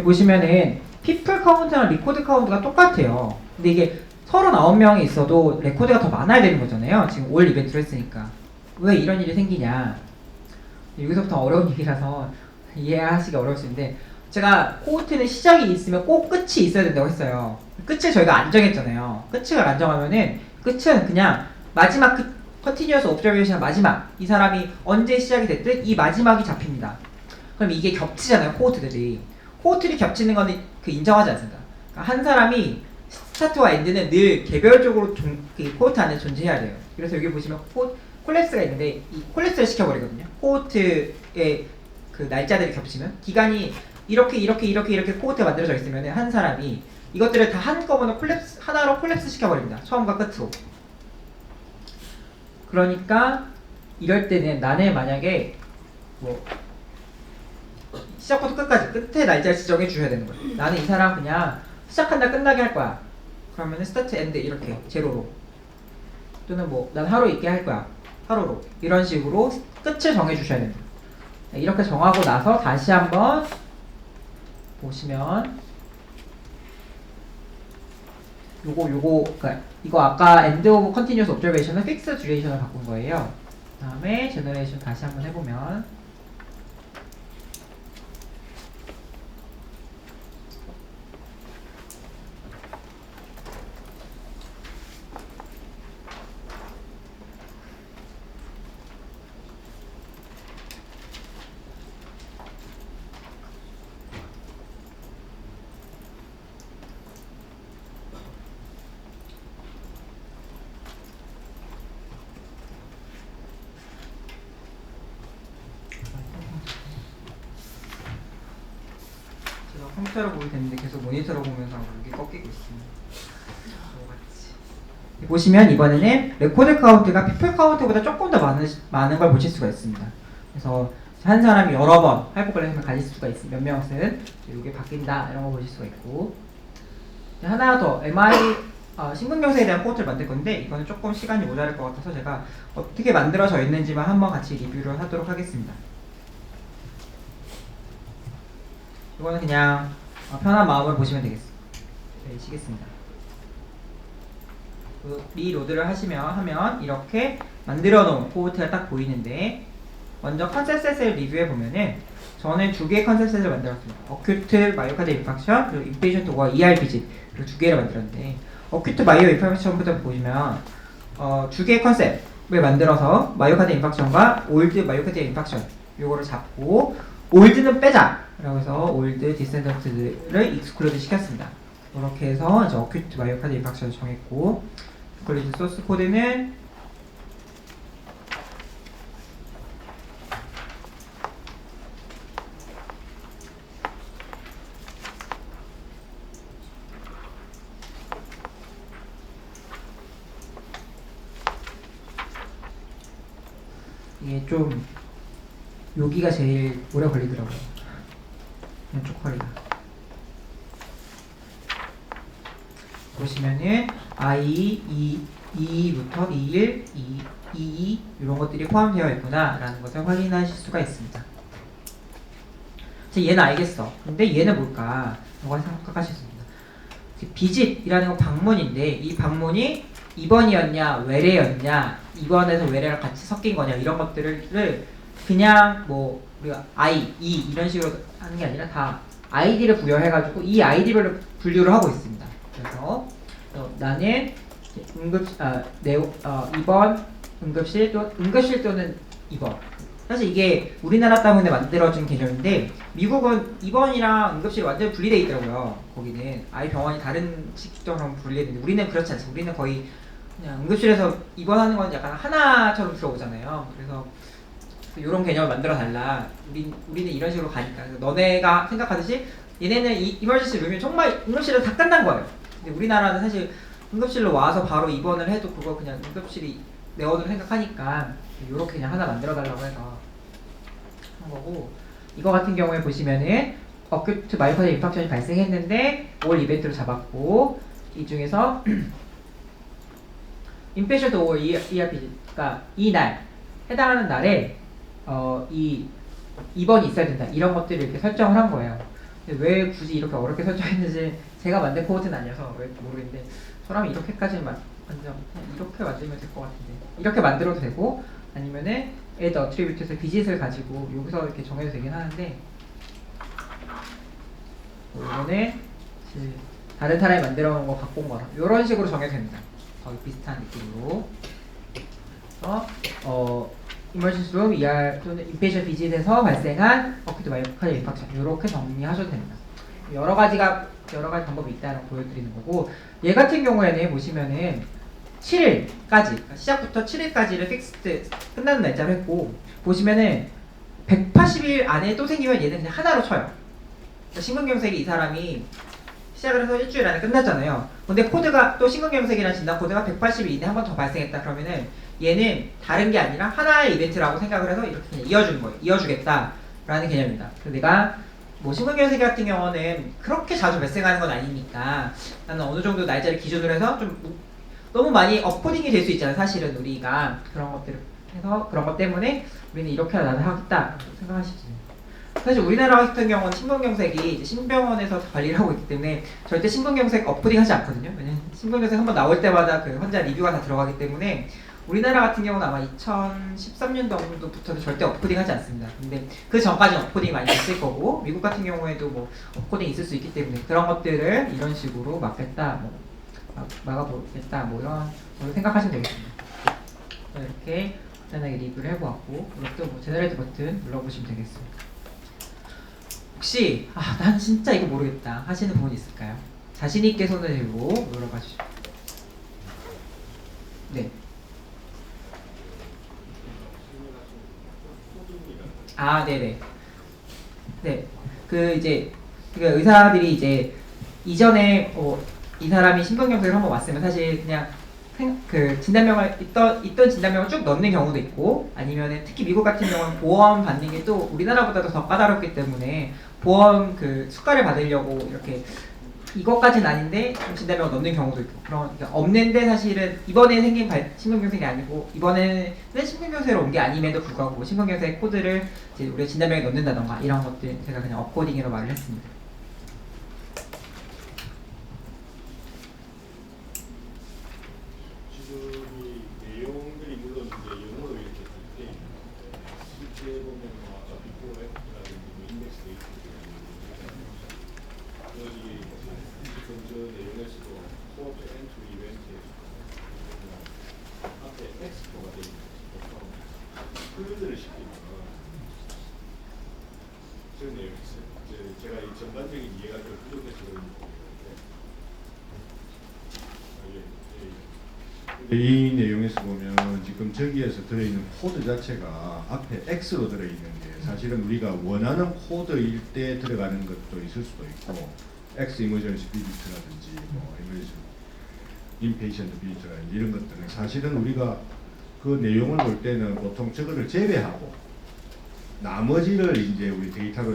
[SPEAKER 2] 보시면은 people 카운트랑 리코드 카운트가 똑같아요. 근데 이게 39명이 있어도 레코드가 더 많아야 되는 거잖아요. 지금 올 이벤트를 했으니까. 왜 이런 일이 생기냐. 여기서부터 어려운 얘기라서 이해하시기 어려울 수 있는데 제가 코호트는 시작이 있으면 꼭 끝이 있어야 된다고 했어요. 끝을 저희가 안 정했잖아요. 끝을 안 정하면은 끝은 그냥 마지막 컨티뉴어스 옵저베이션 마지막 이 사람이 언제 시작이 됐든 이 마지막이 잡힙니다. 그럼 이게 겹치잖아요. 코호트들이. 코호트들이 겹치는 거는 인정하지 않습니다. 그러니까 한 사람이 스타트와 엔드는 늘 개별적으로 코호트 안에 존재해야 돼요. 그래서 여기 보시면 콜랩스가 있는데 이 콜랩스를 시켜버리거든요. 코호트의 그 날짜들이 겹치면 기간이 이렇게 코호트가 만들어져 있으면 한 사람이 이것들을 다 한꺼번에 하나로 콜랩스 시켜버립니다. 처음과 끝으로. 그러니까 이럴 때는 나는 만약에 뭐 시작부터 끝까지 끝에 날짜를 지정해 주셔야 되는 거예요. 나는 이 사람 그냥 시작한다 끝나게 할 거야. 그러면은 스타트 엔드 이렇게 제로로 또는 뭐 난 하루 있게 할 거야. 하루로 이런 식으로 끝을 정해 주셔야 됩니다. 이렇게 정하고 나서 다시 한번 보시면 그러니까 이거 아까 end of continuous observation을 fixed duration을 바꾼 거예요. 다음에 generation 다시 한번 해보면 컴퓨터로 보게 되는데 계속 모니터로 보면서 여기 꺾이고 있습니다. 보시면 이번에는 레코드 카운트가 피플 카운트보다 조금 더 많은 걸 보실 수가 있습니다. 그래서 한 사람이 여러 번 하이퍼글라이셈을 가질 수가 있습니다. 몇 명은 이게 바뀐다 이런 거 보실 수가 있고 하나 더 MI 심근경색에 대한 코드를 만들 건데 이거는 조금 시간이 모자랄 것 같아서 제가 어떻게 만들어져 있는지만 한번 같이 리뷰를 하도록 하겠습니다. 이거는 그냥 편한 마음으로 보시면 되겠습니다. 네, 쉬겠습니다. 리로드를 하면 이렇게 만들어 놓은 코드가 딱 보이는데, 먼저 컨셉셋을 리뷰해 보면은 저는 두 개의 컨셉셋을 만들었습니다. 어큐트 마이오카드 인팍션 그리고 임페이션 도어와 ERPG 그리고 두 개를 만들었는데, 어큐트 마이오 인팍션부터 보시면 두 개의 컨셉을 만들어서 마이오카드 인팍션과 올드 마이오카드 인팍션 요거를 잡고 올드는 빼자 라고 해서 올드 디센던트를 익스클루드 시켰습니다. 이렇게 해서 이제 어큐트 마이오카드 인팍션을 정했고, 그리고 소스 코드는 이게 좀 여기가 제일 오래 걸리더라고요. 왼쪽 허리가. 보시면은 I, 2부터 21, 22 이런 것들이 포함되어 있구나 라는 것을 확인하실 수가 있습니다. 얘는 알겠어. 근데 얘는 뭘까? 라고 생각하실 수 있습니다. 비집이라는 건 방문인데, 이 방문이 2번이었냐 외래였냐, 2번에서 외래랑 같이 섞인 거냐, 이런 것들을 그냥 뭐 우리가 I, 이런 식으로 하는 게 아니라 다 아이디를 부여해가지고 이 아이디별로 분류를 하고 있습니다. 그래서 나는 2번 응급실 또는 2번. 사실 이게 우리나라 때문에 만들어진 개념인데, 미국은 2번이랑 응급실이 완전히 분리되어 있더라고요. 거기는 아예 병원이 다른 식정으로 분리되어 있는데, 우리는 그렇지 않습니다. 우리는 거의 그냥 응급실에서 입원하는 건 약간 하나처럼 들어오잖아요. 그래서 이런 개념을 만들어 달라. 우리는 이런 식으로 가니까. 그래서 너네가 생각하듯이 얘네는 이머전시 룸이 정말 응급실에서 다 끝난 거예요. 근데 우리나라는 사실 응급실로 와서 바로 입원을 해도 그거 그냥 응급실이 내원으로 생각하니까 이렇게 그냥 하나 만들어 달라고 해서 한 거고, 이거 같은 경우에 보시면은 어큐트 마이오카드 인팍션이 발생했는데 올 이벤트로 잡았고, 이 중에서 임페이션 도어 ERPG가 이날 해당하는 날에 이 2번이 있어야 된다, 이런 것들을 이렇게 설정을 한 거예요. 근데 왜 굳이 이렇게 어렵게 설정했는지 제가 만든 코드는 아니어서 왜 모르겠는데, 저라면 이렇게까지는 이렇게 만들면 될 것 같은데, 이렇게 만들어도 되고, 아니면은 add attribute에서 비짓을 가지고 여기서 이렇게 정해도 되긴 하는데, 이거는 다른 사람이 만들어 놓은 거 갖고 온 거라 이런 식으로 정해도 됩니다. 거의 비슷한 느낌으로. 그래서 emergency room ER 또는 inpatient visit에서 발생한 어큐트 마이오카드 인팍션 이렇게 정리하셔도 됩니다. 여러 가지 방법이 있다는 걸 보여드리는 거고, 얘 같은 경우에는 보시면은 7일까지, 그러니까 시작부터 7일까지를 픽스드 끝나는 날짜로 했고, 보시면은 180일 안에 또 생기면 얘는 그냥 하나로 쳐요. 그러니까 심근경색이 이 사람이 시작을 해서 일주일 안에 끝났잖아요. 근데 코드가 또 심근경색이라는 진단 코드가 180일 이내에 한 번 더 발생했다 그러면은 얘는 다른 게 아니라 하나의 이벤트라고 생각을 해서 이렇게 그냥 이어주는 거예요. 이어주겠다라는 개념입니다. 그래서 내가 뭐 심근경색 같은 경우는 그렇게 자주 발생하는 건 아니니까 나는 어느 정도 날짜를 기준으로 해서 좀 너무 많이 업코딩이 될 수 있잖아요. 사실은 우리가 그런 것들을 해서 그런 것 때문에 우리는 이렇게 나는 하겠다 생각하시죠. 사실 우리나라 같은 경우는 심근경색이 이제 신병원에서 관리를 하고 있기 때문에 절대 심근경색 업코딩 하지 않거든요. 왜냐면 심근경색 한번 나올 때마다 그 환자 리뷰가 다 들어가기 때문에 우리나라 같은 경우는 아마 2013년 정도부터는 절대 업코딩 하지 않습니다. 근데 그 전까지는 업코딩이 많이 있을 거고, 미국 같은 경우에도 뭐 업코딩 있을 수 있기 때문에 그런 것들을 이런 식으로 막겠다, 막아보겠다, 뭐 이런 걸로 생각하시면 되겠습니다. 이렇게 간단하게 리뷰를 해보았고, 이것도 뭐 제너레이트 버튼 눌러보시면 되겠습니다. 혹시 난 진짜 이거 모르겠다 하시는 부분 있을까요? 자신 있게 손을 들고 물어봐 주시죠. 네. 네네. 네. 의사들이 이제 이전에 이 사람이 심근경색을 한번 왔으면 사실 그냥 그 진단명을 있던 진단명을 쭉 넣는 경우도 있고, 아니면은 특히 미국 같은 경우는 보험 받는 게 또 우리나라보다도 더 까다롭기 때문에 보험 그 수가를 받으려고 이렇게 이것까지는 아닌데 좀 진단명을 넣는 경우도 있고, 그러니까 없는데 사실은 이번에 생긴 심근경색이 아니고 이번에는 심근경색으로 온 게 아님에도 불구하고 심근경색 코드를 이제 우리가 진단명에 넣는다던가 이런 것들 제가 그냥 업코딩으로 말을 했습니다.
[SPEAKER 3] 텍스트가 되는 거죠. 표현을 시키면 지금 내용이 있어요. 제가 이 전반적인 이해가 좀 부족해서 그런 건데 이 내용에서 보면 지금 저기에서 들어있는 코드 자체가 앞에 X로 들어있는데 사실은 우리가 원하는 코드일 때 들어가는 것도 있을 수도 있고 X 이머전시 비디트라든지 뭐 이머전시 인페이션트 비디트라든지 이런 것들은 사실은 우리가 그 내용을 볼 때는 보통 저거를 제외하고 나머지를 이제 우리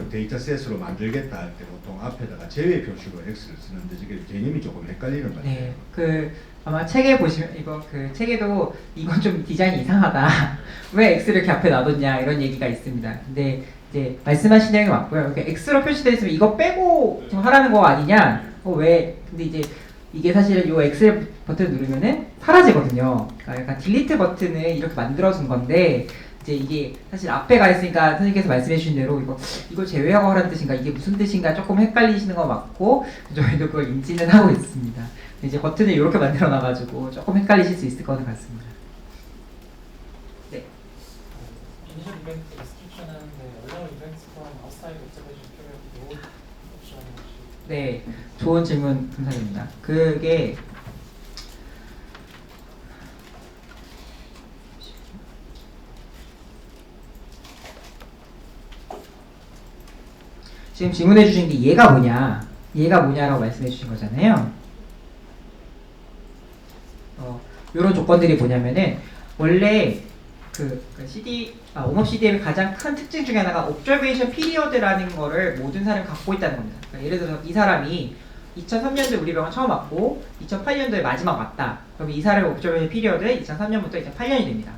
[SPEAKER 3] 데이터셋으로 만들겠다 할 때 보통 앞에다가 제외 표시로 X를 쓰는데 저게 개념이 조금 헷갈리는 것 같아요.
[SPEAKER 2] 네, 아마 책에 보시면 이거 책에도 이건 좀 디자인이 이상하다. 왜 X를 이렇게 앞에 놔뒀냐 이런 얘기가 있습니다. 근데 이제 말씀하신 내용이 맞고요. 이렇게 X로 표시되어 있으면 이거 빼고 좀 하라는 거 아니냐? 왜? 근데 이제 이게 사실은 요 X 버튼 누르면은 사라지거든요. 그러니까 약간 딜리트 버튼을 이렇게 만들어준 건데 이제 이게 사실 앞에 가 있으니까 선생님께서 말씀해 주신 대로 이걸 제외하고 하라는 뜻인가 이게 무슨 뜻인가 조금 헷갈리시는 거 맞고 저희도 그걸 인지는 하고 있습니다. 이제 버튼을 이렇게 만들어 놔가지고 조금 헷갈리실 수 있을 것 같습니다. 네.
[SPEAKER 4] Initial event restriction and allow events from outside observation period node option.
[SPEAKER 2] 네, 좋은 질문 감사드립니다. 그게 지금 질문해 주신 게 얘가 뭐냐라고 말씀해 주신 거잖아요. 이런 조건들이 뭐냐면은 원래 옴업 CDM의 가장 큰 특징 중에 하나가 observation period라는 거를 모든 사람이 갖고 있다는 겁니다. 그러니까 예를 들어서 이 사람이 2003년도에 우리 병원 처음 왔고 2008년도에 마지막 왔다. 그럼 이 사람의 observation period는 2003년부터 2008년이 됩니다.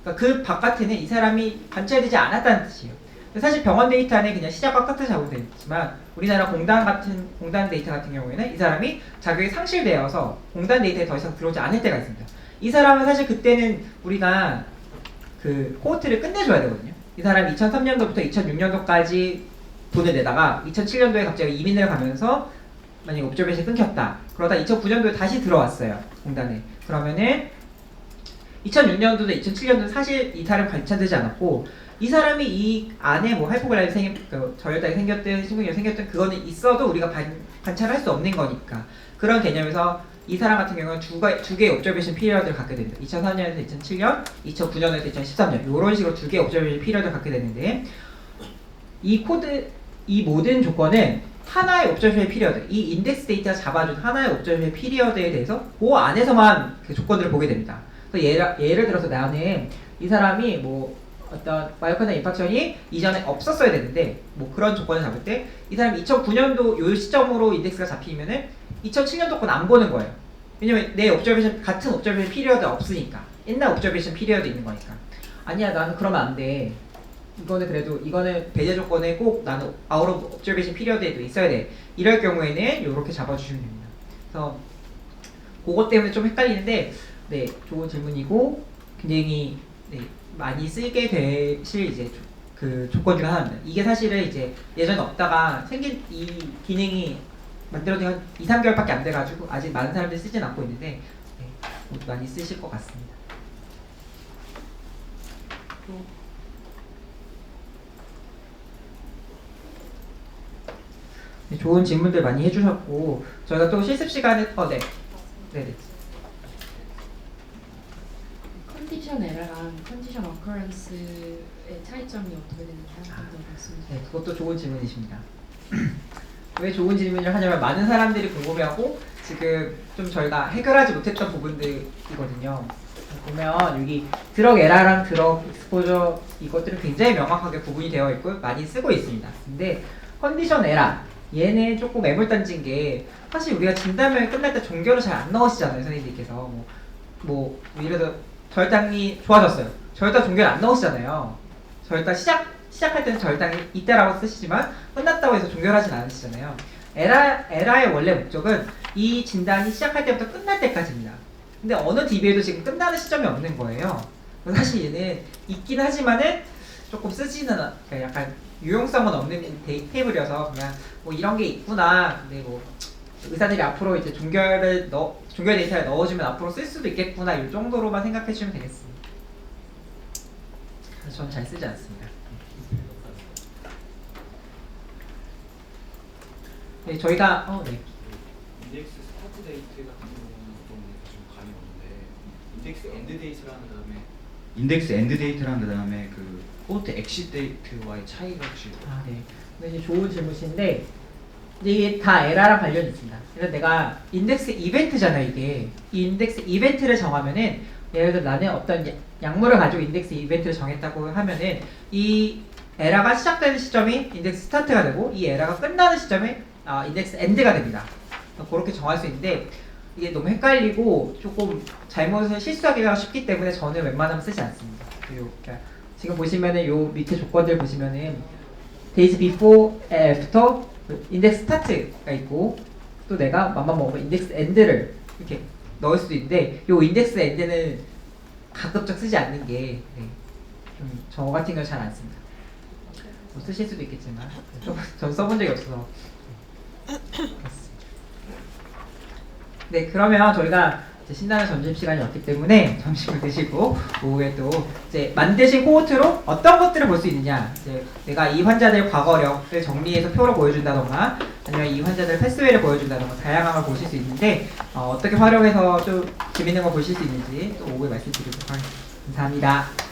[SPEAKER 2] 그러니까 그 바깥에는 이 사람이 관찰되지 않았다는 뜻이에요. 사실 병원 데이터 안에 그냥 시작과 끝을 잡으면 되지만 우리나라 공단 데이터 같은 경우에는 이 사람이 자격이 상실되어서 공단 데이터에 더 이상 들어오지 않을 때가 있습니다. 이 사람은 사실 그때는 우리가 코호트를 끝내줘야 되거든요. 이 사람이 2003년도부터 2006년도까지 돈을 내다가 2007년도에 갑자기 이민을 가면서 만약에 옵저베이션이 끊겼다. 그러다 2009년도에 다시 들어왔어요. 공단에. 그러면은 2006년도도 2007년도 사실 이 사람 관찰되지 않았고 이 사람이 이 안에 뭐 하이포글라이드 저혈당이 생겼든 심근경이 생겼든 그거는 있어도 우리가 관찰할 수 없는 거니까 그런 개념에서 이 사람 같은 경우는 두 개의 옵저베이션 피리어드를 갖게 됩니다. 2004년에서 2007년, 2009년에서 2013년 이런 식으로 두 개의 옵저베이션 피리어드를 갖게 되는데 이 모든 조건은 하나의 옵저베이션 피리어드, 이 인덱스 데이터가 잡아준 하나의 옵저베이션 피리어드에 대해서 그 안에서만 그 조건들을 보게 됩니다. 그래서 예를 들어서 나는 이 사람이 뭐 어떤 마이오카르디얼 인파크션이 이전에 없었어야 되는데 뭐 그런 조건을 잡을 때 이 사람이 2009년도 요 시점으로 인덱스가 잡히면은 2007년도 건 안 보는 거예요. 왜냐면 내 옵저베이션 같은 옵저베이션 피리어드 없으니까 옛날 옵저베이션 피리어드 있는 거니까 아니야 나는 그러면 안 돼. 이거는 배제 조건에 꼭 나는 아웃 오브 옵저베이션 피리어드에도 있어야 돼. 이럴 경우에는 이렇게 잡아주시면 됩니다. 그래서 그것 때문에 좀 헷갈리는데 네 좋은 질문이고 굉장히 네, 많이 쓰게 되실 이제 그 조건 중 하나입니다. 이게 사실은 이제 예전에 없다가 생긴 이 기능이 만들어진 한 2, 3개월밖에 안 돼가지고 아직 많은 사람들이 쓰진 않고 있는데 네, 모두 많이 쓰실 것 같습니다. 네, 좋은 질문들 많이 해주셨고 저희가 또 실습 시간에 네네.
[SPEAKER 5] 컨디션 에러랑 컨디션 어커런스의 차이점이 어떻게 되는지 한번 더 말씀해 주세요.
[SPEAKER 2] 네, 그것도 좋은 질문이십니다. 왜 좋은 질문을 하냐면 많은 사람들이 궁금해하고 지금 좀 저희가 해결하지 못했던 부분들이거든요. 보면 여기 드럭 에라랑 드럭 익스포저 이것들은 굉장히 명확하게 구분이 되어 있고 많이 쓰고 있습니다. 근데 컨디션 에라 얘는 조금 애물단지인 게 사실 우리가 진단명이 끝날 때 종결을 잘 안 넣으시잖아요. 선생님들께서 뭐 예를 들어 저혈당이 좋아졌어요. 저혈당 종결 안 넣으시잖아요. 저혈당 시작할 때는 저혈당이 이때라고 쓰시지만 끝났다고 해서 종결하진 않으시잖아요. 에라의 원래 목적은 이 진단이 시작할 때부터 끝날 때까지입니다. 근데 어느 DB에도 지금 끝나는 시점이 없는 거예요. 사실 얘는 있긴 하지만은 조금 쓰지는 약간 유용성은 없는 테이블이어서 그냥 뭐 이런 게 있구나. 근데 뭐 의사들이 앞으로 이제 종결 데이터를 넣어주면 앞으로 쓸 수도 있겠구나 이 정도로만 생각해 주시면 되겠습니다. 그래서 저는 잘 쓰지 않습니다. 네, 저희가 네.
[SPEAKER 6] 인덱스 스타트 데이트 같은 경우는 좀 감이 오는데 인덱스 엔드 데이트라는 다음에 인덱스 엔드 데이트라는 다음에 그 포트 엑시 데이트와의 차이가 혹시
[SPEAKER 2] 네. 근데 이제 좋은 질문이신데 이제 이게 다 에라랑 관련이 있습니다. 그래서 내가 인덱스 이벤트잖아 이게. 이 인덱스 이벤트를 정하면은 예를 들어 나는 어떤 약물을 가지고 인덱스 이벤트를 정했다고 하면은 이 에라가 시작되는 시점이 인덱스 스타트가 되고 이 에라가 끝나는 시점이 인덱스 엔드가 됩니다. 그렇게 정할 수 있는데 이게 너무 헷갈리고 조금 잘못을 실수하기가 쉽기 때문에 저는 웬만하면 쓰지 않습니다. 그러니까 지금 보시면은 요 밑에 조건들 보시면은 days before, after, 인덱스 스타트가 있고 또 내가 맘만 먹으면 인덱스 엔드를 이렇게 넣을 수도 있는데 요 인덱스 엔드는 가급적 쓰지 않는 게 좀 저 같은 경우 잘 안 씁니다. 뭐 쓰실 수도 있겠지만 전 써본 적이 없어서. 네, 그러면 저희가 이제 신나는 점심 시간이 왔기 때문에 점심을 드시고 오후에 또 이제 만드신 코호트로 어떤 것들을 볼 수 있느냐, 이제 내가 이 환자들 과거력을 정리해서 표로 보여준다던가 아니면 이 환자들 패스웨이를 보여준다던가 다양한 걸 보실 수 있는데 어떻게 활용해서 좀 재밌는 걸 보실 수 있는지 또 오후에 말씀드리도록 하겠습니다. 감사합니다.